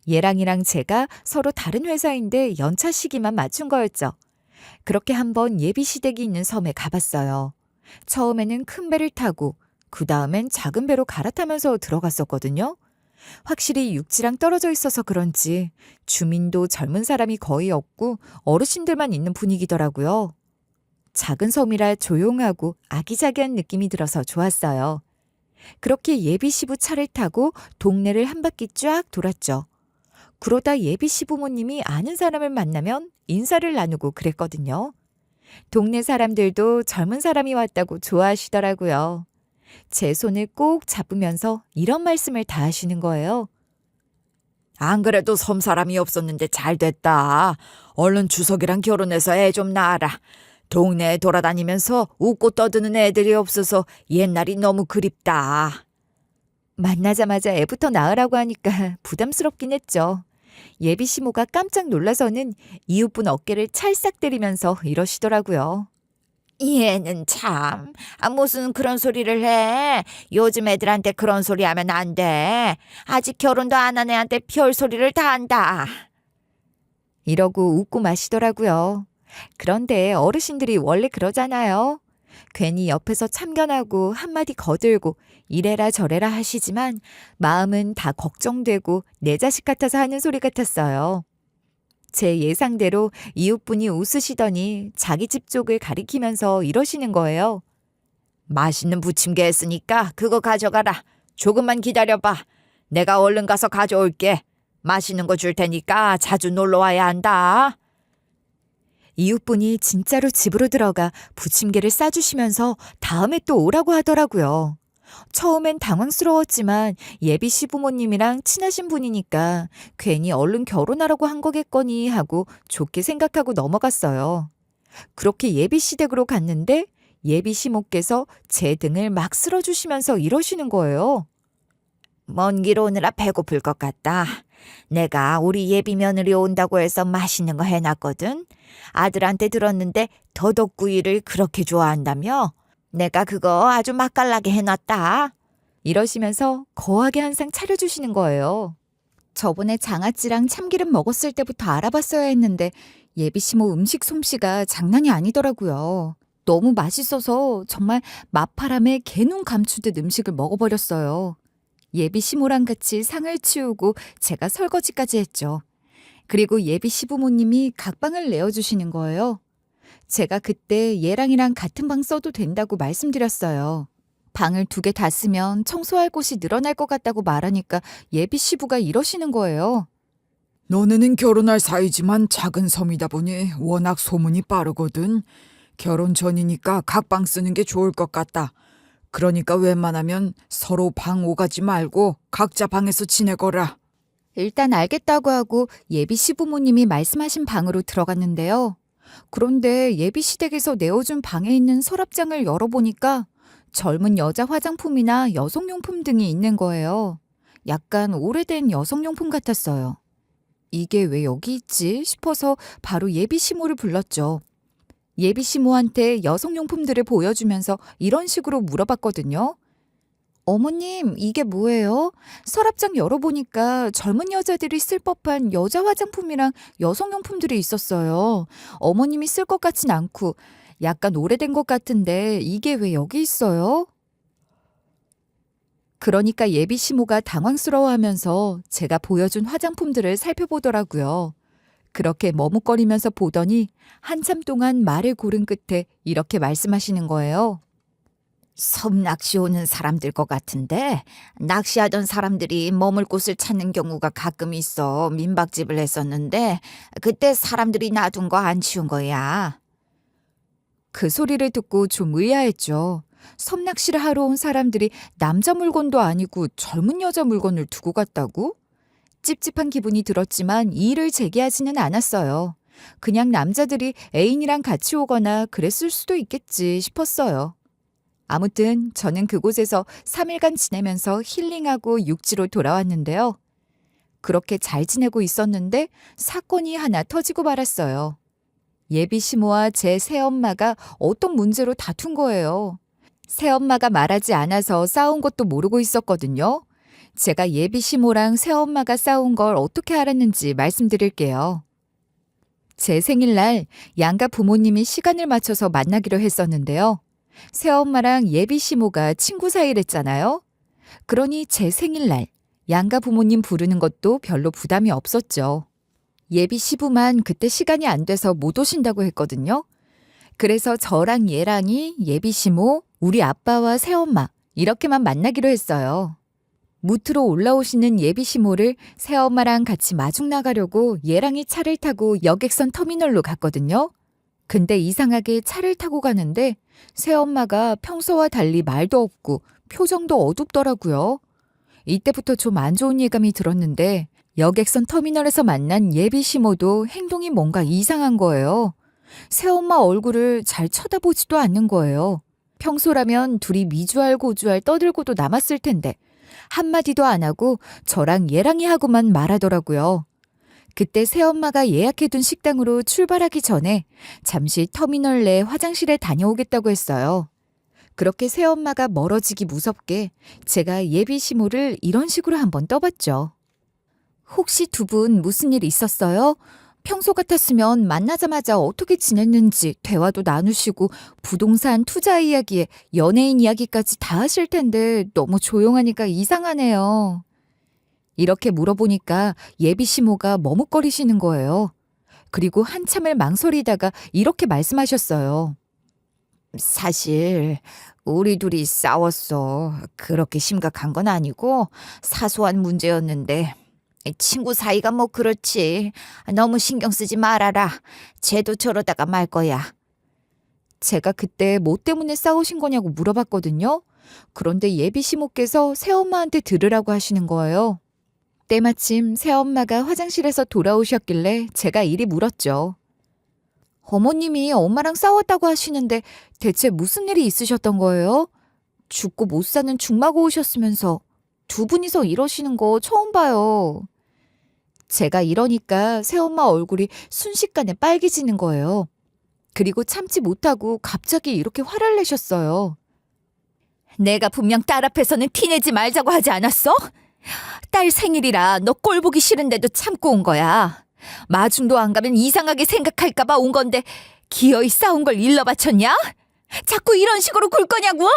얘랑이랑 제가 서로 다른 회사인데 연차 시기만 맞춘 거였죠. 그렇게 한번 예비 시댁이 있는 섬에 가봤어요. 처음에는 큰 배를 타고 그 다음엔 작은 배로 갈아타면서 들어갔었거든요. 확실히 육지랑 떨어져 있어서 그런지 주민도 젊은 사람이 거의 없고 어르신들만 있는 분위기더라고요. 작은 섬이라 조용하고 아기자기한 느낌이 들어서 좋았어요. 그렇게 예비 시부 차를 타고 동네를 한 바퀴 쫙 돌았죠. 그러다 예비 시부모님이 아는 사람을 만나면 인사를 나누고 그랬거든요. 동네 사람들도 젊은 사람이 왔다고 좋아하시더라고요. 제 손을 꼭 잡으면서 이런 말씀을 다 하시는 거예요. 안 그래도 섬 사람이 없었는데 잘 됐다. 얼른 주석이랑 결혼해서 애 좀 낳아라. 동네에 돌아다니면서 웃고 떠드는 애들이 없어서 옛날이 너무 그립다. 만나자마자 애부터 낳으라고 하니까 부담스럽긴 했죠. 예비 시모가 깜짝 놀라서는 이웃분 어깨를 찰싹 때리면서 이러시더라고요. 얘는 참, 무슨 그런 소리를 해. 요즘 애들한테 그런 소리 하면 안 돼. 아직 결혼도 안 한 애한테 별 소리를 다 한다. 이러고 웃고 마시더라고요. 그런데 어르신들이 원래 그러잖아요. 괜히 옆에서 참견하고 한마디 거들고 이래라 저래라 하시지만 마음은 다 걱정되고 내 자식 같아서 하는 소리 같았어요. 제 예상대로 이웃분이 웃으시더니 자기 집 쪽을 가리키면서 이러시는 거예요. 맛있는 부침개 했으니까 그거 가져가라. 조금만 기다려봐. 내가 얼른 가서 가져올게. 맛있는 거 줄 테니까 자주 놀러 와야 한다. 이웃분이 진짜로 집으로 들어가 부침개를 싸주시면서 다음에 또 오라고 하더라고요. 처음엔 당황스러웠지만 예비 시부모님이랑 친하신 분이니까 괜히 얼른 결혼하라고 한 거겠거니 하고 좋게 생각하고 넘어갔어요. 그렇게 예비 시댁으로 갔는데 예비 시모께서 제 등을 막 쓸어주시면서 이러시는 거예요. 먼 길 오느라 배고플 것 같다. 내가 우리 예비 며느리 온다고 해서 맛있는 거 해놨거든. 아들한테 들었는데 더덕구이를 그렇게 좋아한다며? 내가 그거 아주 맛깔나게 해놨다. 이러시면서 거하게 항상 차려주시는 거예요. 저번에 장아찌랑 참기름 먹었을 때부터 알아봤어야 했는데 예비 시모 음식 솜씨가 장난이 아니더라고요. 너무 맛있어서 정말 마파람에 개눈 감추듯 음식을 먹어버렸어요. 예비 시모랑 같이 상을 치우고 제가 설거지까지 했죠. 그리고 예비 시부모님이 각방을 내어주시는 거예요. 제가 그때 얘랑이랑 같은 방 써도 된다고 말씀드렸어요. 방을 2개 다 쓰면 청소할 곳이 늘어날 것 같다고 말하니까 예비 시부가 이러시는 거예요. 너네는 결혼할 사이지만 작은 섬이다 보니 워낙 소문이 빠르거든. 결혼 전이니까 각방 쓰는 게 좋을 것 같다. 그러니까 웬만하면 서로 방 오가지 말고 각자 방에서 지내거라. 일단 알겠다고 하고 예비 시부모님이 말씀하신 방으로 들어갔는데요. 그런데 예비 시댁에서 내어준 방에 있는 서랍장을 열어보니까 젊은 여자 화장품이나 여성용품 등이 있는 거예요. 약간 오래된 여성용품 같았어요. 이게 왜 여기 있지 싶어서 바로 예비 시모를 불렀죠. 예비 시모한테 여성용품들을 보여주면서 이런 식으로 물어봤거든요. 어머님, 이게 뭐예요? 서랍장 열어보니까 젊은 여자들이 쓸 법한 여자 화장품이랑 여성용품들이 있었어요. 어머님이 쓸 것 같진 않고 약간 오래된 것 같은데 이게 왜 여기 있어요? 그러니까 예비 시모가 당황스러워하면서 제가 보여준 화장품들을 살펴보더라고요. 그렇게 머뭇거리면서 보더니 한참 동안 말을 고른 끝에 이렇게 말씀하시는 거예요. 섬 낚시 오는 사람들 것 같은데 낚시하던 사람들이 머물 곳을 찾는 경우가 가끔 있어. 민박집을 했었는데 그때 사람들이 놔둔 거 안 치운 거야. 그 소리를 듣고 좀 의아했죠. 섬 낚시를 하러 온 사람들이 남자 물건도 아니고 젊은 여자 물건을 두고 갔다고? 찝찝한 기분이 들었지만 이의를 제기하지는 않았어요. 그냥 남자들이 애인이랑 같이 오거나 그랬을 수도 있겠지 싶었어요. 아무튼 저는 그곳에서 3일간 지내면서 힐링하고 육지로 돌아왔는데요. 그렇게 잘 지내고 있었는데 사건이 하나 터지고 말았어요. 예비 시모와 제 새엄마가 어떤 문제로 다툰 거예요. 새엄마가 말하지 않아서 싸운 것도 모르고 있었거든요. 제가 예비 시모랑 새엄마가 싸운 걸 어떻게 알았는지 말씀드릴게요. 제 생일날 양가 부모님이 시간을 맞춰서 만나기로 했었는데요. 새엄마랑 예비 시모가 친구 사이랬잖아요. 그러니 제 생일날 양가 부모님 부르는 것도 별로 부담이 없었죠. 예비 시부만 그때 시간이 안 돼서 못 오신다고 했거든요. 그래서 저랑 얘랑이 예비 시모, 우리 아빠와 새엄마 이렇게만 만나기로 했어요. 무트로 올라오시는 예비 시모를 새엄마랑 같이 마중 나가려고 얘랑이 차를 타고 여객선 터미널로 갔거든요. 근데 이상하게 차를 타고 가는데 새엄마가 평소와 달리 말도 없고 표정도 어둡더라고요. 이때부터 좀 안 좋은 예감이 들었는데 여객선 터미널에서 만난 예비 시모도 행동이 뭔가 이상한 거예요. 새엄마 얼굴을 잘 쳐다보지도 않는 거예요. 평소라면 둘이 미주알 고주알 떠들고도 남았을 텐데 한마디도 안 하고 저랑 얘랑이 하고만 말하더라고요. 그때 새엄마가 예약해둔 식당으로 출발하기 전에 잠시 터미널 내 화장실에 다녀오겠다고 했어요. 그렇게 새엄마가 멀어지기 무섭게 제가 예비 시모를 이런 식으로 한번 떠봤죠. 혹시 두 분 무슨 일 있었어요? 평소 같았으면 만나자마자 어떻게 지냈는지 대화도 나누시고 부동산 투자 이야기에 연예인 이야기까지 다 하실 텐데 너무 조용하니까 이상하네요. 이렇게 물어보니까 예비 시모가 머뭇거리시는 거예요. 그리고 한참을 망설이다가 이렇게 말씀하셨어요. 사실 우리 둘이 싸웠어. 그렇게 심각한 건 아니고 사소한 문제였는데 친구 사이가 뭐 그렇지. 너무 신경 쓰지 말아라. 쟤도 저러다가 말 거야. 제가 그때 뭐 때문에 싸우신 거냐고 물어봤거든요. 그런데 예비 시모께서 새엄마한테 들으라고 하시는 거예요. 때마침 새엄마가 화장실에서 돌아오셨길래 제가 이리 물었죠. 어머님이 엄마랑 싸웠다고 하시는데 대체 무슨 일이 있으셨던 거예요? 죽고 못 사는 죽마고 오셨으면서 두 분이서 이러시는 거 처음 봐요. 제가 이러니까 새엄마 얼굴이 순식간에 빨개지는 거예요. 그리고 참지 못하고 갑자기 이렇게 화를 내셨어요. 내가 분명 딸 앞에서는 티내지 말자고 하지 않았어? 딸 생일이라 너 꼴 보기 싫은데도 참고 온 거야. 마중도 안 가면 이상하게 생각할까 봐 온 건데 기어이 싸운 걸 일러 바쳤냐? 자꾸 이런 식으로 굴 거냐고!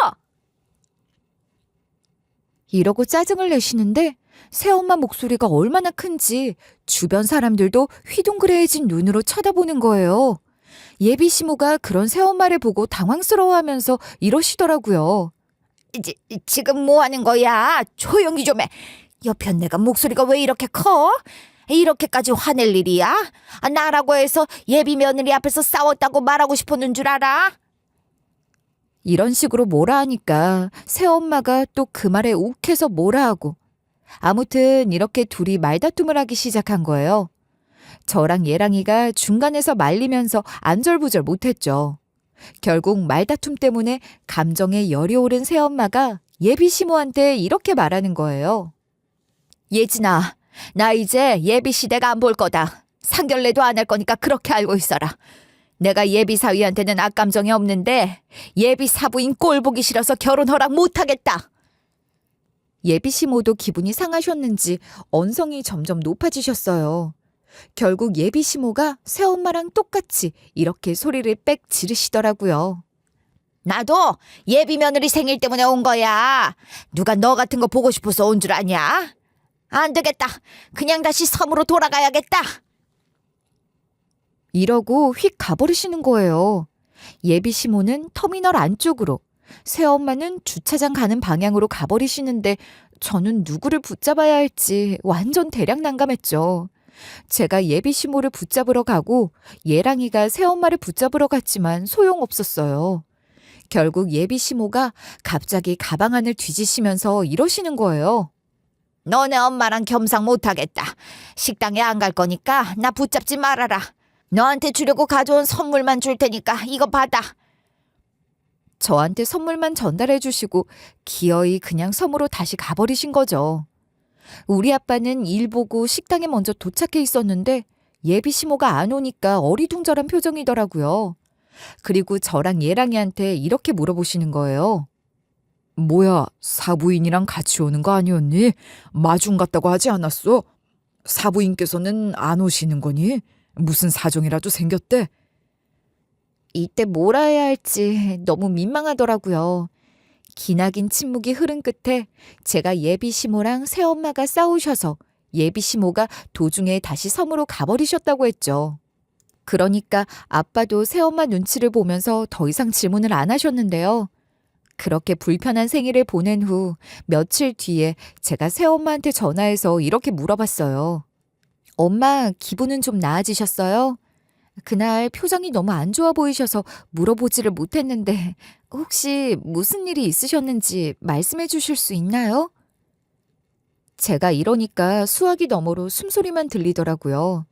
이러고 짜증을 내시는데 새엄마 목소리가 얼마나 큰지 주변 사람들도 휘둥그레해진 눈으로 쳐다보는 거예요. 예비 시모가 그런 새엄마를 보고 당황스러워하면서 이러시더라고요. 지금 뭐 하는 거야? 조용히 좀 해. 옆에 내가 목소리가 왜 이렇게 커? 이렇게까지 화낼 일이야? 나라고 해서 예비 며느리 앞에서 싸웠다고 말하고 싶었는 줄 알아? 이런 식으로 뭐라 하니까 새엄마가 또 그 말에 욱해서 뭐라 하고 아무튼 이렇게 둘이 말다툼을 하기 시작한 거예요. 저랑 예랑이가 중간에서 말리면서 안절부절 못했죠. 결국 말다툼 때문에 감정에 열이 오른 새엄마가 예비 시모한테 이렇게 말하는 거예요. 예진아, 나 이제 예비 시대가 안 볼 거다. 상견례도 안 할 거니까 그렇게 알고 있어라. 내가 예비 사위한테는 악감정이 없는데 예비 사부인 꼴 보기 싫어서 결혼 허락 못하겠다. 예비 시모도 기분이 상하셨는지 언성이 점점 높아지셨어요. 결국 예비 시모가 새엄마랑 똑같이 이렇게 소리를 빽 지르시더라고요. 나도 예비 며느리 생일 때문에 온 거야. 누가 너 같은 거 보고 싶어서 온 줄 아냐? 안 되겠다. 그냥 다시 섬으로 돌아가야겠다. 이러고 휙 가버리시는 거예요. 예비 시모는 터미널 안쪽으로, 새엄마는 주차장 가는 방향으로 가버리시는데 저는 누구를 붙잡아야 할지 완전 대략 난감했죠. 제가 예비 시모를 붙잡으러 가고 예랑이가 새엄마를 붙잡으러 갔지만 소용없었어요. 결국 예비 시모가 갑자기 가방 안을 뒤지시면서 이러시는 거예요. 너네 엄마랑 겸상 못하겠다. 식당에 안 갈 거니까 나 붙잡지 말아라. 너한테 주려고 가져온 선물만 줄 테니까 이거 받아. 저한테 선물만 전달해 주시고 기어이 그냥 섬으로 다시 가버리신 거죠. 우리 아빠는 일 보고 식당에 먼저 도착해 있었는데 예비 시모가 안 오니까 어리둥절한 표정이더라고요. 그리고 저랑 예랑이한테 이렇게 물어보시는 거예요. 뭐야, 사부인이랑 같이 오는 거 아니었니? 마중 갔다고 하지 않았어? 사부인께서는 안 오시는 거니? 무슨 사정이라도 생겼대? 이때 뭘 해야 할지 너무 민망하더라고요. 기나긴 침묵이 흐른 끝에 제가 예비 시모랑 새엄마가 싸우셔서 예비 시모가 도중에 다시 섬으로 가버리셨다고 했죠. 그러니까 아빠도 새엄마 눈치를 보면서 더 이상 질문을 안 하셨는데요. 그렇게 불편한 생일을 보낸 후 며칠 뒤에 제가 새엄마한테 전화해서 이렇게 물어봤어요. 엄마, 기분은 좀 나아지셨어요? 그날 표정이 너무 안 좋아 보이셔서 물어보지를 못했는데 혹시 무슨 일이 있으셨는지 말씀해 주실 수 있나요? 제가 이러니까 수화기 너머로 숨소리만 들리더라고요.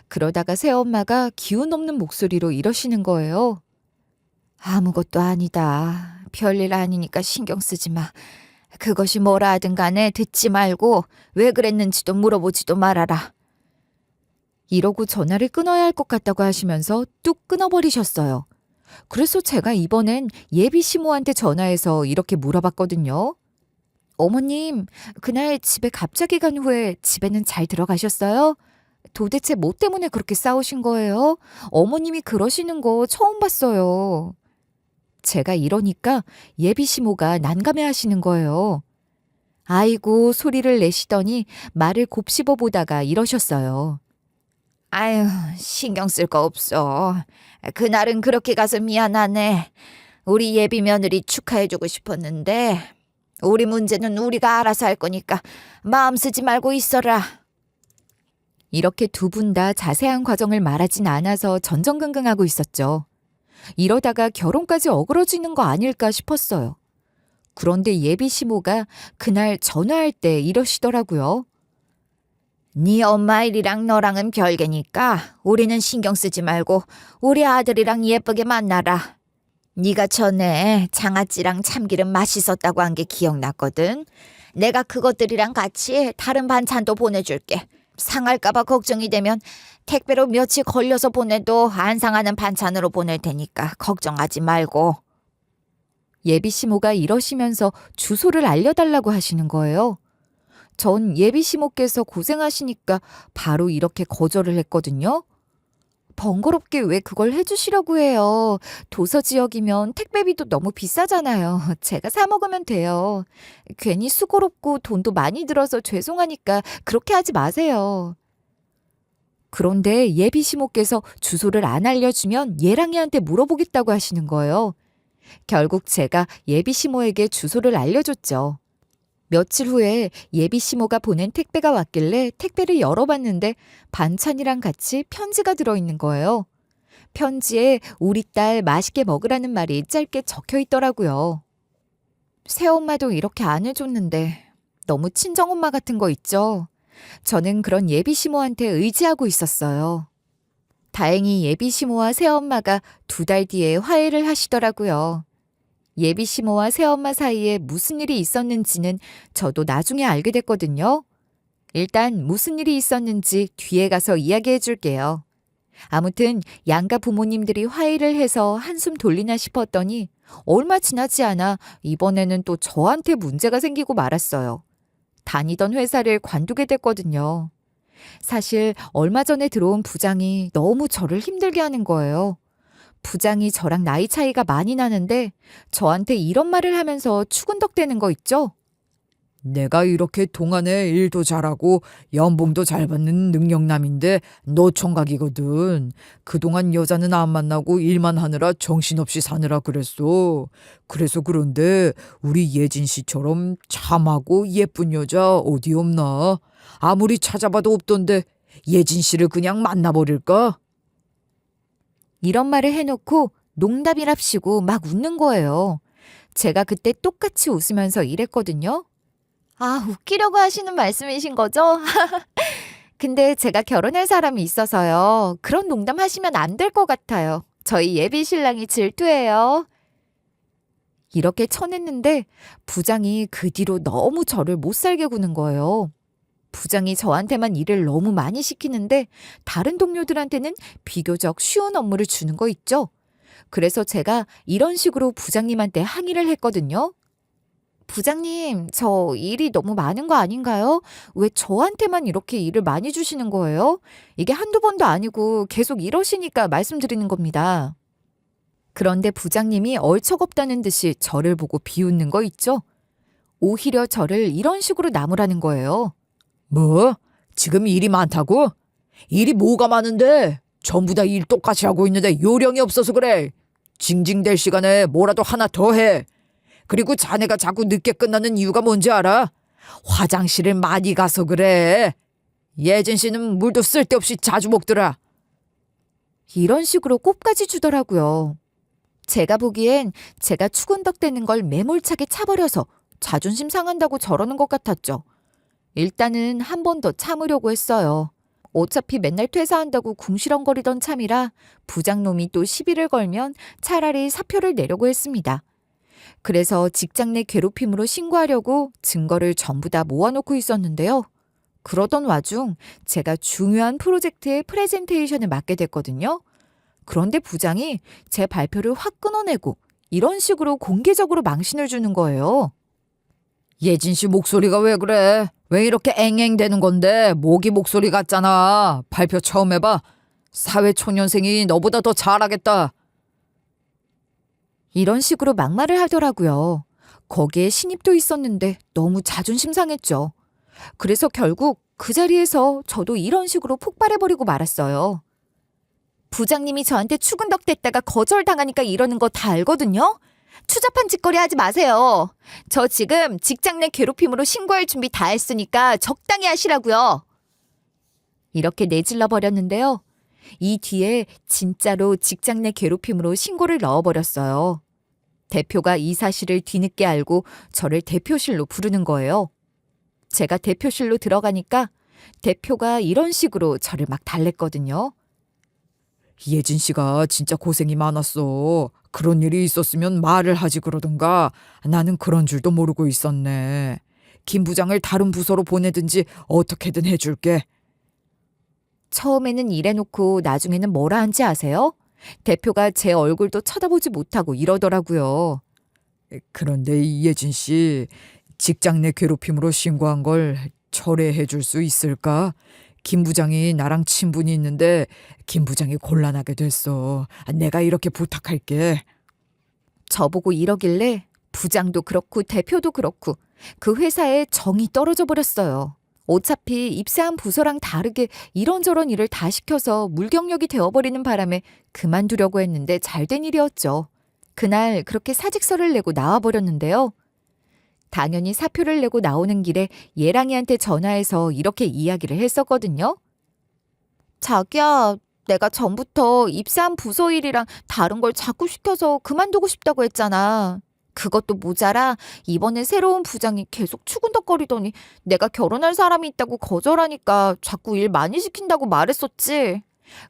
그러다가 새엄마가 기운 없는 목소리로 이러시는 거예요. 아무것도 아니다. 별일 아니니까 신경 쓰지 마. 그것이 뭐라 하든 간에 듣지 말고 왜 그랬는지도 물어보지도 말아라. 이러고 전화를 끊어야 할 것 같다고 하시면서 뚝 끊어버리셨어요. 그래서 제가 이번엔 예비 시모한테 전화해서 이렇게 물어봤거든요. 어머님, 그날 집에 갑자기 간 후에 집에는 잘 들어가셨어요? 도대체 뭐 때문에 그렇게 싸우신 거예요? 어머님이 그러시는 거 처음 봤어요. 제가 이러니까 예비 시모가 난감해 하시는 거예요. 아이고 소리를 내시더니 말을 곱씹어 보다가 이러셨어요. 아유, 신경 쓸 거 없어. 그날은 그렇게 가서 미안하네. 우리 예비 며느리 축하해주고 싶었는데 우리 문제는 우리가 알아서 할 거니까 마음 쓰지 말고 있어라. 이렇게 두 분 다 자세한 과정을 말하진 않아서 전전긍긍하고 있었죠. 이러다가 결혼까지 어그러지는 거 아닐까 싶었어요. 그런데 예비 시모가 그날 전화할 때 이러시더라고요. 네 엄마 일이랑 너랑은 별개니까 우리는 신경 쓰지 말고 우리 아들이랑 예쁘게 만나라. 네가 전에 장아찌랑 참기름 맛있었다고 한 게 기억났거든. 내가 그것들이랑 같이 다른 반찬도 보내줄게. 상할까봐 걱정이 되면 택배로 며칠 걸려서 보내도 안 상하는 반찬으로 보낼 테니까 걱정하지 말고. 예비 시모가 이러시면서 주소를 알려달라고 하시는 거예요. 전 예비 시모께서 고생하시니까 바로 이렇게 거절을 했거든요. 번거롭게 왜 그걸 해주시라고 해요. 도서 지역이면 택배비도 너무 비싸잖아요. 제가 사 먹으면 돼요. 괜히 수고롭고 돈도 많이 들어서 죄송하니까 그렇게 하지 마세요. 그런데 예비 시모께서 주소를 안 알려주면 예랑이한테 물어보겠다고 하시는 거예요. 결국 제가 예비 시모에게 주소를 알려줬죠. 며칠 후에 예비 시모가 보낸 택배가 왔길래 택배를 열어봤는데 반찬이랑 같이 편지가 들어있는 거예요. 편지에 우리 딸 맛있게 먹으라는 말이 짧게 적혀 있더라고요. 새엄마도 이렇게 안 해줬는데 너무 친정엄마 같은 거 있죠? 저는 그런 예비 시모한테 의지하고 있었어요. 다행히 예비 시모와 새엄마가 2달 뒤에 화해를 하시더라고요. 예비 시모와 새엄마 사이에 무슨 일이 있었는지는 저도 나중에 알게 됐거든요. 일단 무슨 일이 있었는지 뒤에 가서 이야기해 줄게요. 아무튼 양가 부모님들이 화해를 해서 한숨 돌리나 싶었더니 얼마 지나지 않아 이번에는 또 저한테 문제가 생기고 말았어요. 다니던 회사를 관두게 됐거든요. 사실 얼마 전에 들어온 부장이 너무 저를 힘들게 하는 거예요. 부장이 저랑 나이 차이가 많이 나는데 저한테 이런 말을 하면서 추근덕대는 거 있죠? 내가 이렇게 동안에 일도 잘하고 연봉도 잘 받는 능력남인데 너 총각이거든. 그동안 여자는 안 만나고 일만 하느라 정신없이 사느라 그랬어. 그래서 그런데 우리 예진 씨처럼 참하고 예쁜 여자 어디 없나? 아무리 찾아봐도 없던데 예진 씨를 그냥 만나버릴까? 이런 말을 해놓고 농담이랍시고 막 웃는 거예요. 제가 그때 똑같이 웃으면서 이랬거든요. 아, 웃기려고 하시는 말씀이신 거죠? 근데 제가 결혼할 사람이 있어서요. 그런 농담 하시면 안 될 것 같아요. 저희 예비 신랑이 질투해요. 이렇게 쳐냈는데 부장이 그 뒤로 너무 저를 못 살게 구는 거예요. 부장이 저한테만 일을 너무 많이 시키는데 다른 동료들한테는 비교적 쉬운 업무를 주는 거 있죠? 그래서 제가 이런 식으로 부장님한테 항의를 했거든요. 부장님, 저 일이 너무 많은 거 아닌가요? 왜 저한테만 이렇게 일을 많이 주시는 거예요? 이게 한두 번도 아니고 계속 이러시니까 말씀드리는 겁니다. 그런데 부장님이 얼척없다는 듯이 저를 보고 비웃는 거 있죠? 오히려 저를 이런 식으로 나무라는 거예요. 뭐? 지금 일이 많다고? 일이 뭐가 많은데? 전부 다 일 똑같이 하고 있는데 요령이 없어서 그래. 징징댈 시간에 뭐라도 하나 더 해. 그리고 자네가 자꾸 늦게 끝나는 이유가 뭔지 알아? 화장실을 많이 가서 그래. 예진 씨는 물도 쓸데없이 자주 먹더라. 이런 식으로 꼽까지 주더라고요. 제가 보기엔 제가 추근덕대는 걸 매몰차게 차버려서 자존심 상한다고 저러는 것 같았죠. 일단은 한 번 더 참으려고 했어요. 어차피 맨날 퇴사한다고 궁시렁거리던 참이라 부장놈이 또 시비를 걸면 차라리 사표를 내려고 했습니다. 그래서 직장 내 괴롭힘으로 신고하려고 증거를 전부 다 모아놓고 있었는데요. 그러던 와중 제가 중요한 프로젝트의 프레젠테이션을 맡게 됐거든요. 그런데 부장이 제 발표를 확 끊어내고 이런 식으로 공개적으로 망신을 주는 거예요. 예진 씨 목소리가 왜 그래? 왜 이렇게 앵앵대는 건데? 모기 목소리 같잖아. 발표 처음 해봐. 사회초년생이 너보다 더 잘하겠다. 이런 식으로 막말을 하더라고요. 거기에 신입도 있었는데 너무 자존심 상했죠. 그래서 결국 그 자리에서 저도 이런 식으로 폭발해버리고 말았어요. 부장님이 저한테 추근덕댔다가 거절당하니까 이러는 거 다 알거든요? 추잡한 짓거리 하지 마세요. 저 지금 직장 내 괴롭힘으로 신고할 준비 다 했으니까 적당히 하시라고요. 이렇게 내질러 버렸는데요. 이 뒤에 진짜로 직장 내 괴롭힘으로 신고를 넣어버렸어요. 대표가 이 사실을 뒤늦게 알고 저를 대표실로 부르는 거예요. 제가 대표실로 들어가니까 대표가 이런 식으로 저를 막 달랬거든요. 예진 씨가 진짜 고생이 많았어. 그런 일이 있었으면 말을 하지 그러던가. 나는 그런 줄도 모르고 있었네. 김 부장을 다른 부서로 보내든지 어떻게든 해줄게. 처음에는 이래놓고 나중에는 뭐라 한지 아세요? 대표가 제 얼굴도 쳐다보지 못하고 이러더라고요. 그런데 예진 씨, 직장 내 괴롭힘으로 신고한 걸 철회해 줄 수 있을까? 김 부장이 나랑 친분이 있는데 김 부장이 곤란하게 됐어. 내가 이렇게 부탁할게. 저보고 이러길래 부장도 그렇고 대표도 그렇고 그 회사에 정이 떨어져 버렸어요. 어차피 입사한 부서랑 다르게 이런저런 일을 다 시켜서 물경력이 되어버리는 바람에 그만두려고 했는데 잘된 일이었죠. 그날 그렇게 사직서를 내고 나와버렸는데요. 당연히 사표를 내고 나오는 길에 예랑이한테 전화해서 이렇게 이야기를 했었거든요. 자기야, 내가 전부터 입사한 부서 일이랑 다른 걸 자꾸 시켜서 그만두고 싶다고 했잖아. 그것도 모자라 이번에 새로운 부장이 계속 추근덕거리더니 내가 결혼할 사람이 있다고 거절하니까 자꾸 일 많이 시킨다고 말했었지.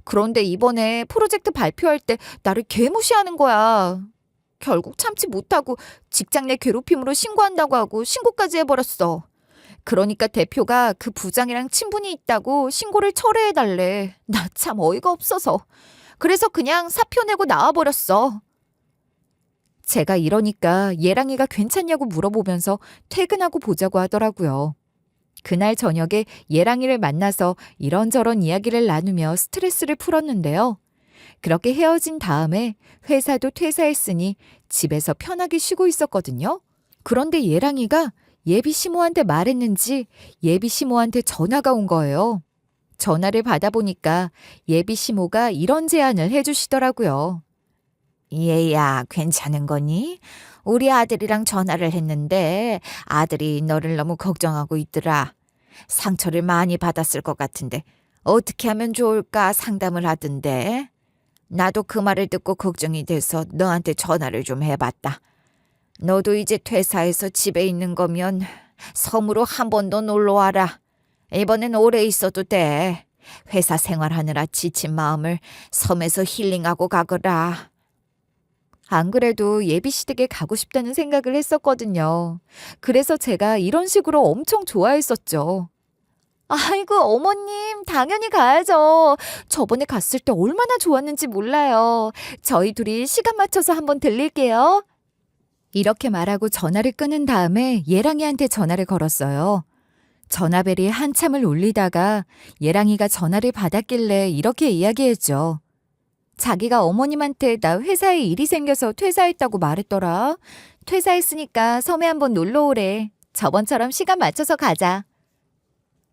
그런데 이번에 프로젝트 발표할 때 나를 개무시하는 거야. 결국 참지 못하고 직장 내 괴롭힘으로 신고한다고 하고 신고까지 해버렸어. 그러니까 대표가 그 부장이랑 친분이 있다고 신고를 철회해달래. 나 참 어이가 없어서. 그래서 그냥 사표 내고 나와버렸어. 제가 이러니까 예랑이가 괜찮냐고 물어보면서 퇴근하고 보자고 하더라고요. 그날 저녁에 예랑이를 만나서 이런저런 이야기를 나누며 스트레스를 풀었는데요. 그렇게 헤어진 다음에 회사도 퇴사했으니 집에서 편하게 쉬고 있었거든요. 그런데 예랑이가 예비 시모한테 말했는지 예비 시모한테 전화가 온 거예요. 전화를 받아보니까 예비 시모가 이런 제안을 해주시더라고요. 얘야, 괜찮은 거니? 우리 아들이랑 전화를 했는데 아들이 너를 너무 걱정하고 있더라. 상처를 많이 받았을 것 같은데 어떻게 하면 좋을까 상담을 하던데. 나도 그 말을 듣고 걱정이 돼서 너한테 전화를 좀 해봤다. 너도 이제 퇴사해서 집에 있는 거면 섬으로 한 번 더 놀러 와라. 이번엔 오래 있어도 돼. 회사 생활하느라 지친 마음을 섬에서 힐링하고 가거라. 안 그래도 예비시댁에 가고 싶다는 생각을 했었거든요. 그래서 제가 이런 식으로 엄청 좋아했었죠. 아이고, 어머님, 당연히 가야죠. 저번에 갔을 때 얼마나 좋았는지 몰라요. 저희 둘이 시간 맞춰서 한번 들릴게요. 이렇게 말하고 전화를 끊은 다음에 예랑이한테 전화를 걸었어요. 전화벨이 한참을 울리다가 예랑이가 전화를 받았길래 이렇게 이야기했죠. 자기가 어머님한테 나 회사에 일이 생겨서 퇴사했다고 말했더라. 퇴사했으니까 섬에 한번 놀러 오래. 저번처럼 시간 맞춰서 가자.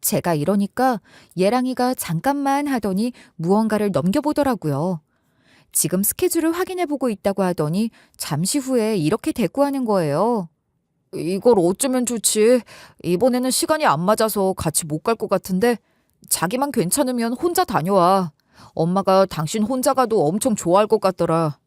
제가 이러니까 예랑이가 잠깐만 하더니 무언가를 넘겨보더라고요. 지금 스케줄을 확인해보고 있다고 하더니 잠시 후에 이렇게 대꾸하는 거예요. 이걸 어쩌면 좋지. 이번에는 시간이 안 맞아서 같이 못 갈 것 같은데 자기만 괜찮으면 혼자 다녀와. 엄마가 당신 혼자 가도 엄청 좋아할 것 같더라.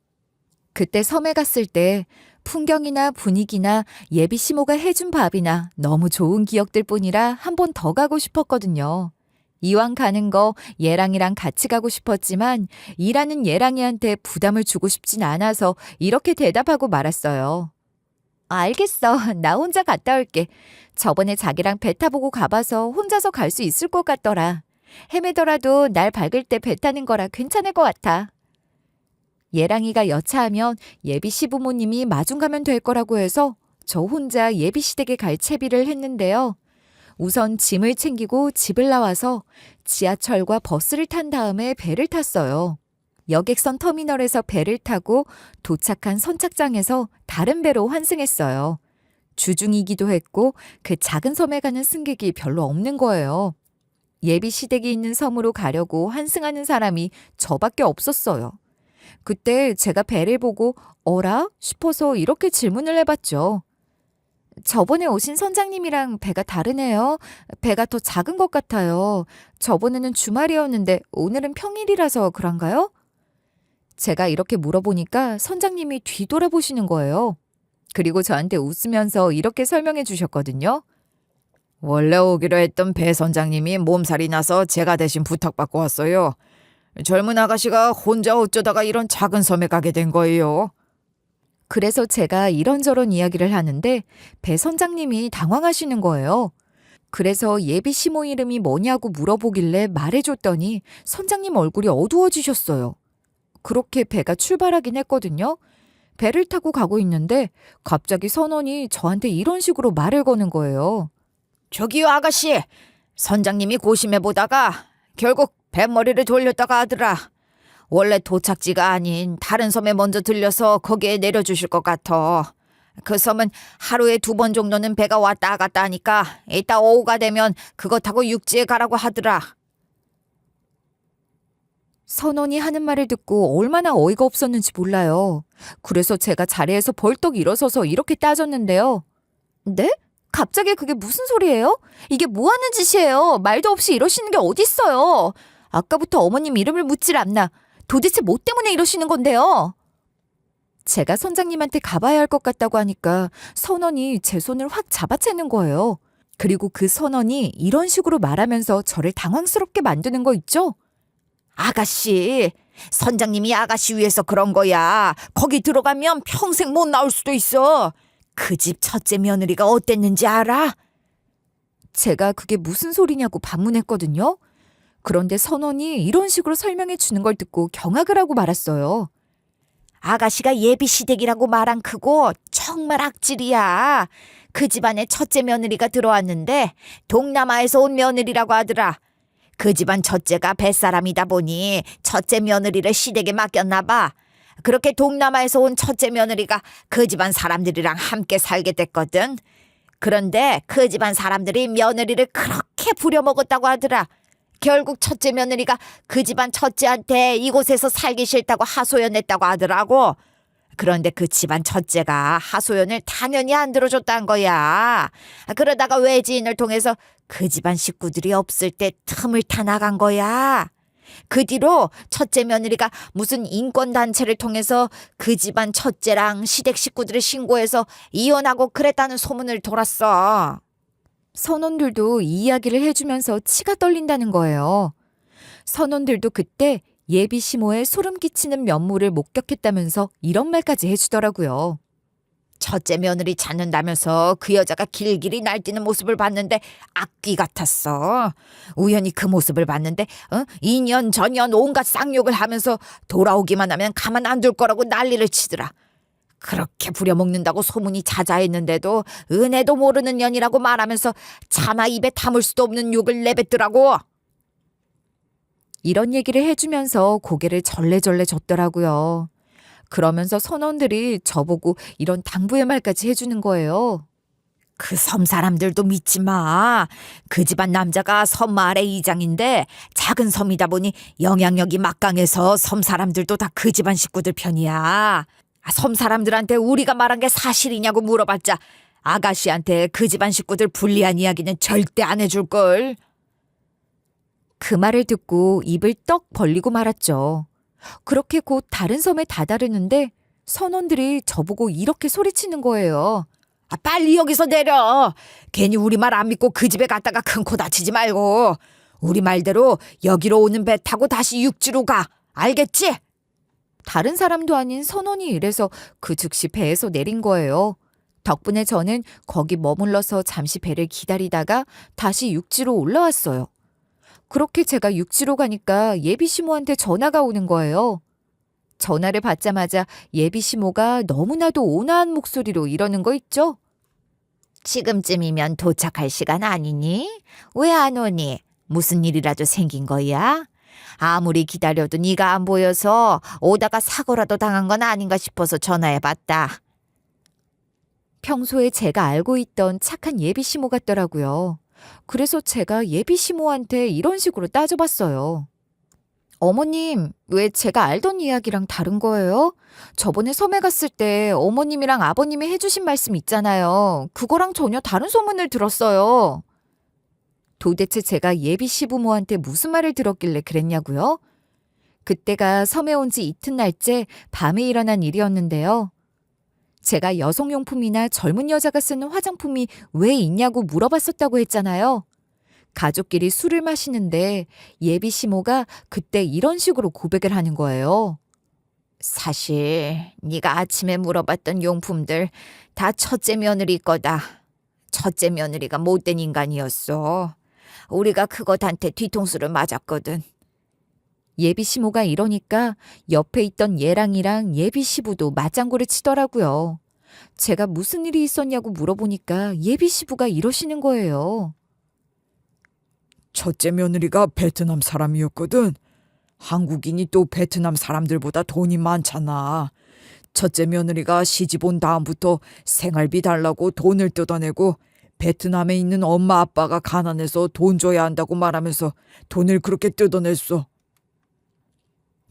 그때 섬에 갔을 때 풍경이나 분위기나 예비 시모가 해준 밥이나 너무 좋은 기억들 뿐이라 한 번 더 가고 싶었거든요. 이왕 가는 거 예랑이랑 같이 가고 싶었지만 일하는 예랑이한테 부담을 주고 싶진 않아서 이렇게 대답하고 말았어요. 알겠어. 나 혼자 갔다 올게. 저번에 자기랑 배 타보고 가봐서 혼자서 갈 수 있을 것 같더라. 헤매더라도 날 밝을 때 배 타는 거라 괜찮을 것 같아. 예랑이가 여차하면 예비 시부모님이 마중 가면 될 거라고 해서 저 혼자 예비 시댁에 갈 채비를 했는데요. 우선 짐을 챙기고 집을 나와서 지하철과 버스를 탄 다음에 배를 탔어요. 여객선 터미널에서 배를 타고 도착한 선착장에서 다른 배로 환승했어요. 주중이기도 했고 그 작은 섬에 가는 승객이 별로 없는 거예요. 예비 시댁이 있는 섬으로 가려고 환승하는 사람이 저밖에 없었어요. 그때 제가 배를 보고 어라? 싶어서 이렇게 질문을 해봤죠. 저번에 오신 선장님이랑 배가 다르네요. 배가 더 작은 것 같아요. 저번에는 주말이었는데 오늘은 평일이라서 그런가요? 제가 이렇게 물어보니까 선장님이 뒤돌아보시는 거예요. 그리고 저한테 웃으면서 이렇게 설명해 주셨거든요. 원래 오기로 했던 배 선장님이 몸살이 나서 제가 대신 부탁받고 왔어요. 젊은 아가씨가 혼자 어쩌다가 이런 작은 섬에 가게 된 거예요. 그래서 제가 이런저런 이야기를 하는데 배 선장님이 당황하시는 거예요. 그래서 예비 시모 이름이 뭐냐고 물어보길래 말해줬더니 선장님 얼굴이 어두워지셨어요. 그렇게 배가 출발하긴 했거든요. 배를 타고 가고 있는데 갑자기 선원이 저한테 이런 식으로 말을 거는 거예요. 저기요 아가씨, 선장님이 고심해 보다가 결국 뱃머리를 돌렸다가 하더라. 원래 도착지가 아닌 다른 섬에 먼저 들려서 거기에 내려주실 것 같아. 그 섬은 하루에 2번 정도는 배가 왔다 갔다 하니까 이따 오후가 되면 그거 타고 육지에 가라고 하더라. 선원이 하는 말을 듣고 얼마나 어이가 없었는지 몰라요. 그래서 제가 자리에서 벌떡 일어서서 이렇게 따졌는데요. 네? 갑자기 그게 무슨 소리예요? 이게 뭐 하는 짓이에요? 말도 없이 이러시는 게 어딨어요? 아까부터 어머님 이름을 묻질 않나. 도대체 뭐 때문에 이러시는 건데요? 제가 선장님한테 가봐야 할 것 같다고 하니까 선원이 제 손을 확 잡아채는 거예요. 그리고 그 선원이 이런 식으로 말하면서 저를 당황스럽게 만드는 거 있죠? 아가씨, 선장님이 아가씨 위해서 그런 거야. 거기 들어가면 평생 못 나올 수도 있어. 그 집 첫째 며느리가 어땠는지 알아? 제가 그게 무슨 소리냐고 반문했거든요. 그런데 선원이 이런 식으로 설명해 주는 걸 듣고 경악을 하고 말았어요. 아가씨가 예비 시댁이라고 말한 크고 정말 악질이야. 그 집안에 첫째 며느리가 들어왔는데 동남아에서 온 며느리라고 하더라. 그 집안 첫째가 뱃사람이다 보니 첫째 며느리를 시댁에 맡겼나 봐. 그렇게 동남아에서 온 첫째 며느리가 그 집안 사람들이랑 함께 살게 됐거든. 그런데 그 집안 사람들이 며느리를 그렇게 부려먹었다고 하더라. 결국 첫째 며느리가 그 집안 첫째한테 이곳에서 살기 싫다고 하소연했다고 하더라고. 그런데 그 집안 첫째가 하소연을 당연히 안 들어줬다는 거야. 그러다가 외지인을 통해서 그 집안 식구들이 없을 때 틈을 타 나간 거야. 그 뒤로 첫째 며느리가 무슨 인권단체를 통해서 그 집안 첫째랑 시댁 식구들을 신고해서 이혼하고 그랬다는 소문을 돌았어. 선원들도 이 이야기를 해주면서 치가 떨린다는 거예요. 선원들도 그때 예비 시모의 소름 끼치는 면모를 목격했다면서 이런 말까지 해주더라고요. 첫째 며느리 찾는다면서 그 여자가 길길이 날뛰는 모습을 봤는데 악귀 같았어. 우연히 그 모습을 봤는데 2년 전년 온갖 쌍욕을 하면서 돌아오기만 하면 가만 안 둘 거라고 난리를 치더라. 그렇게 부려먹는다고 소문이 자자했는데도 은혜도 모르는 년이라고 말하면서 차마 입에 담을 수도 없는 욕을 내뱉더라고. 이런 얘기를 해주면서 고개를 절레절레 젓더라고요. 그러면서 선원들이 저보고 이런 당부의 말까지 해주는 거예요. 그 섬 사람들도 믿지 마. 그 집안 남자가 섬 마을의 이장인데 작은 섬이다 보니 영향력이 막강해서 섬 사람들도 다 그 집안 식구들 편이야. 섬 사람들한테 우리가 말한 게 사실이냐고 물어봤자 아가씨한테 그 집안 식구들 불리한 이야기는 절대 안 해줄걸. 그 말을 듣고 입을 떡 벌리고 말았죠. 그렇게 곧 다른 섬에 다다르는데 선원들이 저보고 이렇게 소리치는 거예요. 아, 빨리 여기서 내려. 괜히 우리 말 안 믿고 그 집에 갔다가 큰 코 다치지 말고. 우리 말대로 여기로 오는 배 타고 다시 육지로 가. 알겠지? 다른 사람도 아닌 선원이 이래서 그 즉시 배에서 내린 거예요. 덕분에 저는 거기 머물러서 잠시 배를 기다리다가 다시 육지로 올라왔어요. 그렇게 제가 육지로 가니까 예비 시모한테 전화가 오는 거예요. 전화를 받자마자 예비 시모가 너무나도 온화한 목소리로 이러는 거 있죠? 지금쯤이면 도착할 시간 아니니? 왜 안 오니? 무슨 일이라도 생긴 거야? 아무리 기다려도 네가 안 보여서 오다가 사고라도 당한 건 아닌가 싶어서 전화해봤다. 평소에 제가 알고 있던 착한 예비 시모 같더라고요. 그래서 제가 예비 시모한테 이런 식으로 따져봤어요. 어머님, 왜 제가 알던 이야기랑 다른 거예요? 저번에 섬에 갔을 때 어머님이랑 아버님이 해주신 말씀 있잖아요. 그거랑 전혀 다른 소문을 들었어요. 도대체 제가 예비 시부모한테 무슨 말을 들었길래 그랬냐고요? 그때가 섬에 온 지 이튿날째 밤에 일어난 일이었는데요. 제가 여성용품이나 젊은 여자가 쓰는 화장품이 왜 있냐고 물어봤었다고 했잖아요. 가족끼리 술을 마시는데 예비 시모가 그때 이런 식으로 고백을 하는 거예요. 사실 네가 아침에 물어봤던 용품들 다 첫째 며느리 거다. 첫째 며느리가 못된 인간이었어. 우리가 그것한테 뒤통수를 맞았거든. 예비 시모가 이러니까 옆에 있던 예랑이랑 예비 시부도 맞장구를 치더라고요. 제가 무슨 일이 있었냐고 물어보니까 예비 시부가 이러시는 거예요. 첫째 며느리가 베트남 사람이었거든. 한국인이 또 베트남 사람들보다 돈이 많잖아. 첫째 며느리가 시집 온 다음부터 생활비 달라고 돈을 뜯어내고 베트남에 있는 엄마 아빠가 가난해서 돈 줘야 한다고 말하면서 돈을 그렇게 뜯어냈어.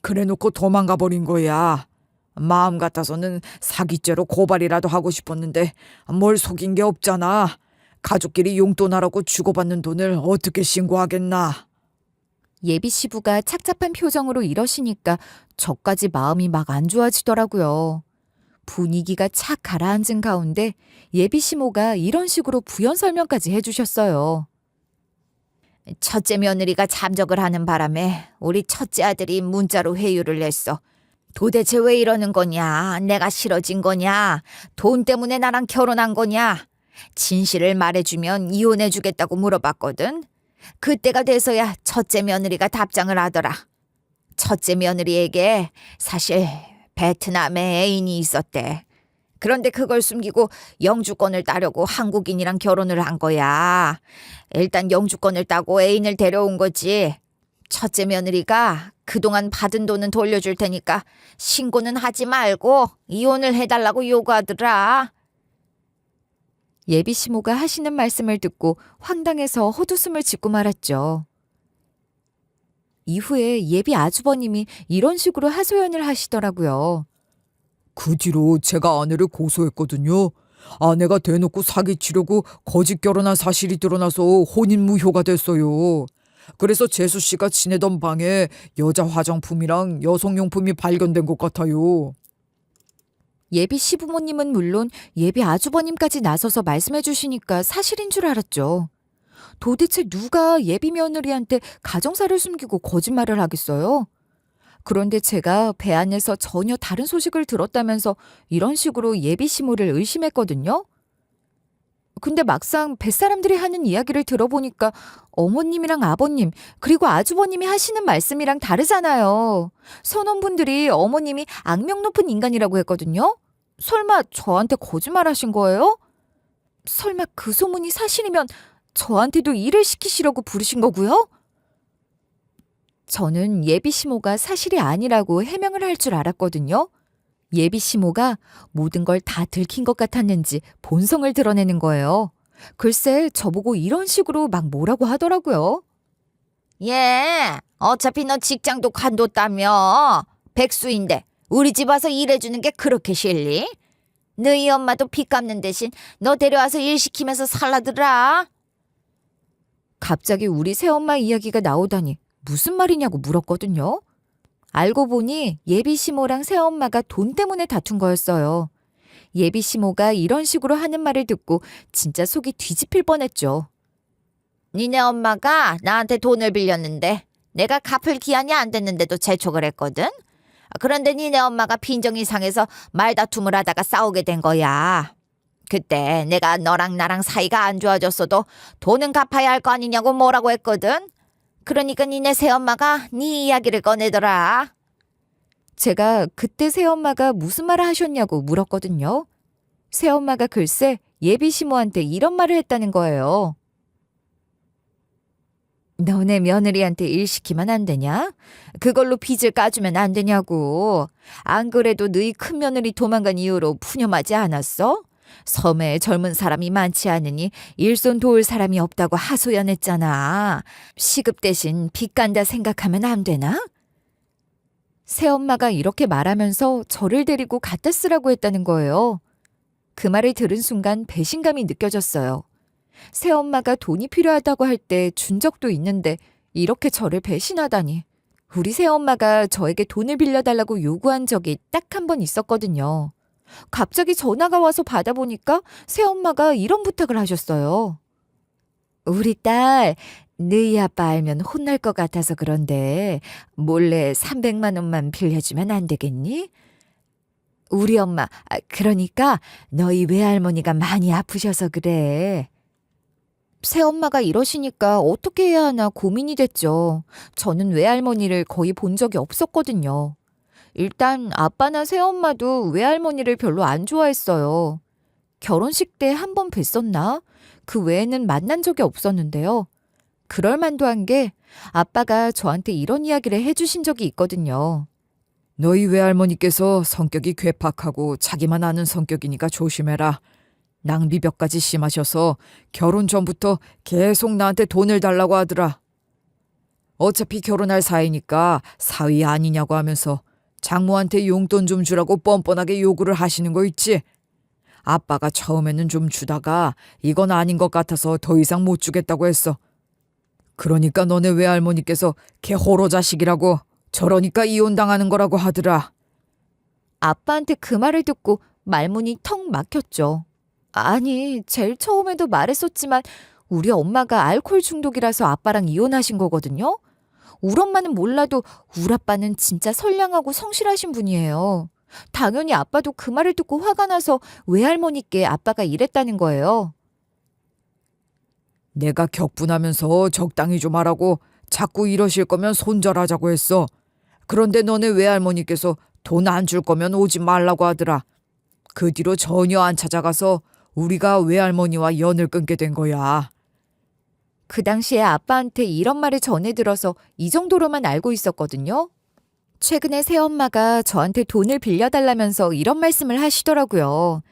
그래놓고 도망가 버린 거야. 마음 같아서는 사기죄로 고발이라도 하고 싶었는데 뭘 속인 게 없잖아. 가족끼리 용돈하라고 주고받는 돈을 어떻게 신고하겠나. 예비 시부가 착잡한 표정으로 이러시니까 저까지 마음이 막 안 좋아지더라고요. 분위기가 착 가라앉은 가운데 예비 시모가 이런 식으로 부연 설명까지 해주셨어요. 첫째 며느리가 잠적을 하는 바람에 우리 첫째 아들이 문자로 회유를 냈어. 도대체 왜 이러는 거냐? 내가 싫어진 거냐? 돈 때문에 나랑 결혼한 거냐? 진실을 말해주면 이혼해주겠다고 물어봤거든. 그때가 돼서야 첫째 며느리가 답장을 하더라. 첫째 며느리에게 사실 베트남에 애인이 있었대. 그런데 그걸 숨기고 영주권을 따려고 한국인이랑 결혼을 한 거야. 일단 영주권을 따고 애인을 데려온 거지. 첫째 며느리가 그동안 받은 돈은 돌려줄 테니까 신고는 하지 말고 이혼을 해달라고 요구하더라. 예비 시모가 하시는 말씀을 듣고 황당해서 헛웃음을 짓고 말았죠. 이후에 예비 아주버님이 이런 식으로 하소연을 하시더라고요. 그 뒤로 제가 아내를 고소했거든요. 아내가 대놓고 사기치려고 거짓 결혼한 사실이 드러나서 혼인 무효가 됐어요. 그래서 재수 씨가 지내던 방에 여자 화장품이랑 여성용품이 발견된 것 같아요. 예비 시부모님은 물론 예비 아주버님까지 나서서 말씀해 주시니까 사실인 줄 알았죠. 도대체 누가 예비 며느리한테 가정사를 숨기고 거짓말을 하겠어요? 그런데 제가 배 안에서 전혀 다른 소식을 들었다면서 이런 식으로 예비 시모를 의심했거든요. 근데 막상 뱃사람들이 하는 이야기를 들어보니까 어머님이랑 아버님 그리고 아주버님이 하시는 말씀이랑 다르잖아요. 선원분들이 어머님이 악명 높은 인간이라고 했거든요. 설마 저한테 거짓말하신 거예요? 설마 그 소문이 사실이면 저한테도 일을 시키시려고 부르신 거고요? 저는 예비 시모가 사실이 아니라고 해명을 할 줄 알았거든요. 예비 시모가 모든 걸 다 들킨 것 같았는지 본성을 드러내는 거예요. 글쎄 저보고 이런 식으로 막 뭐라고 하더라고요. 예, 어차피 너 직장도 관뒀다며. 백수인데 우리 집 와서 일해주는 게 그렇게 싫니? 너희 엄마도 빚 갚는 대신 너 데려와서 일 시키면서 살라더라. 갑자기 우리 새엄마 이야기가 나오다니 무슨 말이냐고 물었거든요. 알고 보니 예비 시모랑 새엄마가 돈 때문에 다툰 거였어요. 예비 시모가 이런 식으로 하는 말을 듣고 진짜 속이 뒤집힐 뻔했죠. 니네 엄마가 나한테 돈을 빌렸는데 내가 갚을 기한이 안 됐는데도 재촉을 했거든. 그런데 니네 엄마가 빈정이 상해서 말다툼을 하다가 싸우게 된 거야. 그때 내가 너랑 나랑 사이가 안 좋아졌어도 돈은 갚아야 할 거 아니냐고 뭐라고 했거든. 그러니까 니네 새엄마가 네 이야기를 꺼내더라. 제가 그때 새엄마가 무슨 말을 하셨냐고 물었거든요. 새엄마가 글쎄 예비 시모한테 이런 말을 했다는 거예요. 너네 며느리한테 일 시키면 안 되냐? 그걸로 빚을 까주면 안 되냐고. 안 그래도 너희 큰며느리 도망간 이후로 푸념하지 않았어? 섬에 젊은 사람이 많지 않으니 일손 도울 사람이 없다고 하소연했잖아. 시급 대신 빚 간다 생각하면 안 되나? 새엄마가 이렇게 말하면서 저를 데리고 갖다 쓰라고 했다는 거예요. 그 말을 들은 순간 배신감이 느껴졌어요. 새엄마가 돈이 필요하다고 할 때 준 적도 있는데 이렇게 저를 배신하다니. 우리 새엄마가 저에게 돈을 빌려달라고 요구한 적이 딱 한 번 있었거든요. 갑자기 전화가 와서 받아보니까 새엄마가 이런 부탁을 하셨어요. 우리 딸, 너희 아빠 알면 혼날 것 같아서 그런데 몰래 300만 원만 빌려주면 안 되겠니? 우리 엄마, 그러니까 너희 외할머니가 많이 아프셔서 그래. 새엄마가 이러시니까 어떻게 해야 하나 고민이 됐죠. 저는 외할머니를 거의 본 적이 없었거든요. 일단 아빠나 새엄마도 외할머니를 별로 안 좋아했어요. 결혼식 때 한 번 뵀었나? 그 외에는 만난 적이 없었는데요. 그럴 만도 한 게 아빠가 저한테 이런 이야기를 해주신 적이 있거든요. 너희 외할머니께서 성격이 괴팍하고 자기만 아는 성격이니까 조심해라. 낭비벽까지 심하셔서 결혼 전부터 계속 나한테 돈을 달라고 하더라. 어차피 결혼할 사이니까 사위 아니냐고 하면서 장모한테 용돈 좀 주라고 뻔뻔하게 요구를 하시는 거 있지? 아빠가 처음에는 좀 주다가 이건 아닌 것 같아서 더 이상 못 주겠다고 했어. 그러니까 너네 외할머니께서 걔 호로 자식이라고 저러니까 이혼당하는 거라고 하더라. 아빠한테 그 말을 듣고 말문이 턱 막혔죠. 아니, 제일 처음에도 말했었지만 우리 엄마가 알코올 중독이라서 아빠랑 이혼하신 거거든요. 우리 엄마는 몰라도 우리 아빠는 진짜 선량하고 성실하신 분이에요. 당연히 아빠도 그 말을 듣고 화가 나서 외할머니께 아빠가 이랬다는 거예요. 내가 격분하면서 적당히 좀 하라고 자꾸 이러실 거면 손절하자고 했어. 그런데 너네 외할머니께서 돈 안 줄 거면 오지 말라고 하더라. 그 뒤로 전혀 안 찾아가서 우리가 외할머니와 연을 끊게 된 거야. 그 당시에 아빠한테 이런 말을 전해 들어서 이 정도로만 알고 있었거든요. 최근에 새엄마가 저한테 돈을 빌려달라면서 이런 말씀을 하시더라고요.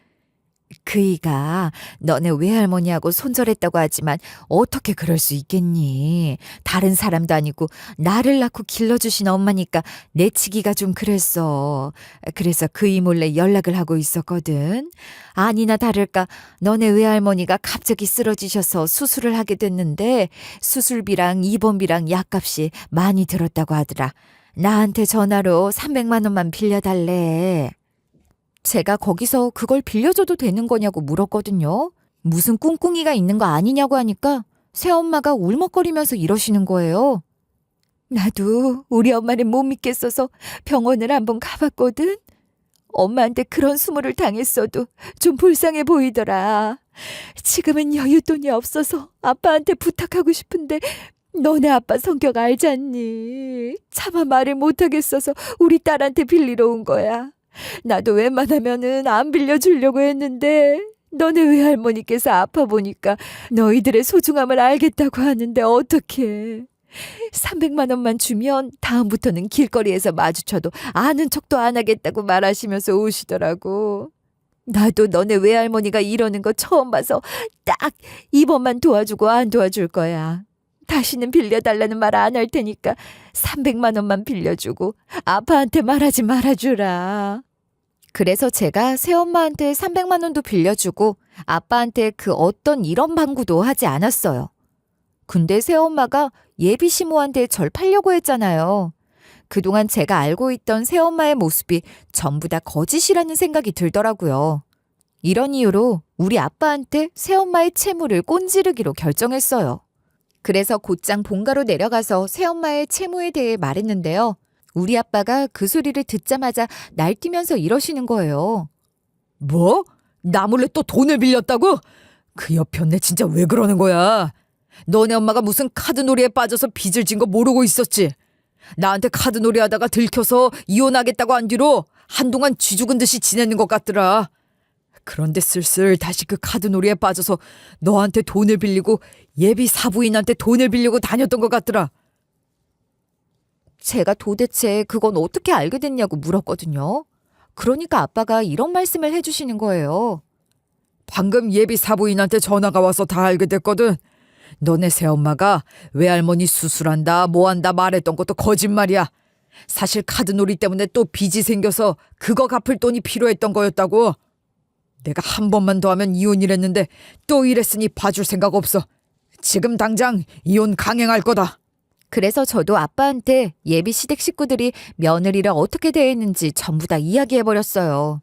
그이가 너네 외할머니하고 손절했다고 하지만 어떻게 그럴 수 있겠니? 다른 사람도 아니고 나를 낳고 길러주신 엄마니까 내치기가 좀 그랬어. 그래서 그이 몰래 연락을 하고 있었거든. 아니나 다를까 너네 외할머니가 갑자기 쓰러지셔서 수술을 하게 됐는데 수술비랑 입원비랑 약값이 많이 들었다고 하더라. 나한테 전화로 300만 원만 빌려달래. 제가 거기서 그걸 빌려줘도 되는 거냐고 물었거든요. 무슨 꿍꿍이가 있는 거 아니냐고 하니까 새엄마가 울먹거리면서 이러시는 거예요. 나도 우리 엄마를 못 믿겠어서 병원을 한번 가봤거든. 엄마한테 그런 수모를 당했어도 좀 불쌍해 보이더라. 지금은 여윳돈이 없어서 아빠한테 부탁하고 싶은데 너네 아빠 성격 알잖니. 차마 말을 못하겠어서 우리 딸한테 빌리러 온 거야. 나도 웬만하면은 안 빌려주려고 했는데 너네 외할머니께서 아파 보니까 너희들의 소중함을 알겠다고 하는데 어떡해. 300만 원만 주면 다음부터는 길거리에서 마주쳐도 아는 척도 안 하겠다고 말하시면서 오시더라고. 나도 너네 외할머니가 이러는 거 처음 봐서 딱 이번만 도와주고 안 도와줄 거야. 다시는 빌려달라는 말 안 할 테니까 300만 원만 빌려주고 아빠한테 말하지 말아주라. 그래서 제가 새엄마한테 300만 원도 빌려주고 아빠한테 그 어떤 이런 방구도 하지 않았어요. 근데 새엄마가 예비 시모한테 절 팔려고 했잖아요. 그동안 제가 알고 있던 새엄마의 모습이 전부 다 거짓이라는 생각이 들더라고요. 이런 이유로 우리 아빠한테 새엄마의 채무를 꼰지르기로 결정했어요. 그래서 곧장 본가로 내려가서 새엄마의 채무에 대해 말했는데요. 우리 아빠가 그 소리를 듣자마자 날뛰면서 이러시는 거예요. 뭐? 나 몰래 또 돈을 빌렸다고? 그 여편네 진짜 왜 그러는 거야? 너네 엄마가 무슨 카드놀이에 빠져서 빚을 진 거 모르고 있었지? 나한테 카드놀이 하다가 들켜서 이혼하겠다고 한 뒤로 한동안 쥐 죽은 듯이 지내는 것 같더라. 그런데 슬슬 다시 그 카드놀이에 빠져서 너한테 돈을 빌리고 예비 사부인한테 돈을 빌리고 다녔던 것 같더라. 제가 도대체 그건 어떻게 알게 됐냐고 물었거든요. 그러니까 아빠가 이런 말씀을 해주시는 거예요. 방금 예비 사부인한테 전화가 와서 다 알게 됐거든. 너네 새엄마가 외할머니 수술한다 뭐한다 말했던 것도 거짓말이야. 사실 카드놀이 때문에 또 빚이 생겨서 그거 갚을 돈이 필요했던 거였다고. 내가 한 번만 더 하면 이혼이랬는데 또 이랬으니 봐줄 생각 없어. 지금 당장 이혼 강행할 거다. 그래서 저도 아빠한테 예비 시댁 식구들이 며느리를 어떻게 대했는지 전부 다 이야기해버렸어요.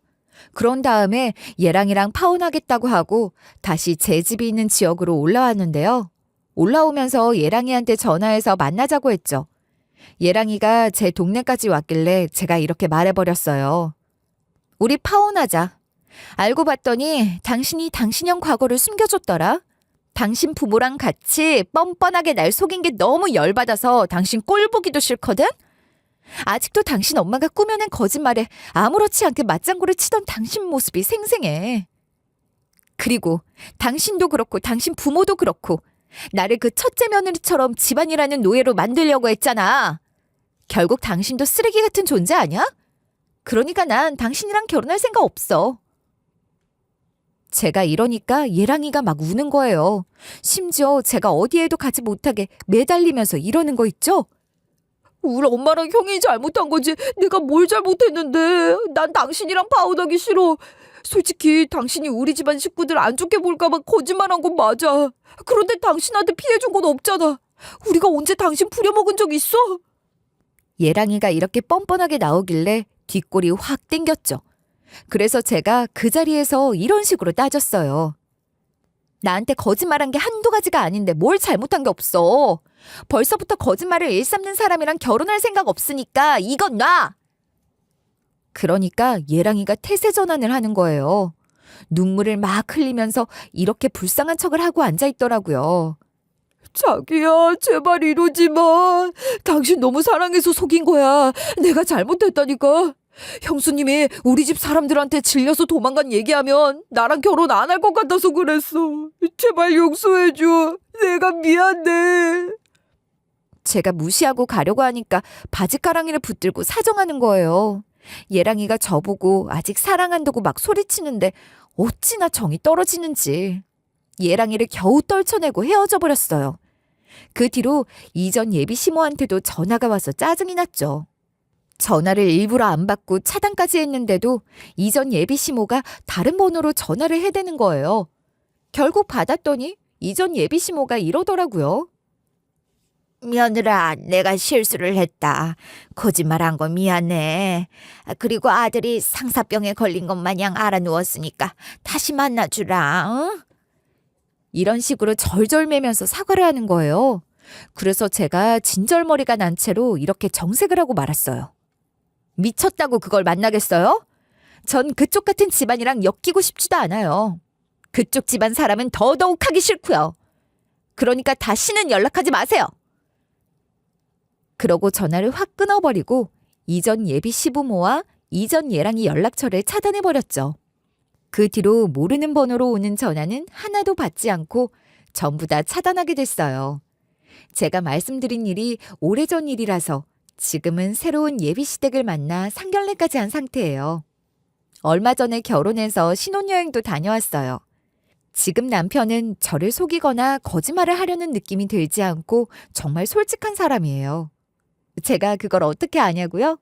그런 다음에 얘랑이랑 파혼하겠다고 하고 다시 제 집이 있는 지역으로 올라왔는데요. 올라오면서 얘랑이한테 전화해서 만나자고 했죠. 얘랑이가 제 동네까지 왔길래 제가 이렇게 말해버렸어요. 우리 파혼하자. 알고 봤더니 당신이 당신형 과거를 숨겨줬더라. 당신 부모랑 같이 뻔뻔하게 날 속인 게 너무 열받아서 당신 꼴 보기도 싫거든? 아직도 당신 엄마가 꾸며낸 거짓말에 아무렇지 않게 맞장구를 치던 당신 모습이 생생해. 그리고 당신도 그렇고 당신 부모도 그렇고 나를 그 첫째 며느리처럼 집안이라는 노예로 만들려고 했잖아. 결국 당신도 쓰레기 같은 존재 아니야? 그러니까 난 당신이랑 결혼할 생각 없어. 제가 이러니까 얘랑이가 막 우는 거예요. 심지어 제가 어디에도 가지 못하게 매달리면서 이러는 거 있죠? 우리 엄마랑 형이 잘못한 거지 내가 뭘 잘못했는데. 난 당신이랑 파혼하기 싫어. 솔직히 당신이 우리 집안 식구들 안 좋게 볼까 봐 거짓말한 건 맞아. 그런데 당신한테 피해 준 건 없잖아. 우리가 언제 당신 부려먹은 적 있어? 얘랑이가 이렇게 뻔뻔하게 나오길래 뒷골이 확 땡겼죠. 그래서 제가 그 자리에서 이런 식으로 따졌어요. 나한테 거짓말한 게 한두 가지가 아닌데 뭘 잘못한 게 없어. 벌써부터 거짓말을 일삼는 사람이랑 결혼할 생각 없으니까 이건 놔! 그러니까 얘랑이가 태세 전환을 하는 거예요. 눈물을 막 흘리면서 이렇게 불쌍한 척을 하고 앉아있더라고요. 자기야, 제발 이러지 마. 당신 너무 사랑해서 속인 거야. 내가 잘못했다니까. 형수님이 우리 집 사람들한테 질려서 도망간 얘기하면 나랑 결혼 안 할 것 같아서 그랬어. 제발 용서해줘. 내가 미안해. 제가 무시하고 가려고 하니까 바지가랑이를 붙들고 사정하는 거예요. 얘랑이가 저보고 아직 사랑한다고 막 소리치는데 어찌나 정이 떨어지는지. 얘랑이를 겨우 떨쳐내고 헤어져 버렸어요. 그 뒤로 이전 예비 시모한테도 전화가 와서 짜증이 났죠. 전화를 일부러 안 받고 차단까지 했는데도 이전 예비 시모가 다른 번호로 전화를 해대는 거예요. 결국 받았더니 이전 예비 시모가 이러더라고요. 며느라, 내가 실수를 했다. 거짓말한 거 미안해. 그리고 아들이 상사병에 걸린 것 마냥 알아누웠으니까 다시 만나주라. 응? 이런 식으로 절절매면서 사과를 하는 거예요. 그래서 제가 진절머리가 난 채로 이렇게 정색을 하고 말았어요. 미쳤다고 그걸 만나겠어요? 전 그쪽 같은 집안이랑 엮이고 싶지도 않아요. 그쪽 집안 사람은 더더욱 하기 싫고요. 그러니까 다시는 연락하지 마세요. 그러고 전화를 확 끊어버리고 이전 예비 시부모와 이전 얘랑이 연락처를 차단해버렸죠. 그 뒤로 모르는 번호로 오는 전화는 하나도 받지 않고 전부 다 차단하게 됐어요. 제가 말씀드린 일이 오래전 일이라서 지금은 새로운 예비 시댁을 만나 상견례까지 한 상태예요. 얼마 전에 결혼해서 신혼여행도 다녀왔어요. 지금 남편은 저를 속이거나 거짓말을 하려는 느낌이 들지 않고 정말 솔직한 사람이에요. 제가 그걸 어떻게 아냐고요?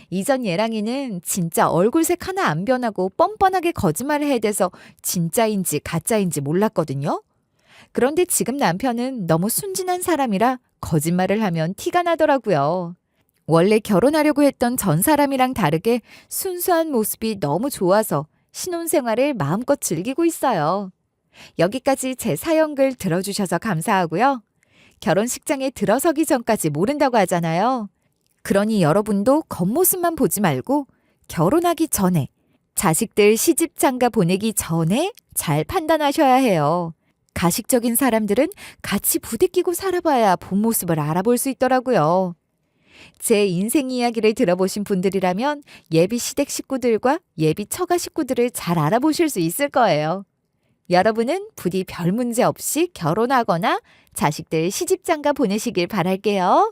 이전 얘랑이는 진짜 얼굴색 하나 안 변하고 뻔뻔하게 거짓말을 해대서 진짜인지 가짜인지 몰랐거든요. 그런데 지금 남편은 너무 순진한 사람이라 거짓말을 하면 티가 나더라고요. 원래 결혼하려고 했던 전 사람이랑 다르게 순수한 모습이 너무 좋아서 신혼생활을 마음껏 즐기고 있어요. 여기까지 제 사연글 들어주셔서 감사하고요. 결혼식장에 들어서기 전까지 모른다고 하잖아요. 그러니 여러분도 겉모습만 보지 말고 결혼하기 전에, 자식들 시집 장가 보내기 전에 잘 판단하셔야 해요. 가식적인 사람들은 같이 부대끼고 살아봐야 본 모습을 알아볼 수 있더라고요. 제 인생 이야기를 들어보신 분들이라면 예비 시댁 식구들과 예비 처가 식구들을 잘 알아보실 수 있을 거예요. 여러분은 부디 별 문제 없이 결혼하거나 자식들 시집장가 보내시길 바랄게요.